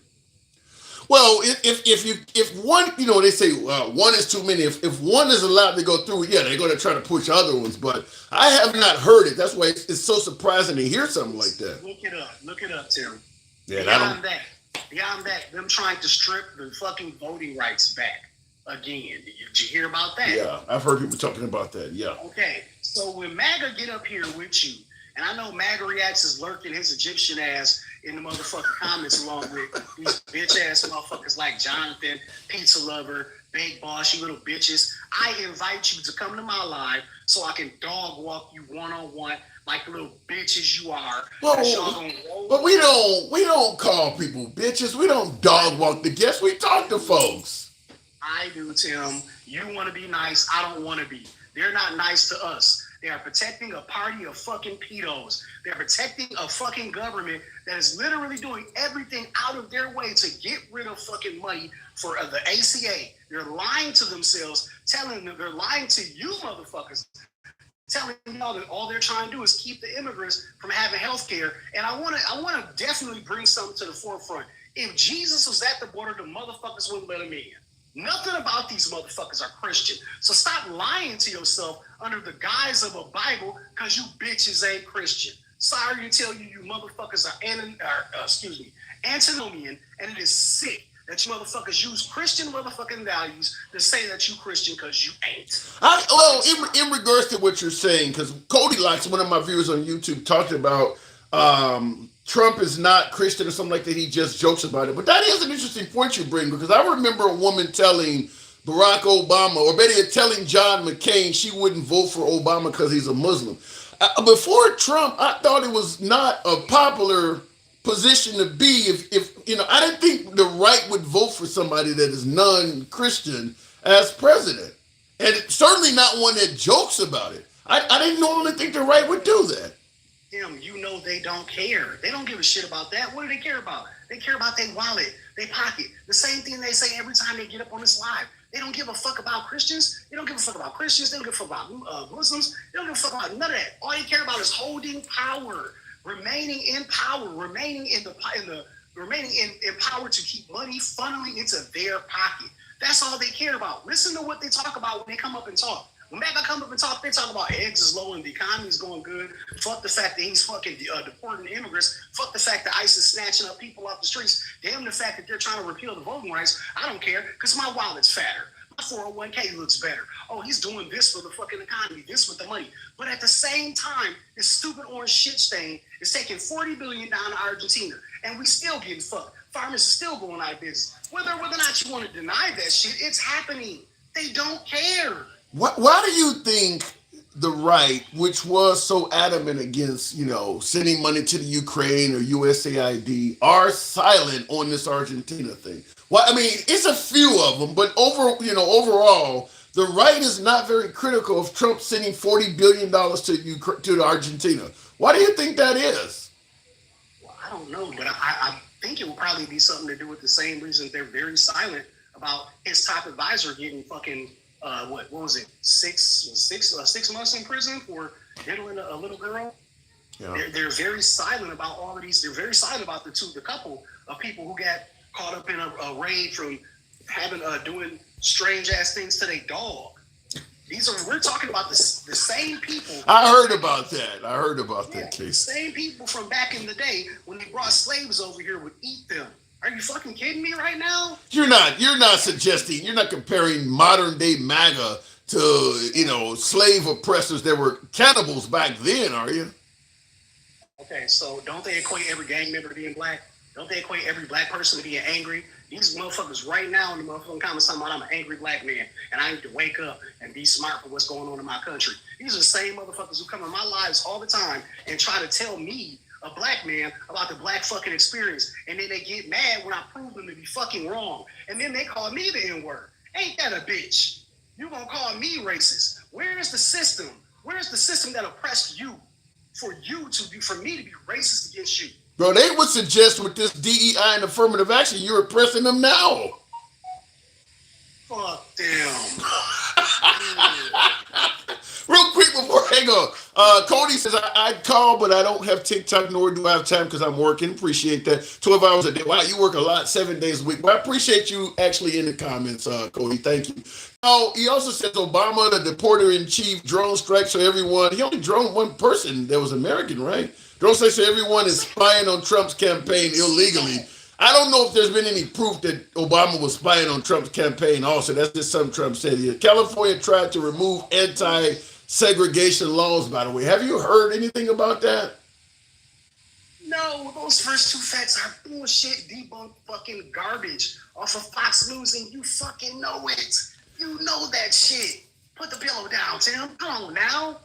Well, if one, you know, they say one is too many. If one is allowed to go through, yeah, they're going to try to push other ones. But I have not heard it. That's why it's so surprising to hear something like that. Look it up, Tim. Yeah, Beyond that, them trying to strip the fucking voting rights back again. Did you hear about that? Yeah, I've heard people talking about that. Yeah. Okay, so when MAGA get up here with you, and I know MAGA Reacts is lurking his Egyptian ass in the motherfucking comments along with these bitch ass motherfuckers like Jonathan, Pizza Lover, Big Boss, you little bitches. I invite you to come to my live so I can dog walk you one-on-one like the little bitches you are. But we don't call people bitches. We don't dog walk the guests. We talk to folks. I do, Tim. You want to be nice. I don't want to be. They're not nice to us. They are protecting a party of fucking pedos. They're protecting a fucking government that is literally doing everything out of their way to get rid of fucking money for the ACA. They're lying to themselves, telling them they're lying to you motherfuckers, telling y'all that all they're trying to do is keep the immigrants from having health care. And I want to definitely bring something to the forefront. If Jesus was at the border, the motherfuckers wouldn't let him in. Nothing about these motherfuckers are Christian. So stop lying to yourself under the guise of a Bible because you bitches ain't Christian. Sorry to tell you, you motherfuckers are antinomian, and it is sick that you motherfuckers use Christian motherfucking values to say that you Christian because you ain't. In regards to what you're saying, because Cody Likes, one of my viewers on YouTube, talked about Trump is not Christian or something like that. He just jokes about it. But that is an interesting point you bring, because I remember a woman telling Barack Obama, or better yet, telling John McCain she wouldn't vote for Obama because he's a Muslim. Before Trump, I thought it was not a popular position to be. If you know, I didn't think the right would vote for somebody that is non-Christian as president, and certainly not one that jokes about it. I didn't normally think the right would do that. Tim, you know they don't care. They don't give a shit about that. What do they care about? They care about their wallet, their pocket. The same thing they say every time they get up on this live. They don't give a fuck about Christians. They don't give a fuck about Christians. They don't give a fuck about Muslims. They don't give a fuck about none of that. All they care about is holding power, remaining in power, remaining in power to keep money funneling into their pocket. That's all they care about. Listen to what they talk about when they come up and talk. When MAGA come up and talk, they talk about eggs is low and the economy is going good. Fuck the fact that he's fucking deporting immigrants. Fuck the fact that ICE is snatching up people off the streets. Damn the fact that they're trying to repeal the voting rights. I don't care, because my wallet's fatter. My 401k looks better. Oh, he's doing this for the fucking economy, this with the money. But at the same time, this stupid orange shit stain is taking $40 billion down to Argentina. And we still getting fucked. Farmers are still going out of business. Whether or not you want to deny that shit, it's happening. They don't care. Why do you think the right, which was so adamant against, you know, sending money to the Ukraine or USAID, are silent on this Argentina thing? Well, I mean, it's a few of them, but overall, the right is not very critical of Trump sending $40 billion to Argentina. Why do you think that is? Well, I don't know, but I think it will probably be something to do with the same reason they're very silent about his top advisor getting fucking what was it? 6 months in prison for diddling a little girl. Yeah. They're very silent about all of these. They're very silent about the couple of people who got caught up in a raid from having doing strange ass things to their dog. We're talking about the same people. I heard about that case. The same people from back in the day when they brought slaves over here would eat them. Are you fucking kidding me right now? You're not comparing modern day MAGA to, you know, slave oppressors that were cannibals back then, are you? Okay, so don't they equate every gang member to being black? Don't they equate every black person to being angry? These motherfuckers right now in the motherfucking comments talking about I'm an angry black man and I need to wake up and be smart for what's going on in my country. These are the same motherfuckers who come in my lives all the time and try to tell me, a black man, about the black fucking experience. And then they get mad when I prove them to be fucking wrong. And then they call me the N-word. Ain't that a bitch? You gonna call me racist? Where's the system? Where's the system that oppressed you for me to be racist against you? Bro, they would suggest with this DEI and affirmative action, you're oppressing them now. Fuck them. Real quick before I go, Cody says, I'd call, but I don't have TikTok, nor do I have time because I'm working. Appreciate that. 12 hours a day. Wow, you work a lot, 7 days a week. But I appreciate you actually in the comments, Cody. Thank you. Oh, he also says Obama, the deporter-in-chief, drone strikes for everyone. He only droned one person that was American, right? Drone strikes for everyone is spying on Trump's campaign illegally. I don't know if there's been any proof that Obama was spying on Trump's campaign also. That's just something Trump said here. California tried to remove anti-segregation laws, by the way. Have you heard anything about that? No, those first two facts are bullshit, debunked fucking garbage off of Fox News, and you fucking know it. You know that shit. Put the pillow down, Tim. Come on now.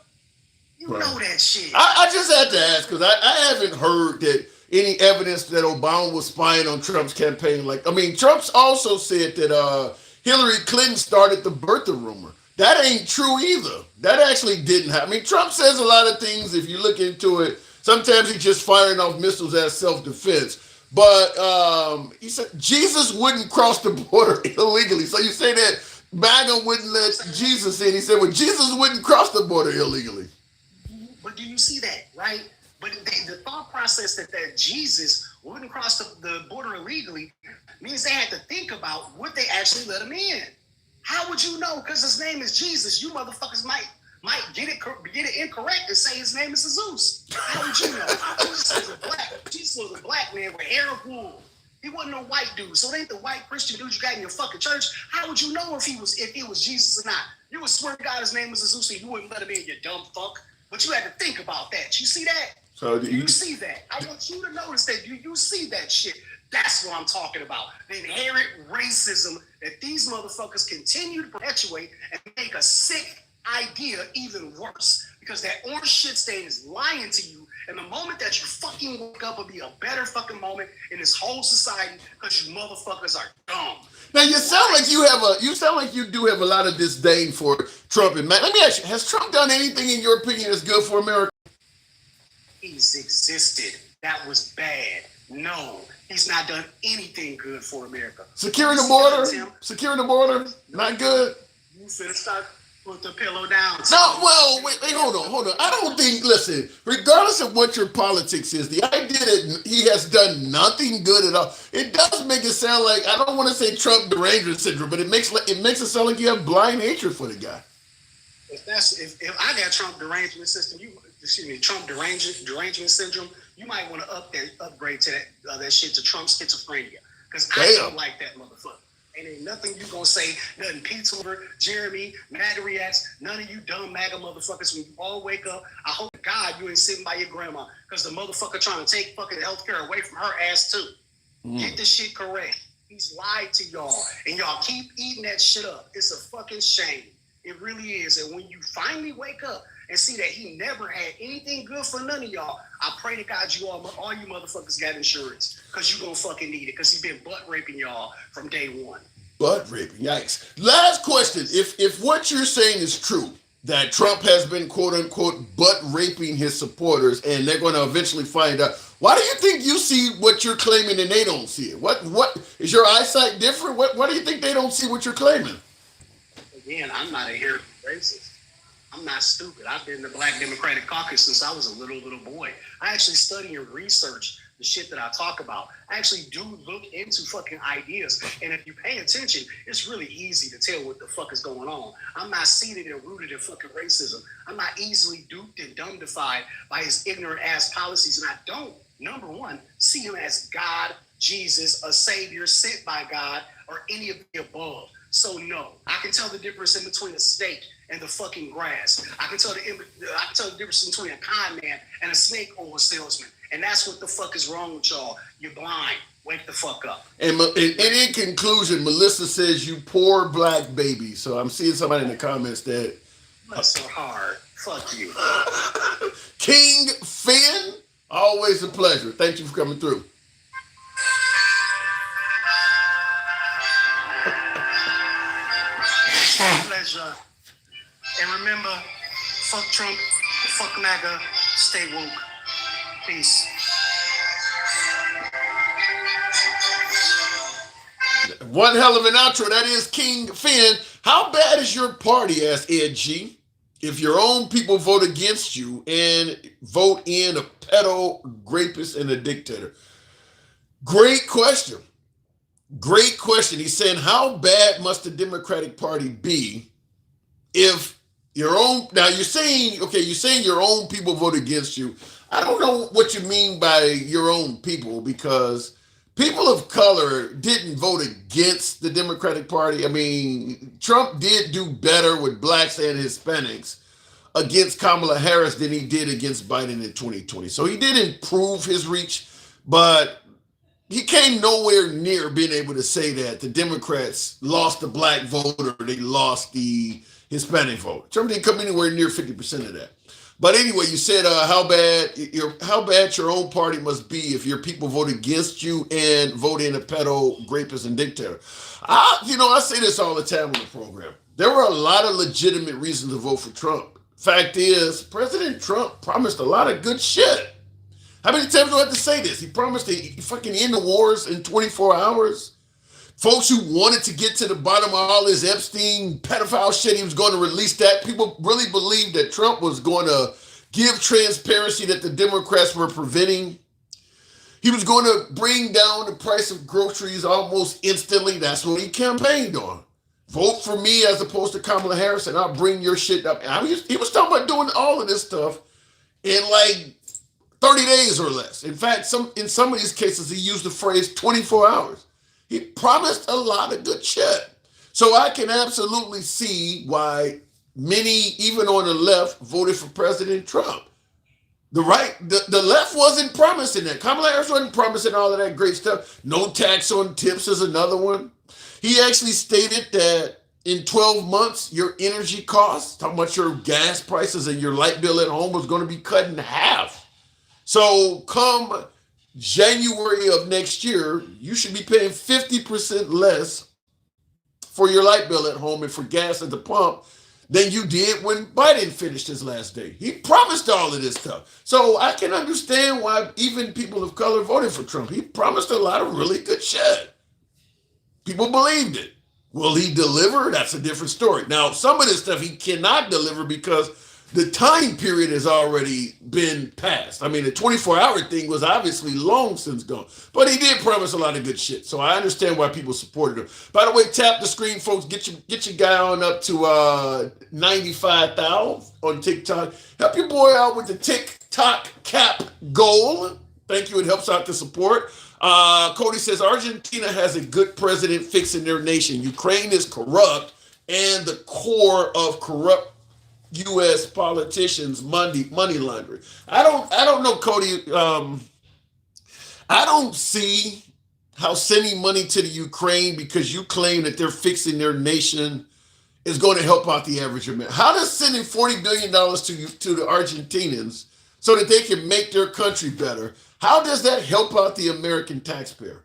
You know that shit. I just had to ask because I haven't heard that any evidence that Obama was spying on Trump's campaign. Trump's also said that Hillary Clinton started the birther rumor. That ain't true either. That actually didn't happen. Trump says a lot of things, if you look into it. Sometimes he's just firing off missiles as self-defense. But he said Jesus wouldn't cross the border illegally. So you say that MAGA wouldn't let Jesus in. He said, well, Jesus wouldn't cross the border illegally. But do you see that, right? But the thought process that Jesus wouldn't cross the border illegally means they had to think about would they actually let him in. How would you know? Because his name is Jesus. You motherfuckers might get it incorrect and say his name is Jesus. How would you know? Jesus was a black man with hair of wool. He wasn't no white dude. So it ain't the white Christian dude you got in your fucking church. How would you know if it was Jesus or not? You would swear to God his name was Jesus and you wouldn't let him in, you dumb fuck. But you had to think about that. You see that? So do you see that? I want you to notice that. You see that shit? That's what I'm talking about. The inherent racism that these motherfuckers continue to perpetuate and make a sick idea even worse. Because that orange shit stain is lying to you. And the moment that you fucking wake up will be a better fucking moment in this whole society because you motherfuckers are dumb. Now you sound like you do have a lot of disdain for Trump and Matt. Let me ask you, has Trump done anything in your opinion that's good for America? He's existed. That was bad. No, he's not done anything good for America. Securing the border, not good. You finna start put the pillow down. No, well, wait, hold on. I don't think, listen, regardless of what your politics is, the idea that he has done nothing good at all, it does make it sound like, I don't want to say Trump derangement syndrome, but it makes it sound like you have blind hatred for the guy. If I got Trump derangement syndrome, you might want to upgrade to that shit to Trump schizophrenia. Because I don't like that motherfucker. And ain't nothing you gonna say, nothing Pete Silver, Jeremy, MAGA Reacts, none of you dumb MAGA motherfuckers, when you all wake up, I hope to God you ain't sitting by your grandma, because the motherfucker trying to take fucking healthcare away from her ass too. Get this shit correct. He's lied to y'all, and y'all keep eating that shit up. It's a fucking shame. It really is. And when you finally wake up and see that he never had anything good for none of y'all, I pray to God you all you motherfuckers got insurance, because you gonna fucking need it, because he been butt raping y'all from day one. Butt raping, yikes. Last question. If what you're saying is true, that Trump has been quote unquote butt raping his supporters and they're going to eventually find out, why do you think you see what you're claiming and they don't see it? What is your eyesight different? Why do you think they don't see what you're claiming? Again, I'm not a hero racist. I'm not stupid. I've been in the Black Democratic Caucus since I was a little boy. I actually study and research the shit that I talk about. I actually do look into fucking ideas. And if you pay attention, it's really easy to tell what the fuck is going on. I'm not seated and rooted in fucking racism. I'm not easily duped and dumbedified by his ignorant ass policies. And I don't, number one, see him as God, Jesus, a savior sent by God, or any of the above. So no, I can tell the difference in between a steak and the fucking grass. I can tell the difference between a con man and a snake oil salesman. And that's what the fuck is wrong with y'all. You're blind. Wake the fuck up. And in conclusion, Melissa says, "You poor black baby." So I'm seeing somebody in the comments that That's so hard. Fuck you. King Finn, always a pleasure. Thank you for coming through. Pleasure. And remember, fuck Trump, fuck MAGA, stay woke. Peace. One hell of an outro. That is King Finn. How bad is your party, asked Ed G, if your own people vote against you and vote in a pedo, rapist, and a dictator? Great question. Great question. He's saying, how bad must the Democratic Party be if your own, now you're saying your own people vote against you. I don't know what you mean by your own people, because people of color didn't vote against the Democratic Party. I mean, Trump did do better with blacks and Hispanics against Kamala Harris than he did against Biden in 2020. So he did improve his reach, but he came nowhere near being able to say that the Democrats lost the black voter, they lost the Hispanic vote. Trump didn't come anywhere near 50% of that. But anyway, you said how bad your own party must be if your people vote against you and vote in a pedo, rapist, and dictator. I say this all the time on the program. There were a lot of legitimate reasons to vote for Trump. Fact is, President Trump promised a lot of good shit. How many times do I have to say this? He promised to fucking end the wars in 24 hours. Folks who wanted to get to the bottom of all this Epstein pedophile shit, he was going to release that. People really believed that Trump was going to give transparency that the Democrats were preventing. He was going to bring down the price of groceries almost instantly. That's what he campaigned on. Vote for me as opposed to Kamala Harris, and I'll bring your shit up. He was talking about doing all of this stuff in like 30 days or less. In fact, in some of these cases, he used the phrase 24 hours. He promised a lot of good shit. So I can absolutely see why many, even on the left, voted for President Trump. The left wasn't promising that. Kamala Harris wasn't promising all of that great stuff. No tax on tips is another one. He actually stated that in 12 months, your energy costs, how much your gas prices and your light bill at home was going to be cut in half. So come January of next year, you should be paying 50% less for your light bill at home and for gas at the pump than you did when Biden finished his last day. He promised all of this stuff. So I can understand why even people of color voted for Trump. He promised a lot of really good shit. People believed it. Will he deliver? That's a different story. Now, some of this stuff he cannot deliver because the time period has already been passed. I mean, the 24-hour thing was obviously long since gone. But he did promise a lot of good shit. So I understand why people supported him. By the way, tap the screen, folks. Get your guy on up to 95,000 on TikTok. Help your boy out with the TikTok cap goal. Thank you. It helps out the support. Cody says, Argentina has a good president fixing their nation. Ukraine is corrupt, and the core of corrupt U.S. politicians money laundering. I don't know, Cody. I don't see how sending money to the Ukraine because you claim that they're fixing their nation is going to help out the average American. How does sending $40 billion to the Argentinians so that they can make their country better, how does that help out the American taxpayer?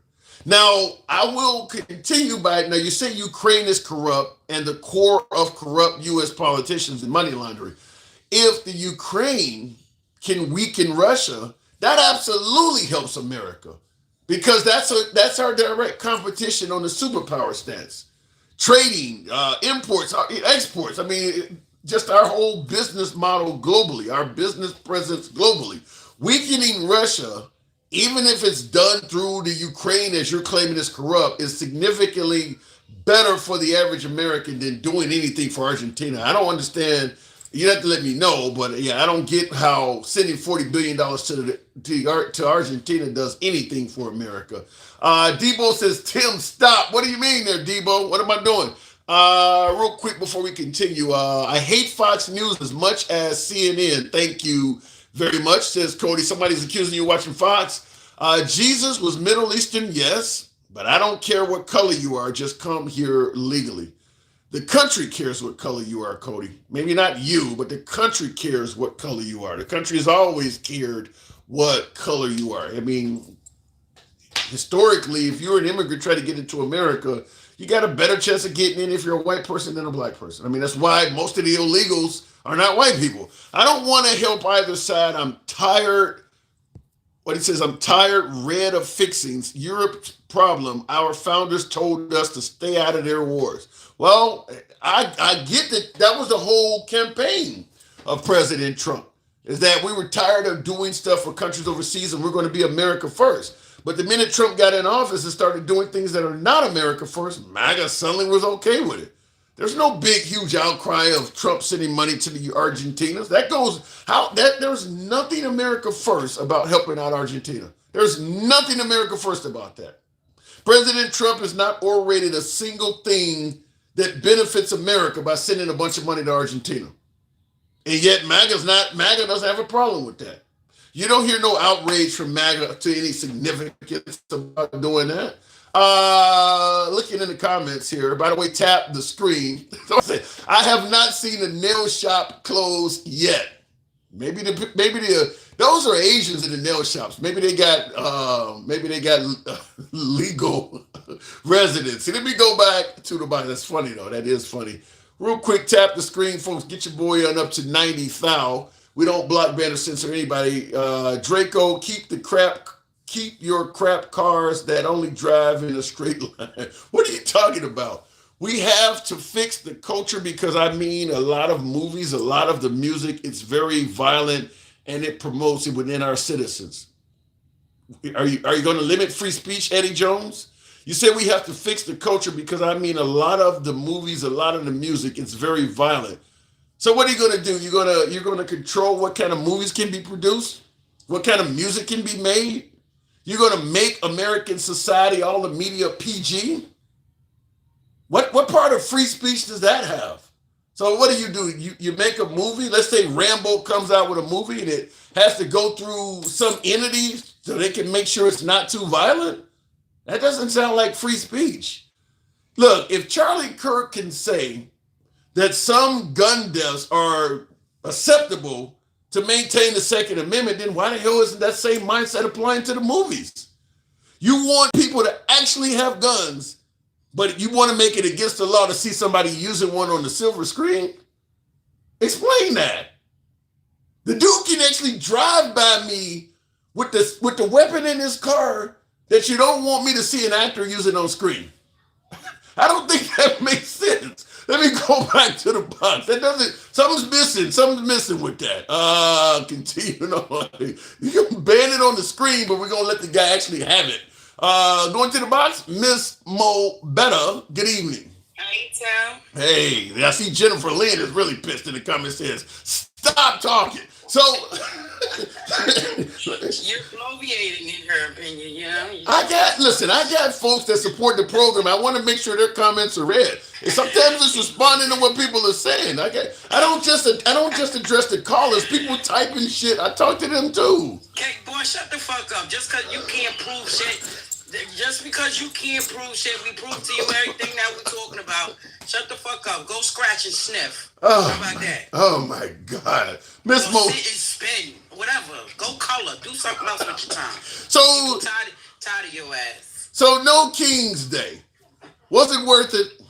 Now, I will continue by it. Now, you say Ukraine is corrupt and the core of corrupt U.S. politicians and money laundering. If the Ukraine can weaken Russia, that absolutely helps America because that's our direct competition on the superpower stance. Trading, imports, exports. I mean, just our whole business model globally, our business presence globally. Weakening Russia, even if it's done through the Ukraine, as you're claiming is corrupt, is significantly better for the average American than doing anything for Argentina. I don't understand. You have to let me know, but yeah, I don't get how sending $40 billion to Argentina does anything for America. Debo says, Tim, stop. What do you mean there, Debo? What am I doing? Real quick before we continue, I hate Fox News as much as CNN. Thank you very much, says Cody. Somebody's accusing you of watching Fox. Jesus was Middle Eastern, yes, but I don't care what color you are. Just come here legally. The country cares what color you are, Cody. Maybe not you, but the country cares what color you are. The country has always cared what color you are. I mean, historically, if you're an immigrant trying to get into America, you got a better chance of getting in if you're a white person than a black person. I mean, that's why most of the illegals are not white people. I don't want to help either side. I'm tired. What he says, I'm tired, red of fixings. Europe's problem. Our founders told us to stay out of their wars. Well, I get that that was the whole campaign of President Trump, is that we were tired of doing stuff for countries overseas and we're going to be America first. But the minute Trump got in office and started doing things that are not America first, MAGA suddenly was okay with it. There's no big, huge outcry of Trump sending money to the Argentinas. There's nothing America first about helping out Argentina. There's nothing America first about that. President Trump has not orated a single thing that benefits America by sending a bunch of money to Argentina. And yet MAGA doesn't have a problem with that. You don't hear no outrage from MAGA to any significance about doing that. Looking in the comments here, by the way, tap the screen. I have not seen a nail shop close yet. Maybe those are Asians in the nail shops. Maybe they got legal residency. Let me go back to the bottom. That's funny though. That is funny. Real quick, tap the screen, folks. Get your boy on up to 90 thou. We don't block, ban, or censor anybody. Draco, keep your crap cars that only drive in a straight line. What are you talking about? We have to fix the culture because I mean, a lot of movies, a lot of the music, it's very violent and it promotes it within our citizens. Are you going to limit free speech, Eddie Jones? You said we have to fix the culture because I mean, a lot of the movies, a lot of the music, it's very violent. So what are you going to do? You're going to control what kind of movies can be produced, what kind of music can be made. You're going to make American society, all the media PG. What part of free speech does that have? So what do? You make a movie. Let's say Rambo comes out with a movie and it has to go through some entity so they can make sure it's not too violent. That doesn't sound like free speech. Look, if Charlie Kirk can say that some gun deaths are acceptable to maintain the Second Amendment, then why the hell isn't that same mindset applying to the movies? You want people to actually have guns, but you want to make it against the law to see somebody using one on the silver screen? Explain that. The dude can actually drive by me with the weapon in his car that you don't want me to see an actor using on screen. I don't think that makes sense. Let me go back to the box. Something's missing with that. Continue on. You can ban it on the screen, but we're going to let the guy actually have it. Going to the box, Miss Mo Better. Good evening. Hey, Tim. Hey, I see Jennifer Lynn is really pissed in the comments. Says, stop talking. So you're bloviating in her opinion, you know. I got folks that support the program. I want to make sure their comments are read. And sometimes it's responding to what people are saying. I don't just address the callers. People typing shit. I talk to them too. Okay, boy, shut the fuck up. Just because you can't prove shit. Just because you can't prove shit, we prove to you everything that we're talking about. Shut the fuck up. Go scratch and sniff. How about that? Oh my God, Miss Mo. Sit and spin, whatever. Go color. Do something else with your time. So tired of your ass. So no King's Day. Was it worth it?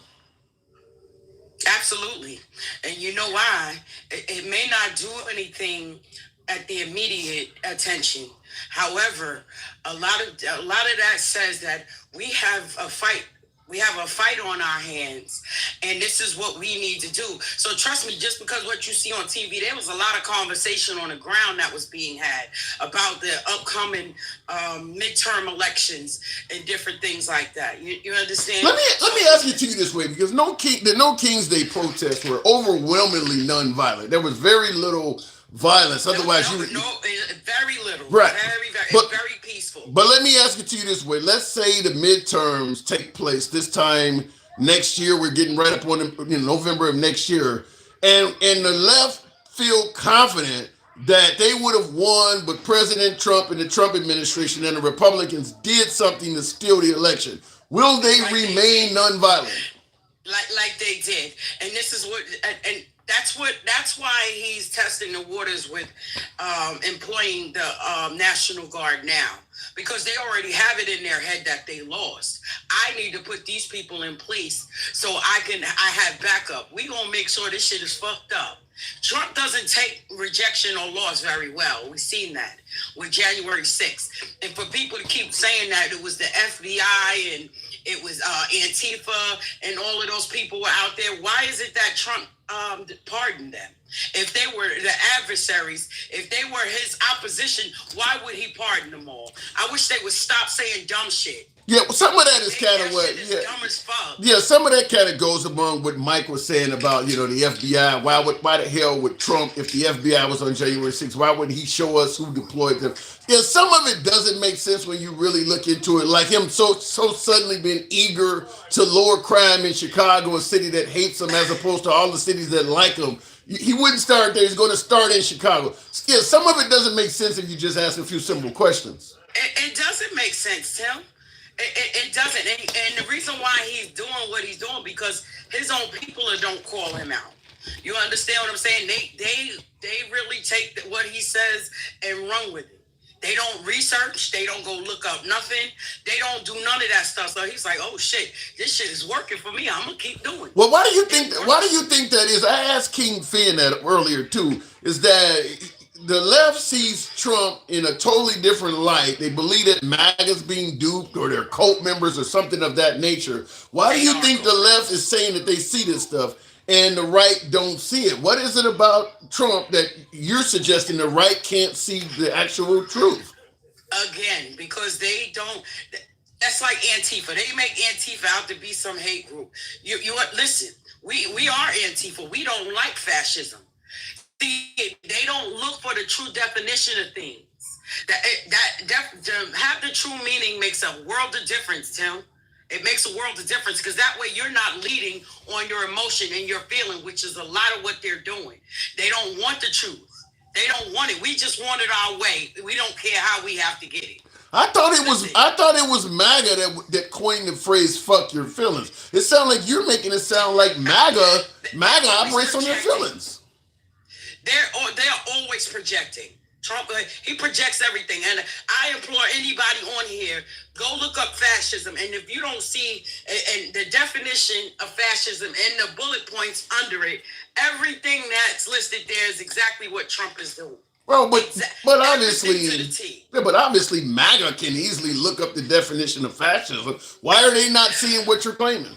Absolutely. And you know why? It may not do anything at the immediate attention. However, a lot of that says that we have a fight. We have a fight on our hands, and this is what we need to do. So trust me, just because what you see on TV, there was a lot of conversation on the ground that was being had about the upcoming midterm elections and different things like that. You understand? Let me ask it to you this way, because the No King's Day protests were overwhelmingly nonviolent. There was very little violence. Otherwise, very little. Right. Very peaceful. But let me ask it to you this way. Let's say the midterms take place this time next year. We're getting right up on November of next year. And the left feel confident that they would have won, but President Trump and the Trump administration and the Republicans did something to steal the election. Will they remain nonviolent? Like they did, and this is what, and that's why he's testing the waters with employing the National Guard now, because they already have it in their head that they lost. I need to put these people in place so I have backup. We gonna make sure this shit is fucked up. Trump doesn't take rejection or loss very well. We've seen that with January 6th. And for people to keep saying that it was the FBI and it was Antifa and all of those people were out there, why is it that Trump pardoned them? If they were the adversaries, if they were his opposition, why would he pardon them all? I wish they would stop saying dumb shit. Yeah, well, some of that is kind of what. Dumb as fuck. Yeah, some of that kind of goes among what Mike was saying about, the FBI. Why the hell would Trump, if the FBI was on January 6th, why wouldn't he show us who deployed them? Yeah, some of it doesn't make sense when you really look into it. Like him so suddenly being eager to lower crime in Chicago, a city that hates him, as opposed to all the cities that like him. He wouldn't start there. He's going to start in Chicago. Yeah, some of it doesn't make sense if you just ask a few simple questions. It doesn't make sense, Tim. It doesn't, and the reason why he's doing what he's doing, because his own people don't call him out. You understand what I'm saying? They really take what he says and run with it. They don't research. They don't go look up nothing. They don't do none of that stuff. So he's like, oh shit, this shit is working for me. I'm gonna keep doing it. Well, why do you think that is? I asked King Finn that earlier too. Is that the left sees Trump in a totally different light. They believe that MAGA's being duped or they're cult members or something of that nature. Why do you think the left is saying that they see this stuff and the right don't see it? What is it about Trump that you're suggesting the right can't see the actual truth? Again, because they don't. That's like Antifa. They make Antifa out to be some hate group. You listen. We are Antifa. We don't like fascism. They don't look for the true definition of things. To have the true meaning makes a world of difference, Tim. It makes a world of difference, because that way you're not leading on your emotion and your feeling, which is a lot of what they're doing. They don't want the truth. They don't want it. We just want it our way. We don't care how we have to get it. I thought it was MAGA that coined the phrase "fuck your feelings." It sounds like you're making it sound like MAGA operates on their feelings. They're always projecting. Trump, he projects everything. And I implore anybody on here, go look up fascism. And if you don't see and the definition of fascism and the bullet points under it, everything that's listed there is exactly what Trump is doing. Well, but obviously MAGA can easily look up the definition of fascism. Why are they not seeing what you're claiming?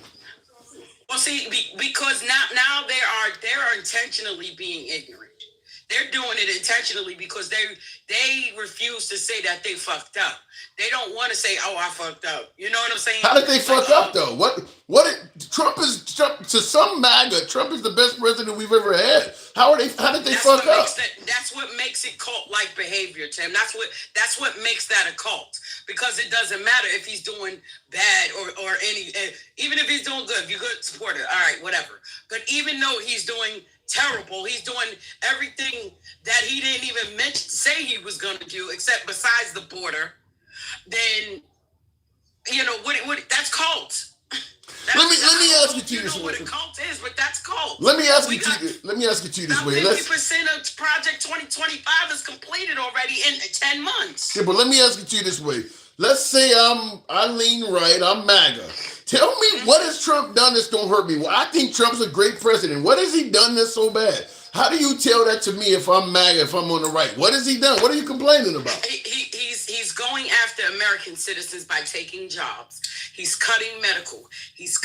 Well, see, because now they're intentionally being ignorant. They're doing it intentionally because they refuse to say that they fucked up. They don't want to say, "Oh, I fucked up." You know what I'm saying? How did they fuck up though? Trump to some MAGA, Trump is the best president we've ever had. How did they fuck up? That's what makes it cult-like behavior, Tim. That's what makes that a cult. Because it doesn't matter if he's doing bad or any, even if he's doing good. If you're good, support it. All right, whatever. But even though he's doing terrible, he's doing everything that he didn't even say he was going to do, except besides the border. Then, what that's cult. Let me ask you this way. What a cult is, but that's cult. Let me ask you this way. 50% of Project 2025 is completed already in 10 months. Yeah, but let me ask you this way. Let's say I lean right, I'm MAGA. Tell me, what has Trump done that's gonna hurt me? Well, I think Trump's a great president. What has he done that's so bad? How do you tell that to me if I'm MAGA, if I'm on the right? What has he done? What are you complaining about? He's going after American citizens by taking jobs. He's cutting medical. He's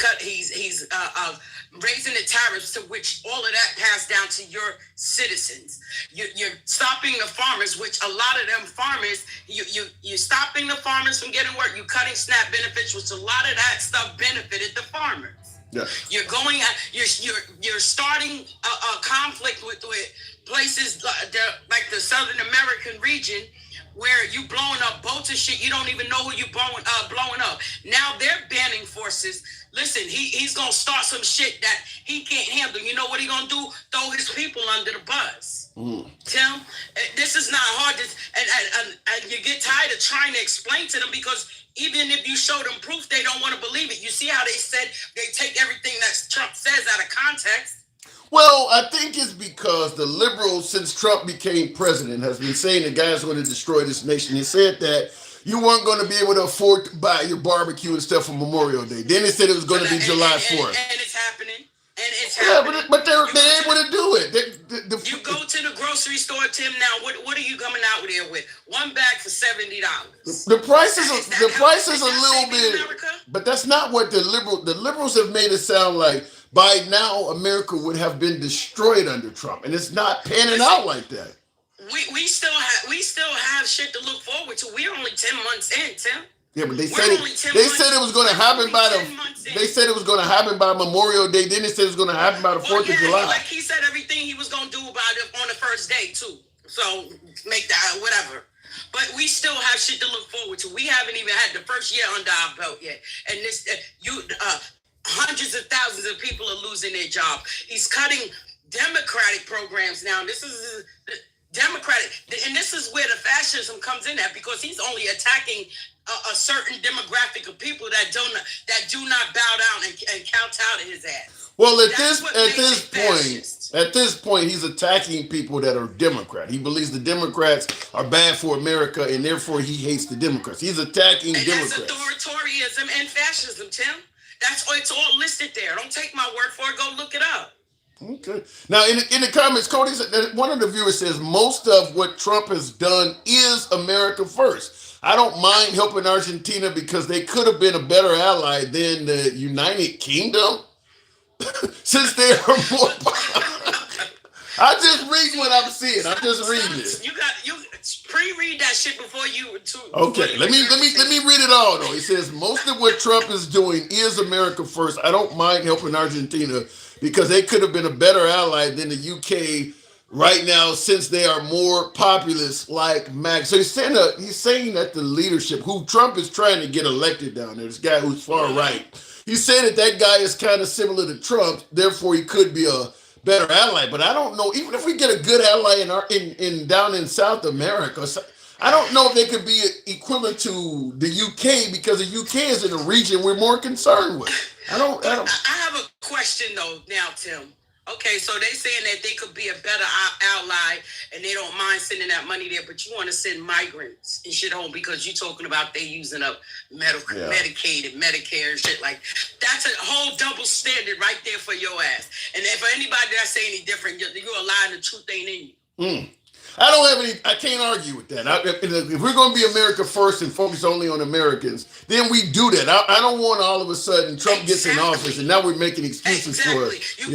raising the tariffs, to which all of that passed down to your citizens. You're stopping the farmers, which a lot of them farmers, you're stopping the farmers from getting work. You're cutting SNAP benefits, which a lot of that stuff benefited the farmers. Yeah. You're starting a conflict with places like the Southern American region, where you blowing up boats and shit. You don't even know who you blowing up. Now they're banning forces. Listen, he's gonna start some shit that he can't handle. You know what he gonna do? Throw his people under the bus. Tim, this is not hard. And you get tired of trying to explain to them, because even if you show them proof, they don't want to believe it. You see how they said they take everything that Trump says out of context. Well, I think it's because the liberals, since Trump became president, has been saying the guy's going to destroy this nation. He said that you weren't going to be able to afford to buy your barbecue and stuff for Memorial Day. Then they said it was going to be July 4th. And it's happening. Yeah, but they're able to do it. You go to the grocery store, Tim. Now, what are you coming out there with? One bag for $70. The price is a little bit, but that's not what the liberals have made it sound like. By now, America would have been destroyed under Trump, and it's not panning out like that. We still have shit to look forward to. We're only 10 months in, Tim. Yeah, but they said it was going to happen by Memorial Day. Then they said it was going to happen by the 4th of July. Like he said everything he was going to do about it on the first day too. So make that whatever. But we still have shit to look forward to. We haven't even had the first year under our belt yet, and hundreds of thousands of people are losing their job. He's cutting Democratic programs now. This is Democratic, and this is where the fascism comes in at, because he's only attacking a certain demographic of people that do not bow down and kowtow to his ass. Well, at this point, he's attacking people that are Democrat. He believes the Democrats are bad for America, and therefore he hates the Democrats. He's attacking Democrats. That's authoritarianism and fascism, Tim. It's all listed there. Don't take my word for it. Go look it up. Okay. Now, in the comments, Cody said, one of the viewers says, most of what Trump has done is America first. I don't mind helping Argentina because they could have been a better ally than the United Kingdom, since they are more. I just read what I'm seeing. I'm just reading it. You pre-read that shit before you. Okay, let me read it all though. He says most of what Trump is doing is America first. I don't mind helping Argentina because they could have been a better ally than the UK right now, since they are more populist like Mac. So he's saying that the leadership, who Trump is trying to get elected down there, this guy who's far right, he's saying that guy is kind of similar to Trump, therefore he could be a better ally. But I don't know, even if we get a good ally in down in South America, I don't know if they could be equivalent to the UK, because the UK is in a region we're more concerned with. I have a question though now, Tim. Okay, so they saying that they could be a better ally and they don't mind sending that money there, but you want to send migrants and shit home because you're talking about they using up Medicaid and Medicare and shit like that's a whole double standard right there for your ass. And if anybody that say any different, you're a lie and the truth ain't in you. I can't argue with that. If we're going to be America first and focus only on Americans, then we do that. I don't want all of a sudden Trump gets in office and now we're making excuses for it. You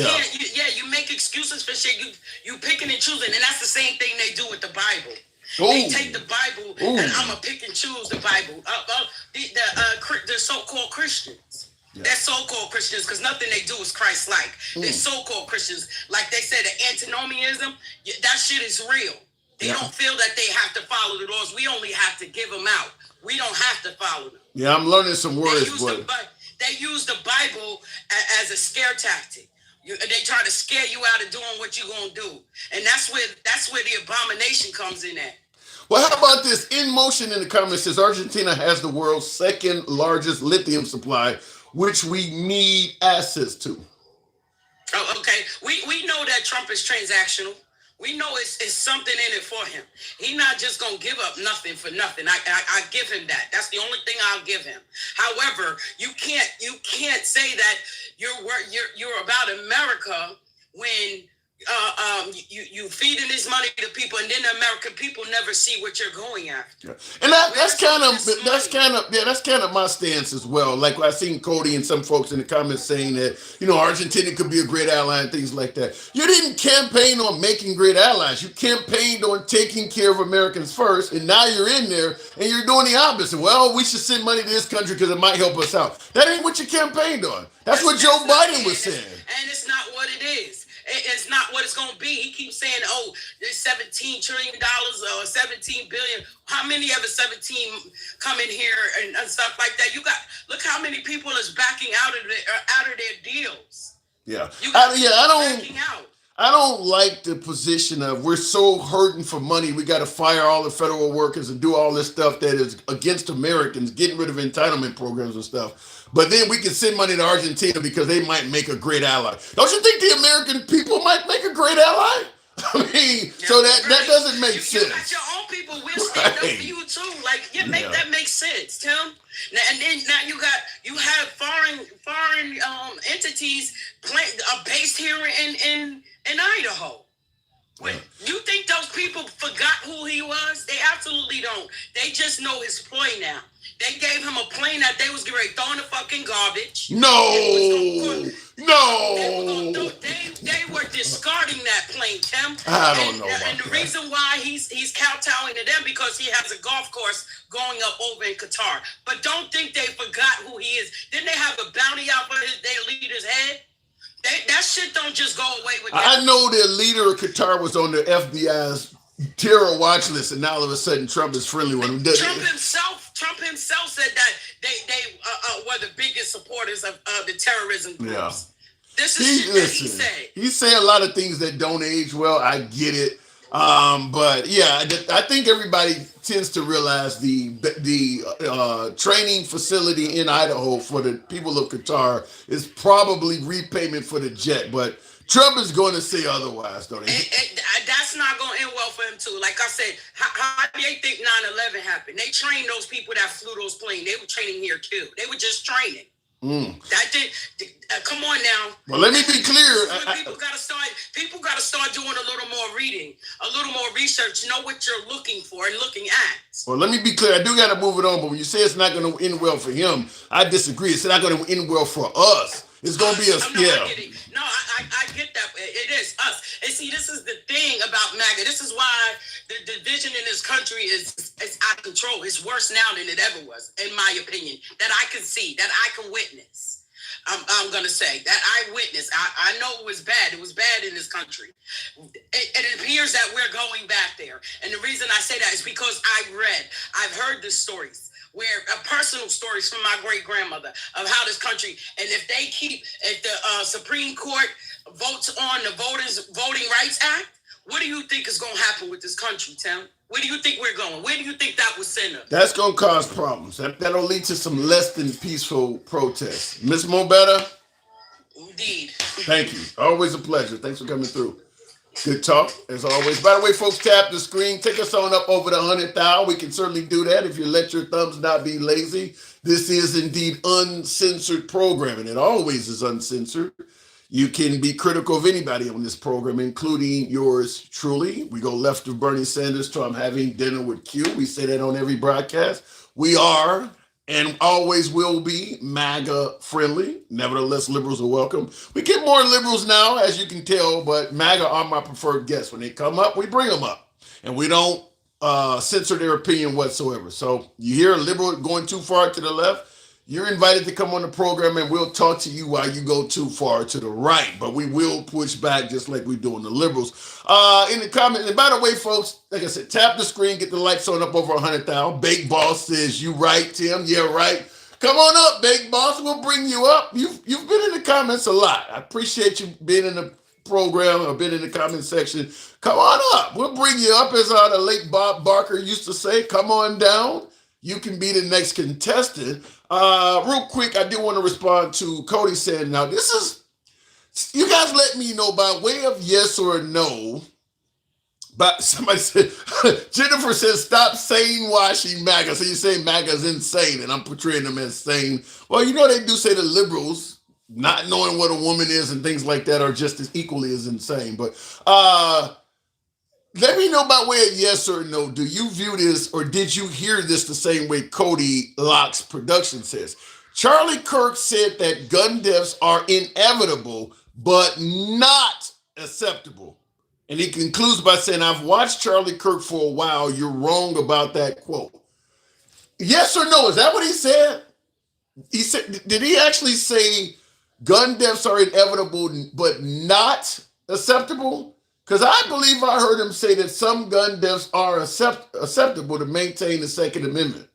make excuses for shit. You picking and choosing, and that's the same thing they do with the Bible. They take the Bible and I'm going to pick and choose the Bible. The so-called Christians. Yeah. They're so-called Christians because nothing they do is Christ-like. They're so-called Christians. Like they said, the antinomianism, that shit is real. They don't feel that they have to follow the laws. We only have to give them out. We don't have to follow them. Yeah, I'm learning some words. They use the Bible as a scare tactic. They try to scare you out of doing what you're going to do. And that's where the abomination comes in at. Well, how about this? In Motion in the comments says Argentina has the world's second largest lithium supply, which we need access to. Oh, okay. We know that Trump is transactional. We know it's something in it for him. He's not just gonna give up nothing for nothing. I give him that. That's the only thing I'll give him. However, you can't say that you're about America when you feeding this money to people, and then the American people never see what you're going after. And that's kind of my stance as well. Like I've seen Cody and some folks in the comments saying that Argentina could be a great ally and things like that. You didn't campaign on making great allies. You campaigned on taking care of Americans first, and now you're in there and you're doing the opposite. Well, we should send money to this country because it might help us out. That ain't what you campaigned on. That's what Joe Biden was saying. And it's not what it is. it's not what it's going to be. He keeps saying, oh, there's $17 trillion or 17 billion. How many of the 17 come in here and stuff like that? Look how many people is backing out of their deals. Yeah. Backing out. I don't like the position of we're so hurting for money, we got to fire all the federal workers and do all this stuff that is against Americans, getting rid of entitlement programs and stuff. But then we can send money to Argentina because they might make a great ally. Don't you think the American people might make a great ally? I mean, so that doesn't make sense. You got your own people. We'll stand up for you too. Like, that makes sense, Tim. And then you have foreign entities based here in Idaho. When you think those people forgot who he was? They absolutely don't. They just know his ploy now. They gave him a plane that they was going to throw in the fucking garbage. No. They were discarding that plane, Tim. I don't know about And the reason why he's kowtowing to them because he has a golf course going up over in Qatar. But don't think they forgot who he is. Didn't they have a bounty out for their leader's head? That shit don't just go away with that. I know their leader of Qatar was on the FBI's terror watch list, and now all of a sudden Trump is friendly with him. Trump himself said that they were the biggest supporters of the terrorism groups. Yeah. This is shit that he said. He said a lot of things that don't age well. I get it. But yeah, I think everybody tends to realize the training facility in Idaho for the people of Qatar is probably repayment for the jet. But Trump is going to say otherwise, don't he? That's not going to end well for him too. Like I said, how do they think 9/11 happened? They trained those people that flew those planes. They were training here too. They were just training. That did. Come on now. Well, let me be clear. People got to start doing a little more reading, a little more research. Know what you're looking for and looking at. Well, let me be clear. I do got to move it on. But when you say it's not going to end well for him, I disagree. It's not going to end well for us. It's going to be I get that. It is us. And see, this is the thing about MAGA. This is why the division in this country is out of control. It's worse now than it ever was, in my opinion. That I can see, that I can witness. I'm going to say that I witnessed. I know it was bad. It was bad in this country. It appears that we're going back there. And the reason I say that is because I've heard the stories. Personal stories from my great grandmother of how this country, and if the Supreme Court votes on the Voting Rights Act, what do you think is going to happen with this country, Tim? Where do you think we're going? Where do you think that would send us? That's going to cause problems. That'll lead to some less than peaceful protests. Ms. Mobetta? Indeed. Thank you. Always a pleasure. Thanks for coming through. Good talk, as always. By the way, folks, tap the screen. Take us on up over the 100,000. We can certainly do that if you let your thumbs not be lazy. This is indeed uncensored programming. It always is uncensored. You can be critical of anybody on this program, including yours truly. We go left of Bernie Sanders to I'm having dinner with Q. We say that on every broadcast. We are and always will be MAGA friendly. Nevertheless, liberals are welcome. We get more liberals now, as you can tell, but MAGA are my preferred guests. When they come up, we bring them up. And we don't censor their opinion whatsoever. So you hear a liberal going too far to the left, you're invited to come on the program and we'll talk to you while you go too far to the right. But we will push back just like we do on the liberals. In the comments, and by the way, folks, like I said, tap the screen, get the likes on up over 100,000. Big Boss says, you right, Tim? Yeah, right. Come on up, Big Boss. We'll bring you up. You've been in the comments a lot. I appreciate you being in the program or been in the comment section. Come on up. We'll bring you up, as the late Bob Barker used to say. Come on down. You can be the next contestant. Real quick, I do want to respond to Cody saying, now this is, you guys let me know by way of yes or no. But somebody said, Jennifer says, stop saying washing MAGA. So you say MAGA is insane and I'm portraying them as sane. Well, you know, they do say the liberals not knowing what a woman is and things like that are just as equally as insane. But let me know by way of yes or no. Do you view this or did you hear this the same way Cody Locke's production says? Charlie Kirk said that gun deaths are inevitable, but not acceptable. And he concludes by saying, I've watched Charlie Kirk for a while. You're wrong about that quote. Yes or no? Is that what he said? He said, did he actually say gun deaths are inevitable, but not acceptable? Because I believe I heard him say that some gun deaths are acceptable to maintain the Second Amendment.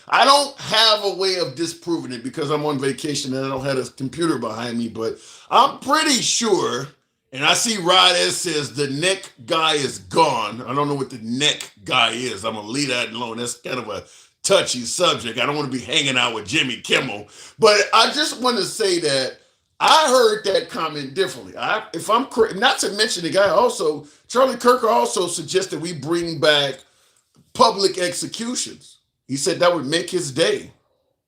I don't have a way of disproving it because I'm on vacation and I don't have a computer behind me, but I'm pretty sure, and I see Rod S says the neck guy is gone. I don't know what the neck guy is. I'm going to leave that alone. That's kind of a touchy subject. I don't want to be hanging out with Jimmy Kimmel, but I just want to say that I heard that comment differently. If I'm correct, not to mention the guy also, Charlie Kirk also suggested we bring back public executions. He said that would make his day.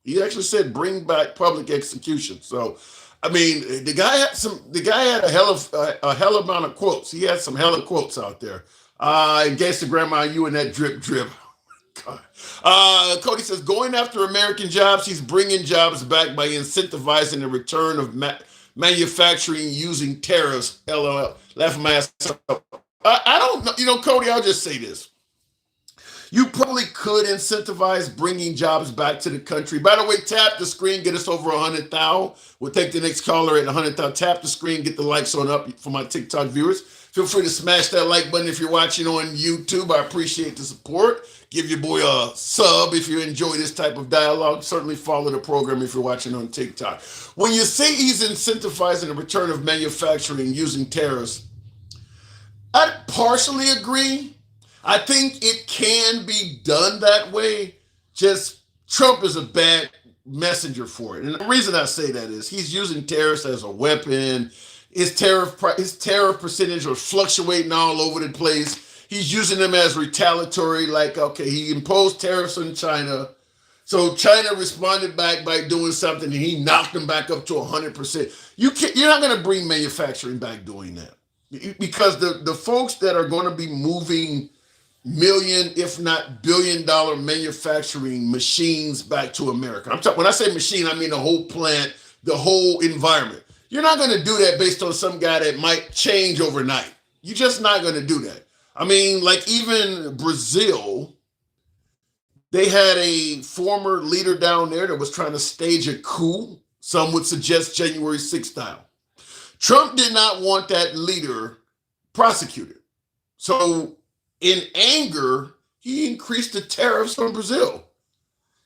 He actually said bring back public execution. So, I mean, the guy had a hell amount of quotes. He had some hella quotes out there. In case the grandma, you and that drip. God. Cody says, going after American jobs, he's bringing jobs back by incentivizing the return of manufacturing using tariffs. LOL. Laughing my ass off. I don't know. You know, Cody, I'll just say this. You probably could incentivize bringing jobs back to the country. By the way, tap the screen, get us over 100,000. We'll take the next caller at 100,000. Tap the screen, get the likes on up for my TikTok viewers. Feel free to smash that like button if you're watching on YouTube. I appreciate the support. Give your boy a sub if you enjoy this type of dialogue. Certainly follow the program if you're watching on TikTok. When you say he's incentivizing the return of manufacturing using tariffs, I partially agree. I think it can be done that way. Just Trump is a bad messenger for it. And the reason I say that is he's using tariffs as a weapon. His tariff percentage are fluctuating all over the place. He's using them as retaliatory, like, okay, he imposed tariffs on China. So China responded back by doing something and he knocked them back up to 100%. You're not going to bring manufacturing back doing that. Because the folks that are going to be moving million, if not billion-dollar manufacturing machines back to America. When I say machine, I mean the whole plant, the whole environment. You're not going to do that based on some guy that might change overnight. You're just not going to do that. I mean, like even Brazil, they had a former leader down there that was trying to stage a coup. Some would suggest January 6th style. Trump did not want that leader prosecuted. So in anger, he increased the tariffs on Brazil.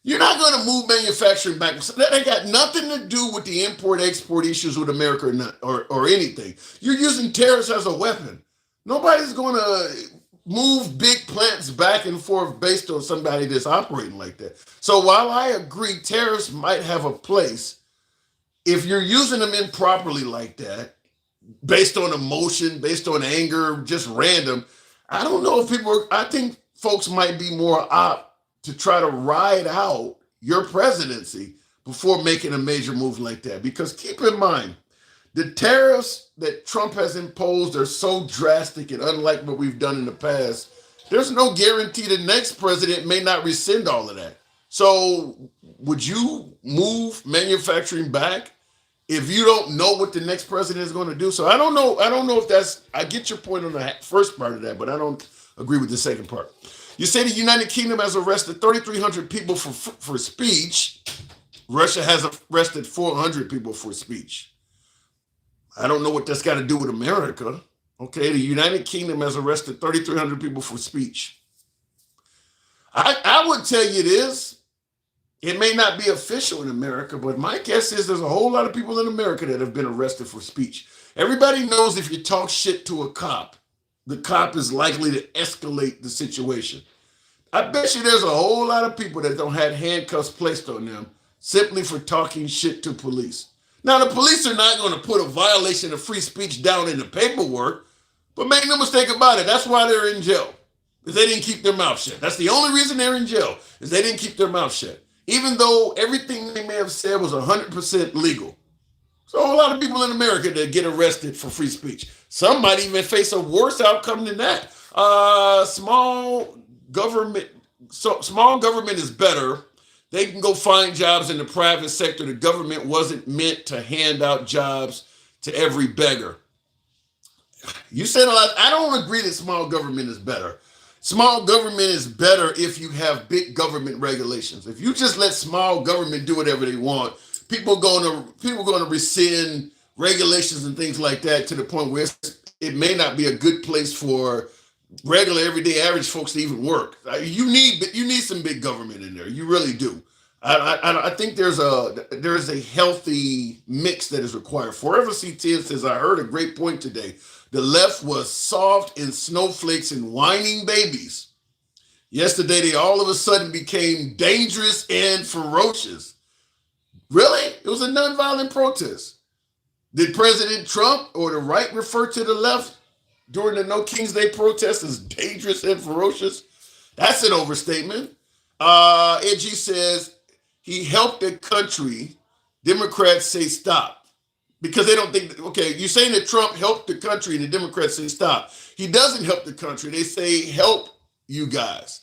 You're not going to move manufacturing back. So that ain't got nothing to do with the import-export issues with America or anything. You're using tariffs as a weapon. Nobody's going to move big plants back and forth based on somebody that's operating like that. So while I agree tariffs might have a place, if you're using them improperly like that, based on emotion, based on anger, just random, I don't know if I think folks might be more apt to try to ride out your presidency before making a major move like that. Because keep in mind, the tariffs that Trump has imposed are so drastic and unlike what we've done in the past. There's no guarantee the next president may not rescind all of that. So would you move manufacturing back if you don't know what the next president is going to do? So I don't know if I get your point on the first part of that, but I don't agree with the second part. You say the United Kingdom has arrested 3,300 people for speech. Russia has arrested 400 people for speech. I don't know what that's got to do with America. Okay, the United Kingdom has arrested 3,300 people for speech. I would tell you this. It may not be official in America, but my guess is there's a whole lot of people in America that have been arrested for speech. Everybody knows if you talk shit to a cop, the cop is likely to escalate the situation. I bet you there's a whole lot of people that don't have handcuffs placed on them simply for talking shit to police. Now, the police are not going to put a violation of free speech down in the paperwork, but make no mistake about it, that's why they're in jail, because they didn't keep their mouth shut. That's the only reason they're in jail, is they didn't keep their mouth shut, even though everything they may have said was 100% legal. So a lot of people in America that get arrested for free speech. Some might even face a worse outcome than that. Small government is better. They can go find jobs in the private sector. The government wasn't meant to hand out jobs to every beggar. You said a lot. I don't agree that small government is better. Small government is better if you have big government regulations. If you just let small government do whatever they want, people going to rescind regulations and things like that to the point where it may not be a good place for regular, everyday, average folks to even work. You need some big government in there. You really do. I think there's a healthy mix that is required. Forever C10 says, I heard a great point today. The left was soft and snowflakes and whining babies. Yesterday, they all of a sudden became dangerous and ferocious. Really? It was a nonviolent protest. Did President Trump or the right refer to the left during the No King's Day protest as dangerous and ferocious? That's an overstatement. Edgy says he helped the country. Democrats say stop. Because they don't think, okay, you're saying that Trump helped the country and the Democrats say stop. He doesn't help the country. They say help you guys.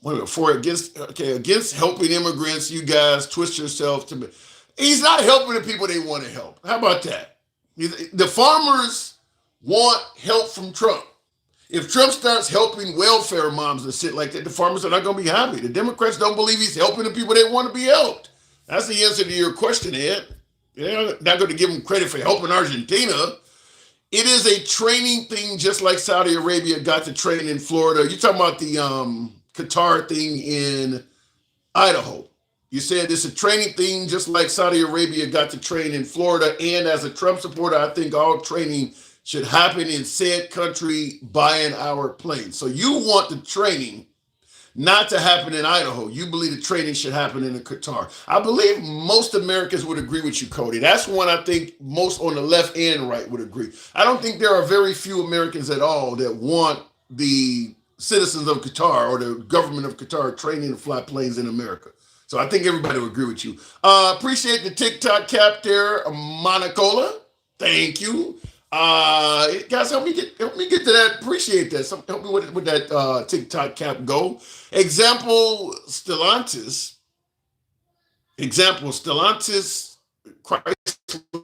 Against helping immigrants, you guys twist yourself to me. He's not helping the people they want to help. How about that? The farmers want help from Trump. If Trump starts helping welfare moms and shit like that, the farmers are not going to be happy. The Democrats don't believe he's helping the people they want to be helped. That's the answer to your question, Ed. They're not going to give him credit for helping Argentina. It is a training thing, just like Saudi Arabia got to train in Florida. You're talking about the Qatar thing in Idaho. You said it's a training thing, just like Saudi Arabia got to train in Florida. And as a Trump supporter, I think all training should happen in said country buying our planes. So you want the training not to happen in Idaho. You believe the training should happen in Qatar. I believe most Americans would agree with you, Cody. That's one I think most on the left and right would agree. I don't think there are very few Americans at all that want the citizens of Qatar or the government of Qatar training to fly planes in America. So I think everybody would agree with you. Appreciate the TikTok cap there, Monacola. Thank you. Guys, help me get to that. Appreciate that. Help me with that TikTok cap go. Example Stellantis, Chrysler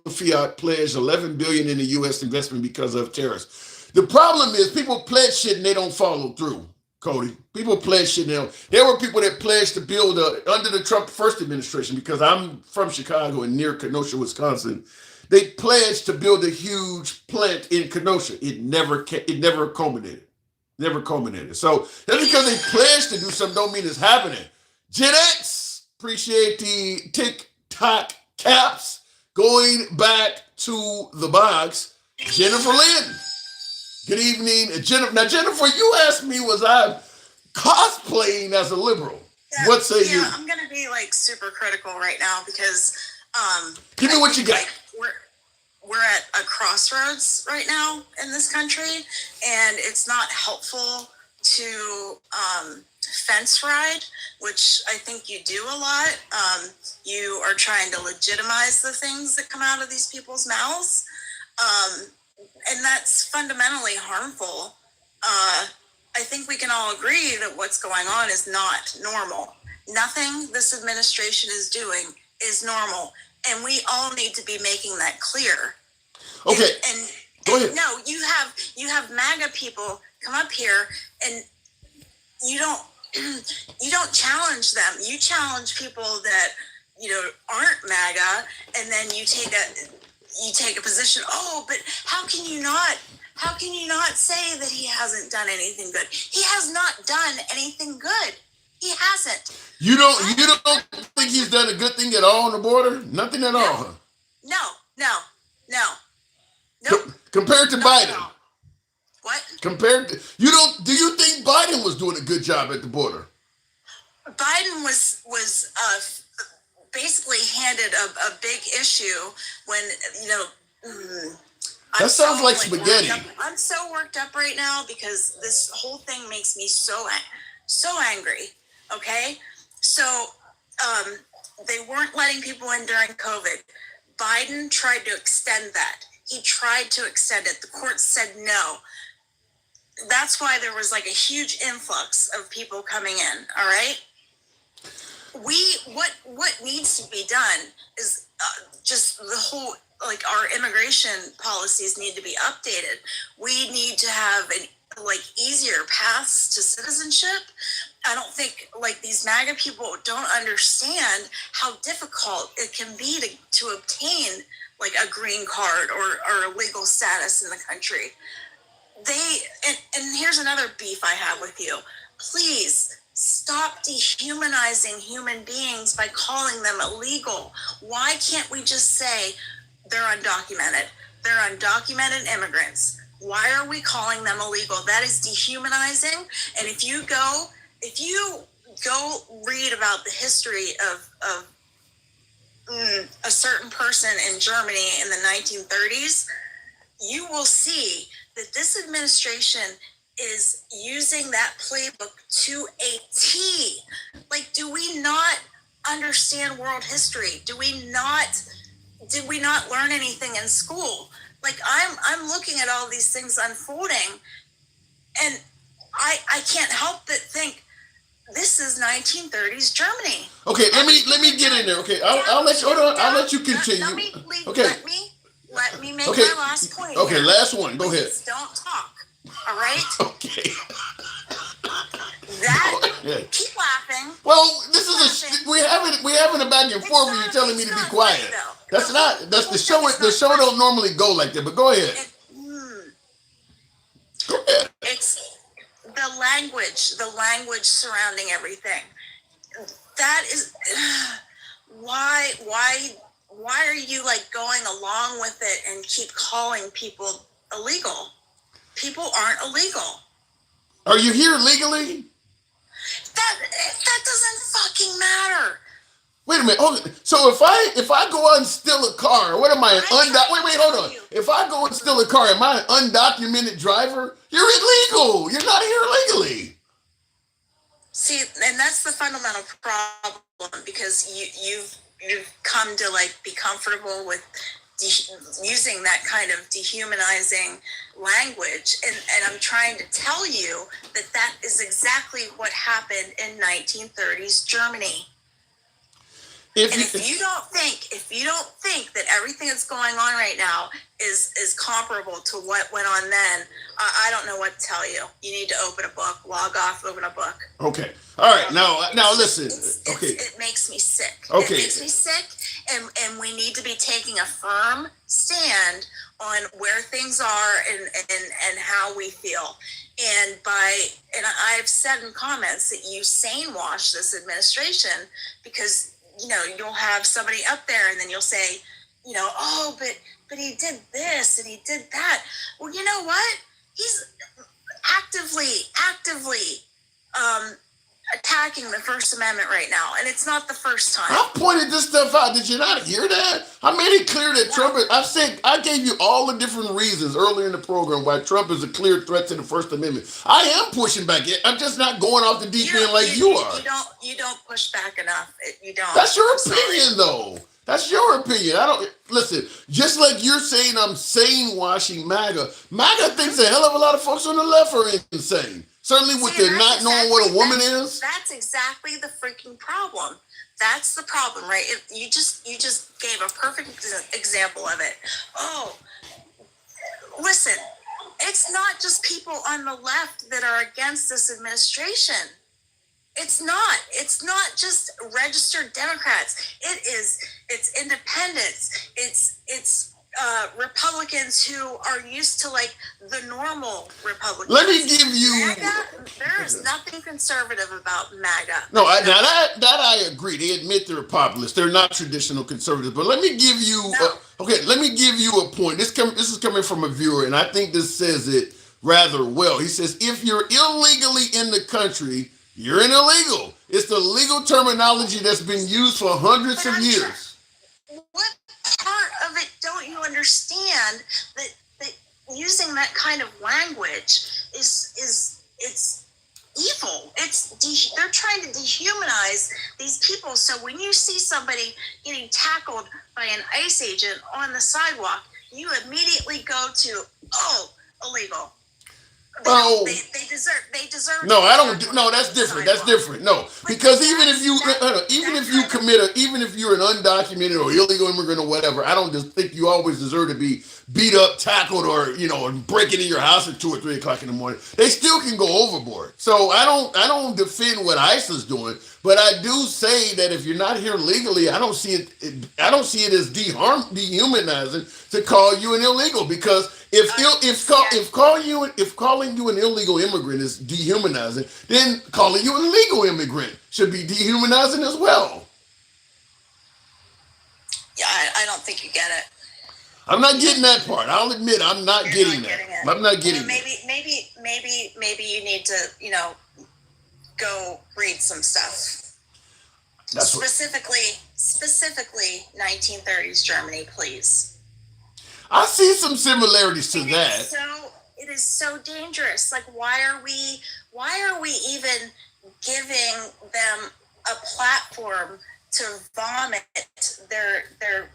Fiat pledged $11 billion in the U.S. investment because of tariffs. The problem is people pledge shit and they don't follow through, Cody. People pledge shit now. There were people that pledged to build under the Trump first administration, because I'm from Chicago and near Kenosha, Wisconsin. They pledged to build a huge plant in Kenosha. It never culminated. Never culminated. So that's because they pledged to do something don't mean it's happening. Gen X, appreciate the TikTok caps. Going back to the box, Jennifer Lynn. Good evening, Jennifer. Now, Jennifer, you asked me, was I cosplaying as a liberal? Yeah, what say you? I'm gonna be like super critical right now because give me what you got. Like, we're at a crossroads right now in this country, and it's not helpful to fence ride, which I think you do a lot. You are trying to legitimize the things that come out of these people's mouths, and that's fundamentally harmful. I think we can all agree that what's going on is not normal. Nothing this administration is doing is normal. And we all need to be making that clear. Okay. And go ahead. No, you have MAGA people come up here, and you don't challenge them. You challenge people that aren't MAGA, and then you take a position. Oh, but how can you not say that he hasn't done anything good? He has not done anything good. He hasn't. You don't think he's done a good thing at all on the border? Nothing at all, huh? No. Compared to Biden. What? Do you think Biden was doing a good job at the border? Biden was basically handed a big issue when that sounds like spaghetti. I'm so worked up right now because this whole thing makes me so angry. Okay, so they weren't letting people in during COVID. Biden tried to extend that. He tried to extend it. The court said no. That's why there was like a huge influx of people coming in. All right. What needs to be done is just the whole, like, our immigration policies need to be updated. We need to have easier paths to citizenship. I don't think these MAGA people don't understand how difficult it can be to obtain like a green card or a legal status in the country. And here's another beef I have with you. Please stop dehumanizing human beings by calling them illegal. Why can't we just say they're undocumented? They're undocumented immigrants. Why are we calling them illegal? That is dehumanizing. And if you go read about the history of a certain person in Germany in the 1930s, you will see that this administration is using that playbook to a T. Like, do we not understand world history? Did we not learn anything in school? Like, I'm looking at all these things unfolding, and I can't help but think this is 1930s Germany. Okay, let me get in there. Okay, I'll let you. Hold on. I'll let you continue. Okay. Let me make Okay. my last point. Okay, here. last one. Go ahead. Please don't talk. All right. Okay. Keep laughing. Well, this is we're having a back and forth. And you're telling me to be quiet. That's the show. The show don't normally go like that. But go ahead. Go ahead. It's the language surrounding everything. That is why are you like going along with it and keep calling people illegal? People aren't illegal. Are you here legally? That doesn't fucking matter. Wait a minute. Hold on. So if I go out and steal a car, what am I? Wait, hold on. If I go and steal a car, am I an undocumented driver? You're illegal. You're not here legally. See, and that's the fundamental problem, because you've come to like be comfortable with using that kind of dehumanizing language, and I'm trying to tell you that is exactly what happened in 1930s Germany. If you don't think that everything that's going on right now is comparable to what went on then, I don't know what to tell you. You need to open a book, log off, open a book. Okay. All right. Now listen. Okay. It makes me sick. Okay. It makes me sick, and we need to be taking a firm stand on where things are and how we feel. And I've said in comments that you sane wash this administration, because you'll have somebody up there and then you'll say, oh, but he did this and he did that. Well, you know what? He's actively attacking the First Amendment right now, and it's not the first time. I pointed this stuff out. Did you not hear that? I made it clear that Trump. I gave you all the different reasons earlier in the program why Trump is a clear threat to the First Amendment. I am pushing back. I'm just not going off the deep end like you are. You don't push back enough. You don't. That's your opinion, though. That's your opinion. I don't listen. Just like you're saying, I'm sane washing MAGA. MAGA thinks a hell of a lot of folks on the left are insane. Certainly with the not knowing what a woman is. That's exactly the freaking problem. That's the problem, right? You just gave a perfect example of it. Oh, listen, it's not just people on the left that are against this administration. It's not just registered Democrats. It's independents. It's Republicans who are used to like the normal Republicans. Let me give you. MAGA, there is nothing conservative about MAGA. No, that I agree. They admit they're populists. They're not traditional conservatives. But let me give you. Let me give you a point. This is coming from a viewer, and I think this says it rather well. He says, if you're illegally in the country, you're an illegal. It's the legal terminology that's been used for hundreds of years. What part of it don't you understand that using that kind of language is evil? They're trying to dehumanize these people. So when you see somebody getting tackled by an ICE agent on the sidewalk, you immediately go to, illegal. Oh. They deserve. No, I don't. No, that's different. That's different. No, because even if you're an undocumented or illegal immigrant or whatever, I don't just think you always deserve to be beat up, tackled, or break into your house at 2 or 3 o'clock in the morning. They still can go overboard. So I don't defend what ICE is doing, but I do say that if you're not here legally, I don't see it as dehumanizing to call you an illegal, because if calling you an illegal immigrant is dehumanizing, then calling you an illegal immigrant should be dehumanizing as well. Yeah, I don't think you get it. I'm not getting that part. I'll admit I'm not getting that. I'm not getting it. Maybe you need to, go read some stuff. Specifically 1930s Germany, please. I see some similarities to that. It is so dangerous. Like, why are we even giving them a platform to vomit their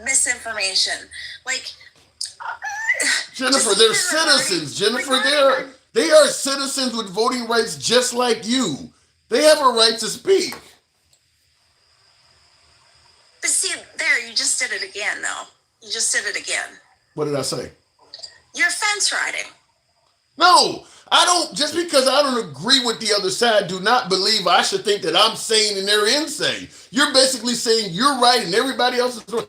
misinformation? Like, Jennifer, they're citizens. Jennifer, they are citizens with voting rights just like you. They have a right to speak. But see, there, you just did it again, though. You just did it again. What did I say? You're fence riding. No, I don't. Just because I don't agree with the other side, do not believe I should think that I'm sane and they're insane. You're basically saying you're right and everybody else is wrong.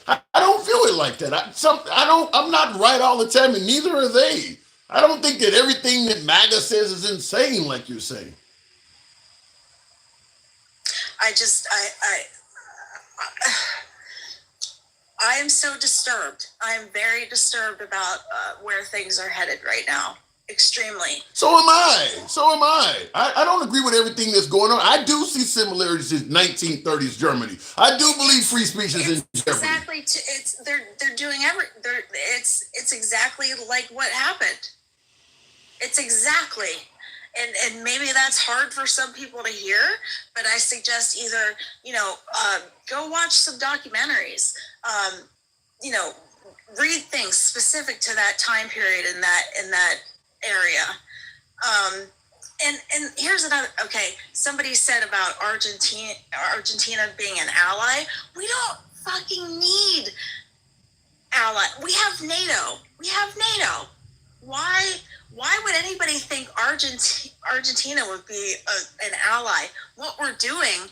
I don't feel it like that. I'm not right all the time, and neither are they. I don't think that everything that MAGA says is insane, like you're saying. I am so disturbed. I am very disturbed about where things are headed right now. Extremely. So am I. I don't agree with everything that's going on. I do see similarities in 1930s Germany. I do believe free speech is in jeopardy. Exactly. They're doing it's exactly like what happened. It's exactly. And maybe that's hard for some people to hear, but I suggest either, go watch some documentaries, read things specific to that time period in that area. And here's another, somebody said about Argentina being an ally. We don't fucking need ally. We have NATO. Why would anybody think Argentina would be an ally? What we're doing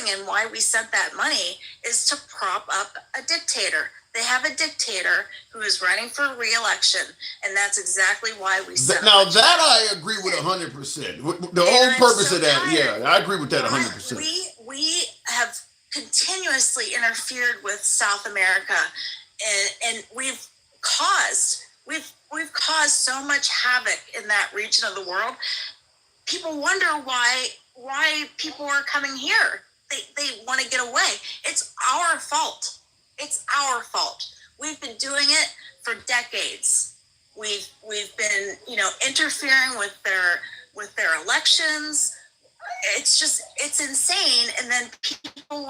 and why we sent that money is to prop up a dictator. They have a dictator who is running for re-election, and that's exactly why we sent Now that I agree with 100%. The whole purpose of that, yeah, I agree with that 100%. We have continuously interfered with South America, and we've caused so much havoc in that region of the world. People wonder why people are coming here. They want to get away. It's our fault. We've been doing it for decades. We've been, interfering with their elections. It's insane. And then people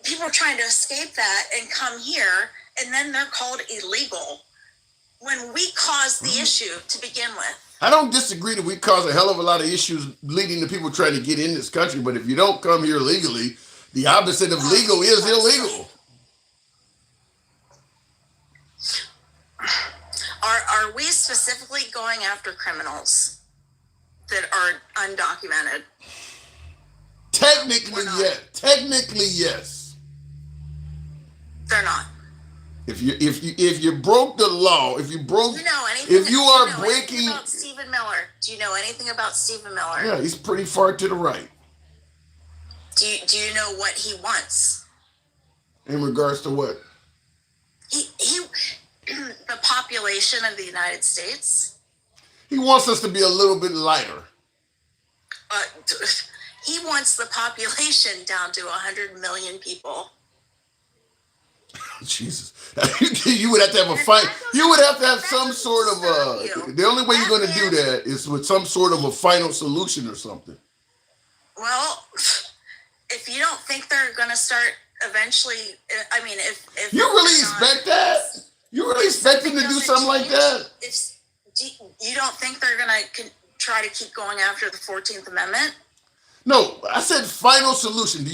people are trying to escape that and come here, and then they're called illegal when we caused the issue to begin with. I don't disagree that we cause a hell of a lot of issues leading to people trying to get in this country, but if you don't come here legally, the opposite of legal is illegal. Are we specifically going after criminals that are undocumented? Technically, yes. Technically, yes. They're not. If you broke the law, if you are breaking about Stephen Miller. Do you know anything about Stephen Miller? Yeah, he's pretty far to the right. Do you know what he wants? In regards to what? He the population of the United States. He wants us to be a little bit lighter. He wants the population down to 100 million people. Jesus, you would have to have a fight. You would have to have some sort of the only way you're going to do that is with some sort of a final solution or something. Well, if you don't think they're going to start eventually, I mean, if you really expect that? You really expect him to do something like that? You don't think they're gonna try to keep going after the 14th Amendment? No, I said final solution.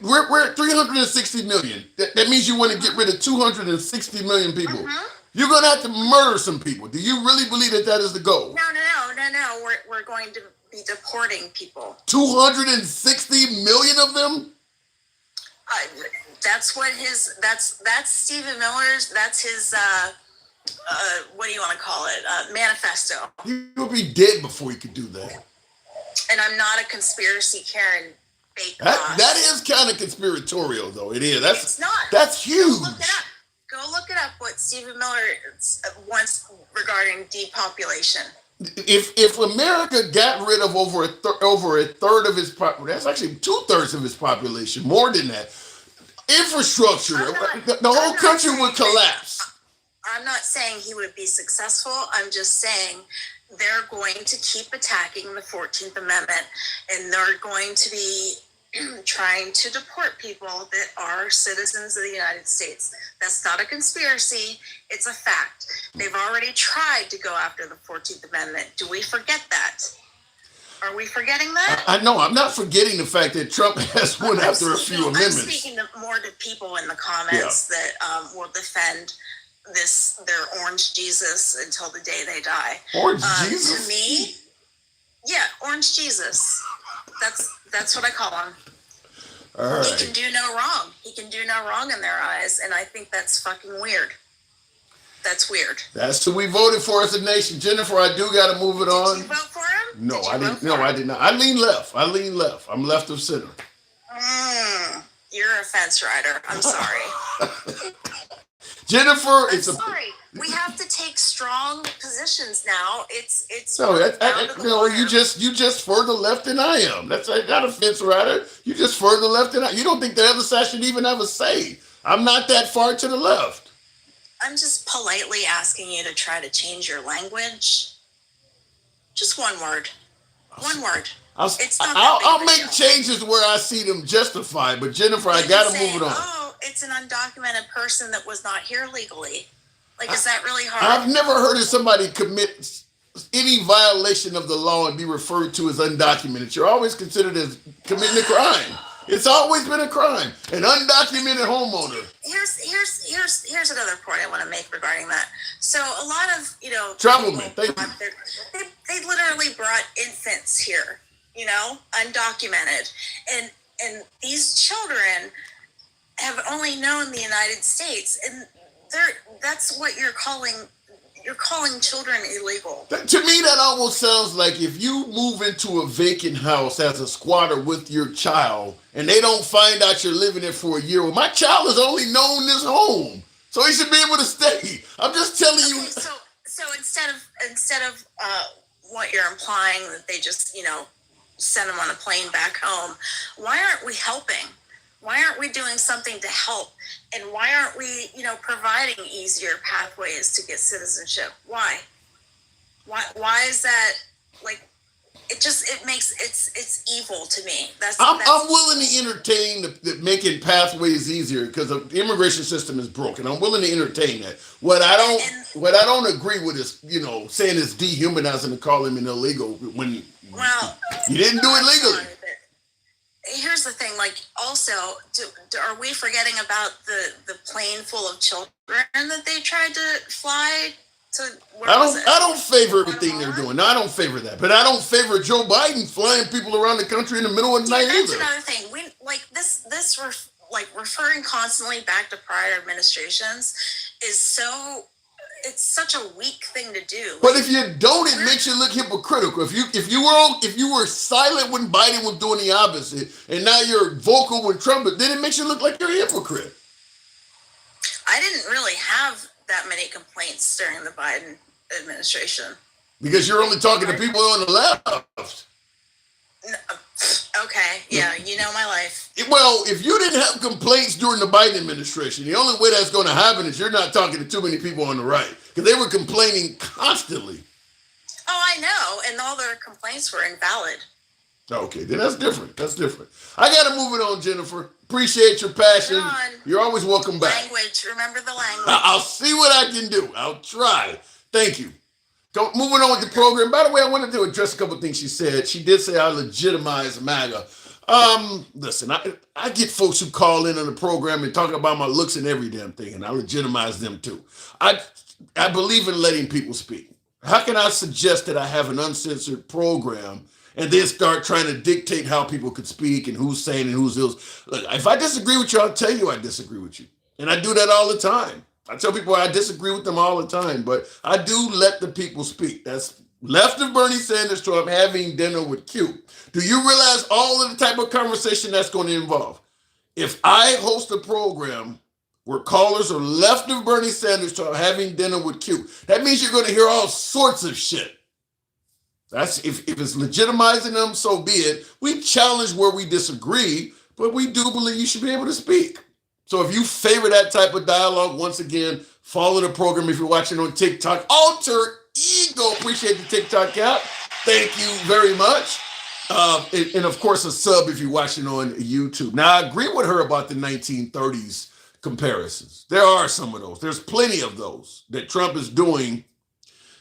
We're at 360 million. That means you want to get rid of 260 million people. You're going to have to murder some people. Do you really believe that is the goal? No. We're going to be deporting people. 260 million of them? That's Stephen Miller's. That's his. What do you want to call it? Manifesto. You'll be dead before you could do that. And I'm not a conspiracy Karen fake that is kind of conspiratorial, though. It is. It's not. That's huge. Go look it up. What Stephen Miller wants regarding depopulation. If America got rid of over a third of his population, that's actually 2/3 of his population, more than that. Infrastructure, the whole country would collapse. I'm not saying he would be successful. I'm just saying they're going to keep attacking the 14th Amendment, and they're going to be trying to deport people that are citizens of the United States. That's not a conspiracy. It's a fact. They've already tried to go after the 14th Amendment. Do we forget that? Are we forgetting that? I know. I'm not forgetting the fact that Trump has went after a few amendments. I'm speaking more to people in the comments that will defend their orange Jesus until the day they die. Orange Jesus? To me, orange Jesus. That's what I call him. All right. He can do no wrong. He can do no wrong in their eyes, and I think that's fucking weird. That's weird. That's who we voted for as a nation. Jennifer, I do got to move it on. Did you vote for him? No, I didn't. No, I did not. I lean left. I'm left of center. You're a fence rider. I'm sorry. Jennifer, I'm sorry. We have to take strong positions now. It's you just further left than I am. That's not a fence rider. You just further left than I. You don't think the other side should even have a say. I'm not that far to the left. I'm just politely asking you to try to change your language. Just one word. One word. I'll make changes where I see them justified. But Jennifer, I got to move it on. Oh, it's an undocumented person that was not here legally. Like, is that really hard? I've never heard of somebody commit any violation of the law and be referred to as undocumented. You're always considered as committing a crime. It's always been a crime. An undocumented homeowner. Here's another point I want to make regarding that. So a lot of travelmen, they literally brought infants here, undocumented, and these children have only known the United States, and that's what you're calling children illegal. To me, that almost sounds like if you move into a vacant house as a squatter with your child and they don't find out you're living there for a year. Well, my child has only known this home, so he should be able to stay. I'm just telling you. So instead of what you're implying that they just send them on a plane back home, why aren't we helping? Why aren't we doing something to help? And why aren't we, providing easier pathways to get citizenship? Why? Why is that it's evil to me. I'm willing to entertain the making pathways easier because the immigration system is broken. I'm willing to entertain that. What I don't agree with is, saying it's dehumanizing to call him an illegal when you didn't do it legally. Here's the thing, also, are we forgetting about the plane full of children that they tried to fly to? I don't favor everything they're doing. No, I don't favor that. But I don't favor Joe Biden flying people around the country in the middle of the night that's either. Another thing. We referring constantly back to prior administrations is it's such a weak thing to do. But if you don't, it makes you look hypocritical. If you were silent when Biden was doing the opposite, and now you're vocal when Trump, then it makes you look like you're a hypocrite. I didn't really have that many complaints during the Biden administration. Because you're only talking to people on the left. Okay, yeah, you know my life. Well, if you didn't have complaints during the Biden administration, the only way that's going to happen is you're not talking to too many people on the right. Because they were complaining constantly. Oh, I know, and all their complaints were invalid. Okay, then that's different. I got to move it on, Jennifer. Appreciate your passion. Ron, You're always welcome back. language. Remember the language. I'll see what I can do. I'll try. Thank you. Moving on with the program. By the way, I wanted to address a couple of things she said. She did say I legitimize MAGA. Listen, I get folks who call in on the program and talk about my looks and every damn thing, and I legitimize them too. I believe in letting people speak. How can I suggest that I have an uncensored program and then start trying to dictate how people could speak and who's saying and who's ill? Look, if I disagree with you, I'll tell you I disagree with you. And I do that all the time. I tell people I disagree with them all the time, but I do let the people speak. That's left of Bernie Sanders to I'm having dinner with Q. Do you realize all of the type of conversation that's going to involve? If I host a program where callers are left of Bernie Sanders to I'm having dinner with Q, that means you're going to hear all sorts of shit. That's if it's legitimizing them, so be it. We challenge where we disagree, but we do believe you should be able to speak. So if you favor that type of dialogue, once again, follow the program if you're watching on TikTok. Alter Ego, appreciate the TikTok app. Thank you very much. And of course, a sub if you're watching on YouTube. Now, I agree with her about the 1930s comparisons. There are some of those. There's plenty of those that Trump is doing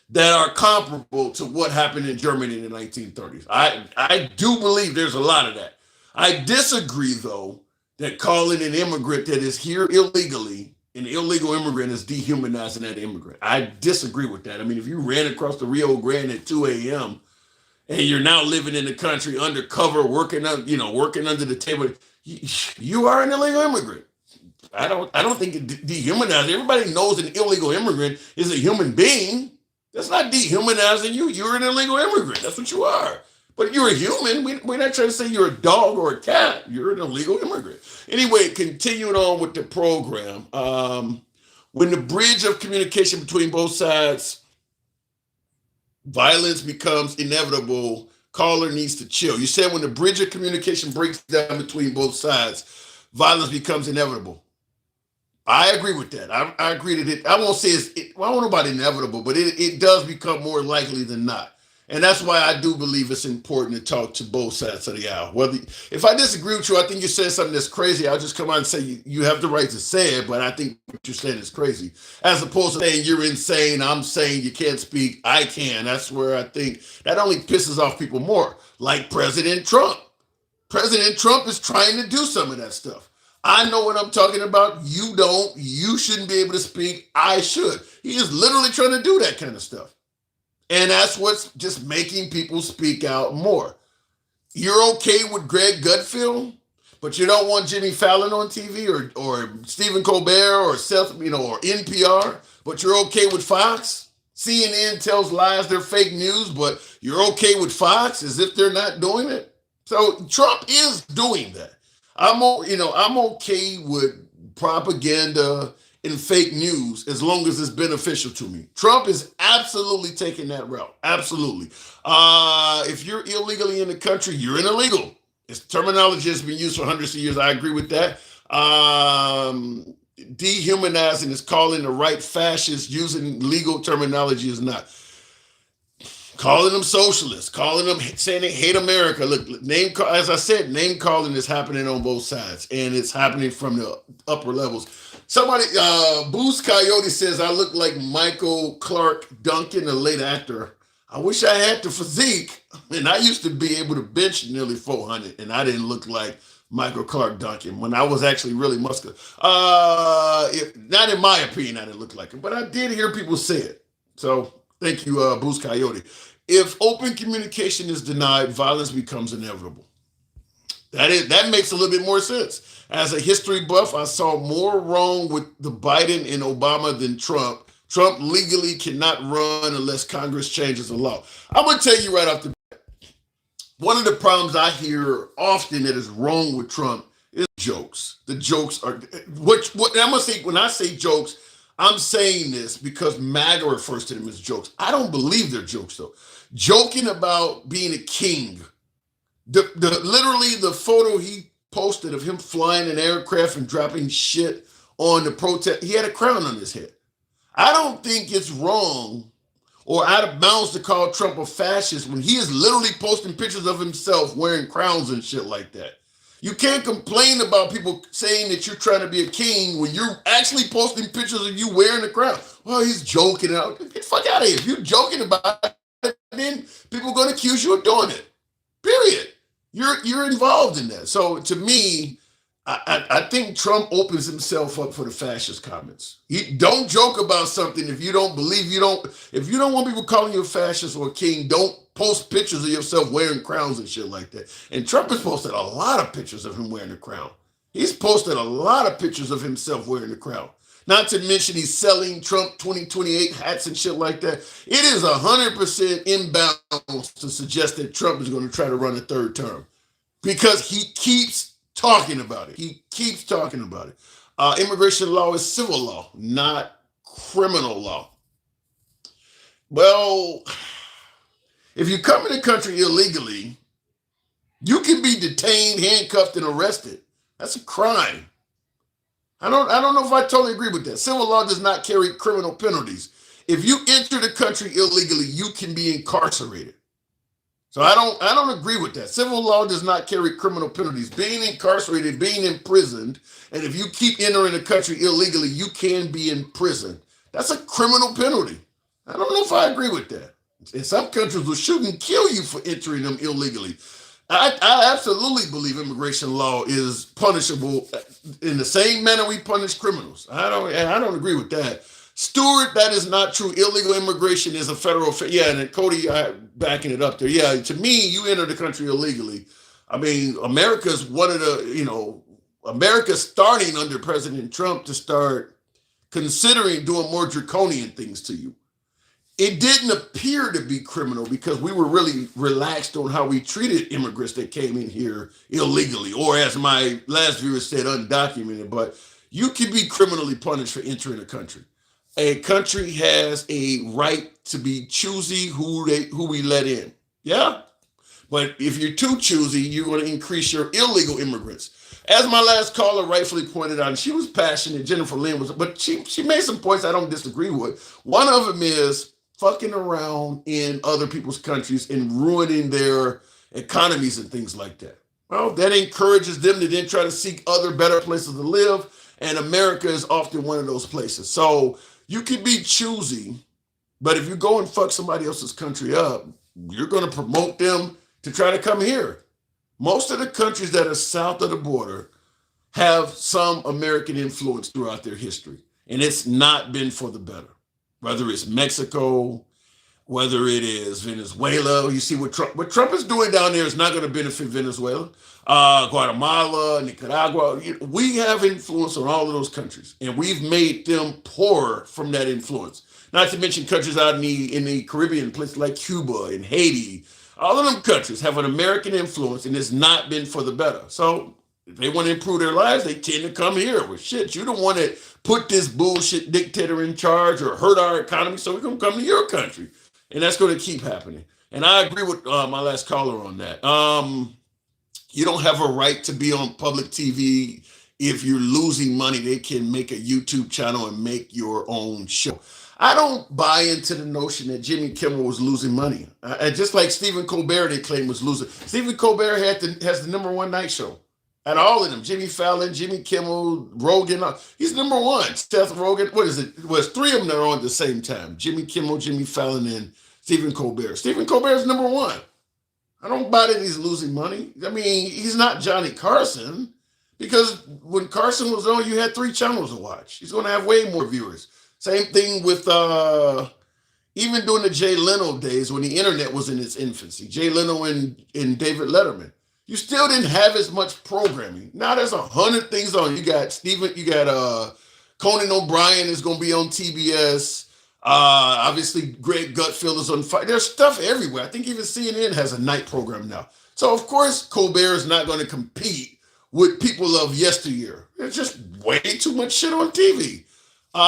that are comparable to what happened in Germany in the 1930s. I do believe there's a lot of that. I disagree, though, that calling an immigrant that is here illegally, an illegal immigrant, is dehumanizing that immigrant. I disagree with that. I mean, if you ran across the Rio Grande at 2 a.m. and you're now living in the country undercover, working under the table, you are an illegal immigrant. I don't think it dehumanizes. Everybody knows an illegal immigrant is a human being. That's not dehumanizing you. You're an illegal immigrant. That's what you are. But you're a human. We're not trying to say you're a dog or a cat. You're an illegal immigrant. Anyway, continuing on with the program. When the bridge of communication between both sides, violence becomes inevitable, caller needs to chill. You said when the bridge of communication breaks down between both sides, violence becomes inevitable. I agree with that. I agree that it, I won't say I don't know about inevitable, but it does become more likely than not. And that's why I do believe it's important to talk to both sides of the aisle. If I disagree with you, I think you said something that's crazy, I'll just come out and say you have the right to say it, but I think what you're saying is crazy. As opposed to saying you're insane, I'm saying you can't speak, I can. That's where I think that only pisses off people more, like President Trump. President Trump is trying to do some of that stuff. I know what I'm talking about. You don't. You shouldn't be able to speak. I should. He is literally trying to do that kind of stuff. And that's what's just making people speak out more. You're okay with Greg Gutfeld, but you don't want Jimmy Fallon on TV or Stephen Colbert or Seth, or NPR, but you're okay with Fox. CNN tells lies, they're fake news, but you're okay with Fox as if they're not doing it. So Trump is doing that. I'm okay with propaganda and fake news as long as it's beneficial to me. Trump is absolutely taking that route. Absolutely. If you're illegally in the country, you're an illegal. It's terminology has been used for hundreds of years. I agree with that. Dehumanizing is calling the right fascist, using legal terminology is not. Calling them socialists, calling them saying they hate America. Look, as I said, name calling is happening on both sides, and it's happening from the upper levels. Somebody, Boost Coyote says, I look like Michael Clark Duncan, a late actor. I wish I had the physique, and I used to be able to bench nearly 400, and I didn't look like Michael Clark Duncan when I was actually really muscular. Not in my opinion, I didn't look like him, but I did hear people say it. So thank you, Boost Coyote. If open communication is denied, violence becomes inevitable. That makes a little bit more sense. As a history buff, I saw more wrong with the Biden and Obama than Trump. Trump legally cannot run unless Congress changes the law. I'm going to tell you right off the bat, one of the problems I hear often that is wrong with Trump is jokes. The jokes are, what I'm going to say, when I say jokes, I'm saying this because MAGA refers to them as jokes. I don't believe they're jokes, though. Joking about being a king. Literally the photo he posted of him flying an aircraft and dropping shit on the protest, he had a crown on his head. I don't think it's wrong or out of bounds to call Trump a fascist when he is literally posting pictures of himself wearing crowns and shit like that. You can't complain about people saying that you're trying to be a king when you're actually posting pictures of you wearing the crown. Well, he's joking out. Get the fuck out of here. If you're joking about it, then people are going to accuse you of doing it. Period. You're involved in that. So to me, I think Trump opens himself up for the fascist comments. Don't joke about something if you don't believe if you don't want people calling you a fascist or a king, don't post pictures of yourself wearing crowns and shit like that. And Trump has posted a lot of pictures of him wearing the crown. He's posted a lot of pictures of himself wearing the crown. Not to mention he's selling Trump 2028 hats and shit like that. It is 100% inbound to suggest that Trump is going to try to run a third term because he keeps talking about it. He keeps talking about it. Immigration law is civil law, not criminal law. Well, if you come in the country illegally, you can be detained, handcuffed, and arrested. That's a crime. I don't know if I totally agree with that. Civil law does not carry criminal penalties. If you enter the country illegally, you can be incarcerated. So I don't agree with that. Civil law does not carry criminal penalties. Being incarcerated, being imprisoned, and if you keep entering the country illegally, you can be imprisoned. That's a criminal penalty. I don't know if I agree with that. In some countries will shoot and kill you for entering them illegally. I absolutely believe immigration law is punishable in the same manner we punish criminals. I don't agree with that. Stewart, that is not true. Illegal immigration is a federal offense. Yeah, and then Cody backing it up there. Yeah, to me, you enter the country illegally. I mean, America's one of the, America's starting under President Trump to start considering doing more draconian things to you. It didn't appear to be criminal because we were really relaxed on how we treated immigrants that came in here illegally, or as my last viewer said, undocumented. But you can be criminally punished for entering a country. A country has a right to be choosy who we let in. Yeah. But if you're too choosy, you're going to increase your illegal immigrants. As my last caller rightfully pointed out, and she was passionate, Jennifer Lynn was, but she made some points I don't disagree with. One of them is fucking around in other people's countries and ruining their economies and things like that. Well, that encourages them to then try to seek other better places to live. And America is often one of those places. So you can be choosy, but if you go and fuck somebody else's country up, you're going to promote them to try to come here. Most of the countries that are south of the border have some American influence throughout their history, and it's not been for the better. Whether it's Mexico, whether it is Venezuela, you see what Trump is doing down there is not going to benefit Venezuela, Guatemala, Nicaragua. We have influence on all of those countries, and we've made them poor from that influence. Not to mention countries out in the Caribbean, places like Cuba and Haiti. All of them countries have an American influence, and it's not been for the better. So if they want to improve their lives, they tend to come here. Well, shit, you don't want to put this bullshit dictator in charge or hurt our economy, so we're going to come to your country. And that's going to keep happening. And I agree with my last caller on that. You don't have a right to be on public TV. If you're losing money, they can make a YouTube channel and make your own show. I don't buy into the notion that Jimmy Kimmel was losing money. Just like Stephen Colbert, they claim was losing. Stephen Colbert has the #1 night show. At all of them, Jimmy Fallon, Jimmy Kimmel, Rogan, he's #1. Seth Rogen, what is it? Well, it's 3 of them that are on at the same time. Jimmy Kimmel, Jimmy Fallon, and Stephen Colbert. Stephen Colbert is #1. I don't buy that he's losing money. I mean, he's not Johnny Carson, because when Carson was on, you had 3 channels to watch. He's going to have way more viewers. Same thing with even during the Jay Leno days when the internet was in its infancy. Jay Leno and David Letterman. You still didn't have as much programming. Now there's 100 things on. You got Conan O'Brien is going to be on TBS. Obviously, Greg Gutfeld is on fire. There's stuff everywhere. I think even CNN has a night program now. So, of course, Colbert is not going to compete with people of yesteryear. There's just way too much shit on TV. You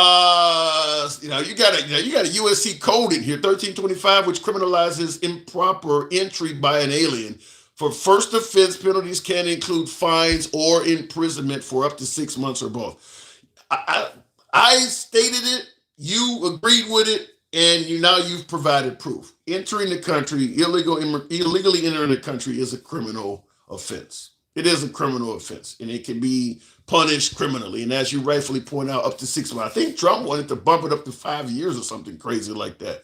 got a USC code in here, 1325, which criminalizes improper entry by an alien. For first offense, penalties can include fines or imprisonment for up to 6 months or both. I stated it, you agreed with it, and now you've provided proof. Entering the country, illegally entering the country is a criminal offense. It is a criminal offense, and it can be punished criminally. And as you rightfully point out, up to 6 months. I think Trump wanted to bump it up to 5 years or something crazy like that.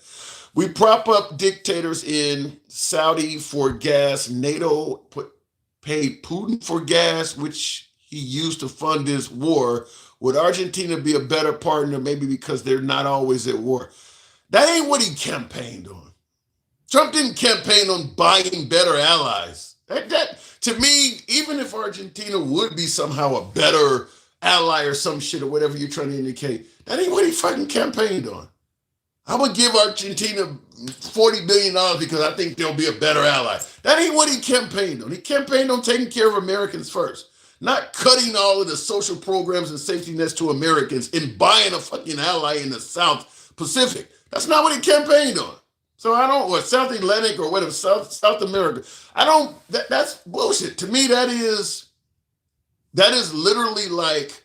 We prop up dictators in Saudi for gas. NATO paid Putin for gas, which he used to fund his war. Would Argentina be a better partner? Maybe because they're not always at war. That ain't what he campaigned on. Trump didn't campaign on buying better allies. That to me, even if Argentina would be somehow a better ally or some shit or whatever you're trying to indicate, that ain't what he fucking campaigned on. I would give Argentina $40 billion because I think they'll be a better ally. That ain't what he campaigned on. He campaigned on taking care of Americans first, not cutting all of the social programs and safety nets to Americans and buying a fucking ally in the South Pacific. That's not what he campaigned on. So I don't, or South Atlantic or whatever, South America. I don't, that's bullshit. To me, that is literally like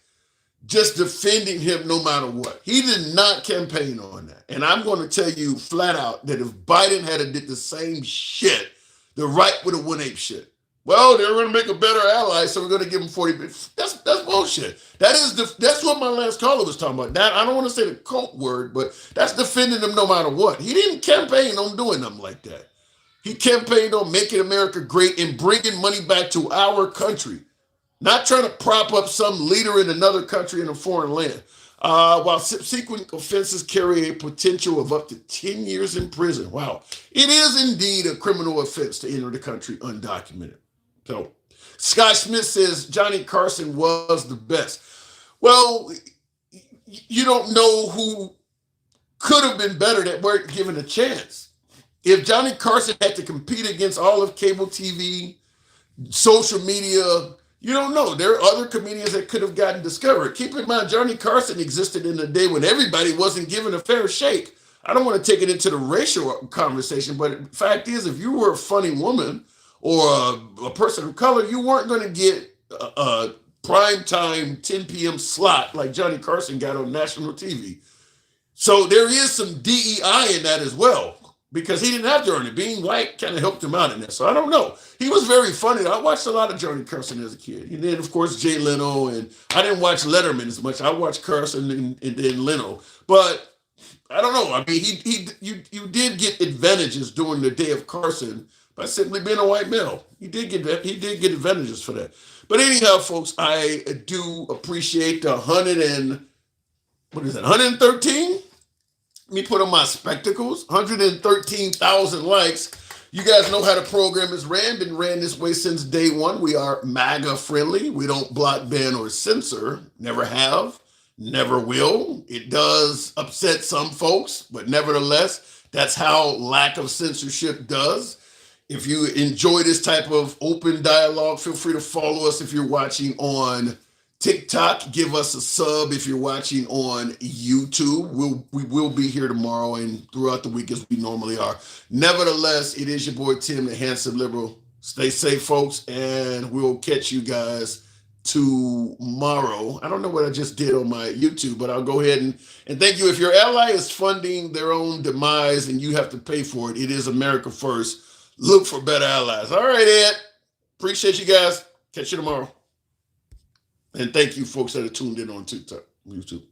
just defending him no matter what. He did not campaign on that. And I'm going to tell you flat out that if Biden had did the same shit, the right would have won ape shit. Well, they're going to make a better ally, so we're going to give them 40 billion. That's bullshit. That's what my last caller was talking about. That I don't want to say the cult word, but that's defending them no matter what. He didn't campaign on doing them like that. He campaigned on making America great and bringing money back to our country, not trying to prop up some leader in another country in a foreign land. While subsequent offenses carry a potential of up to 10 years in prison. Wow. It is indeed a criminal offense to enter the country undocumented. So Scott Smith says Johnny Carson was the best. Well, you don't know who could have been better that weren't given a chance. If Johnny Carson had to compete against all of cable TV, social media, you don't know. There are other comedians that could have gotten discovered. Keep in mind, Johnny Carson existed in a day when everybody wasn't given a fair shake. I don't want to take it into the racial conversation, but the fact is, if you were a funny woman or a person of color, you weren't going to get a prime time 10 p.m. slot like Johnny Carson got on national TV. So there is some DEI in that as well, because he didn't have to earn it. Being white kind of helped him out in that. So I don't know. He was very funny. I watched a lot of Johnny Carson as a kid. And then, of course, Jay Leno. And I didn't watch Letterman as much. I watched Carson and then Leno. But I don't know. I mean, you did get advantages during the day of Carson by simply being a white male. He did get advantages for that. But anyhow, folks, I do appreciate the 113? Let me put on my spectacles. 113,000 likes. You guys know how the program is ran. Been ran this way since day one. We are MAGA friendly. We don't block, ban, or censor. Never have. Never will. It does upset some folks, but nevertheless, that's how lack of censorship does. If you enjoy this type of open dialogue, feel free to follow us if you're watching on TikTok. Give us a sub if you're watching on YouTube. We will be here tomorrow and throughout the week as we normally are. Nevertheless, it is your boy Tim, the Handsome Liberal. Stay safe, folks, and we'll catch you guys tomorrow. I don't know what I just did on my YouTube, but I'll go ahead and thank you. If your ally is funding their own demise and you have to pay for it, it is America first. Look for better allies. All right, Ed. Appreciate you guys. Catch you tomorrow. And thank you, folks that are tuned in on TikTok, YouTube.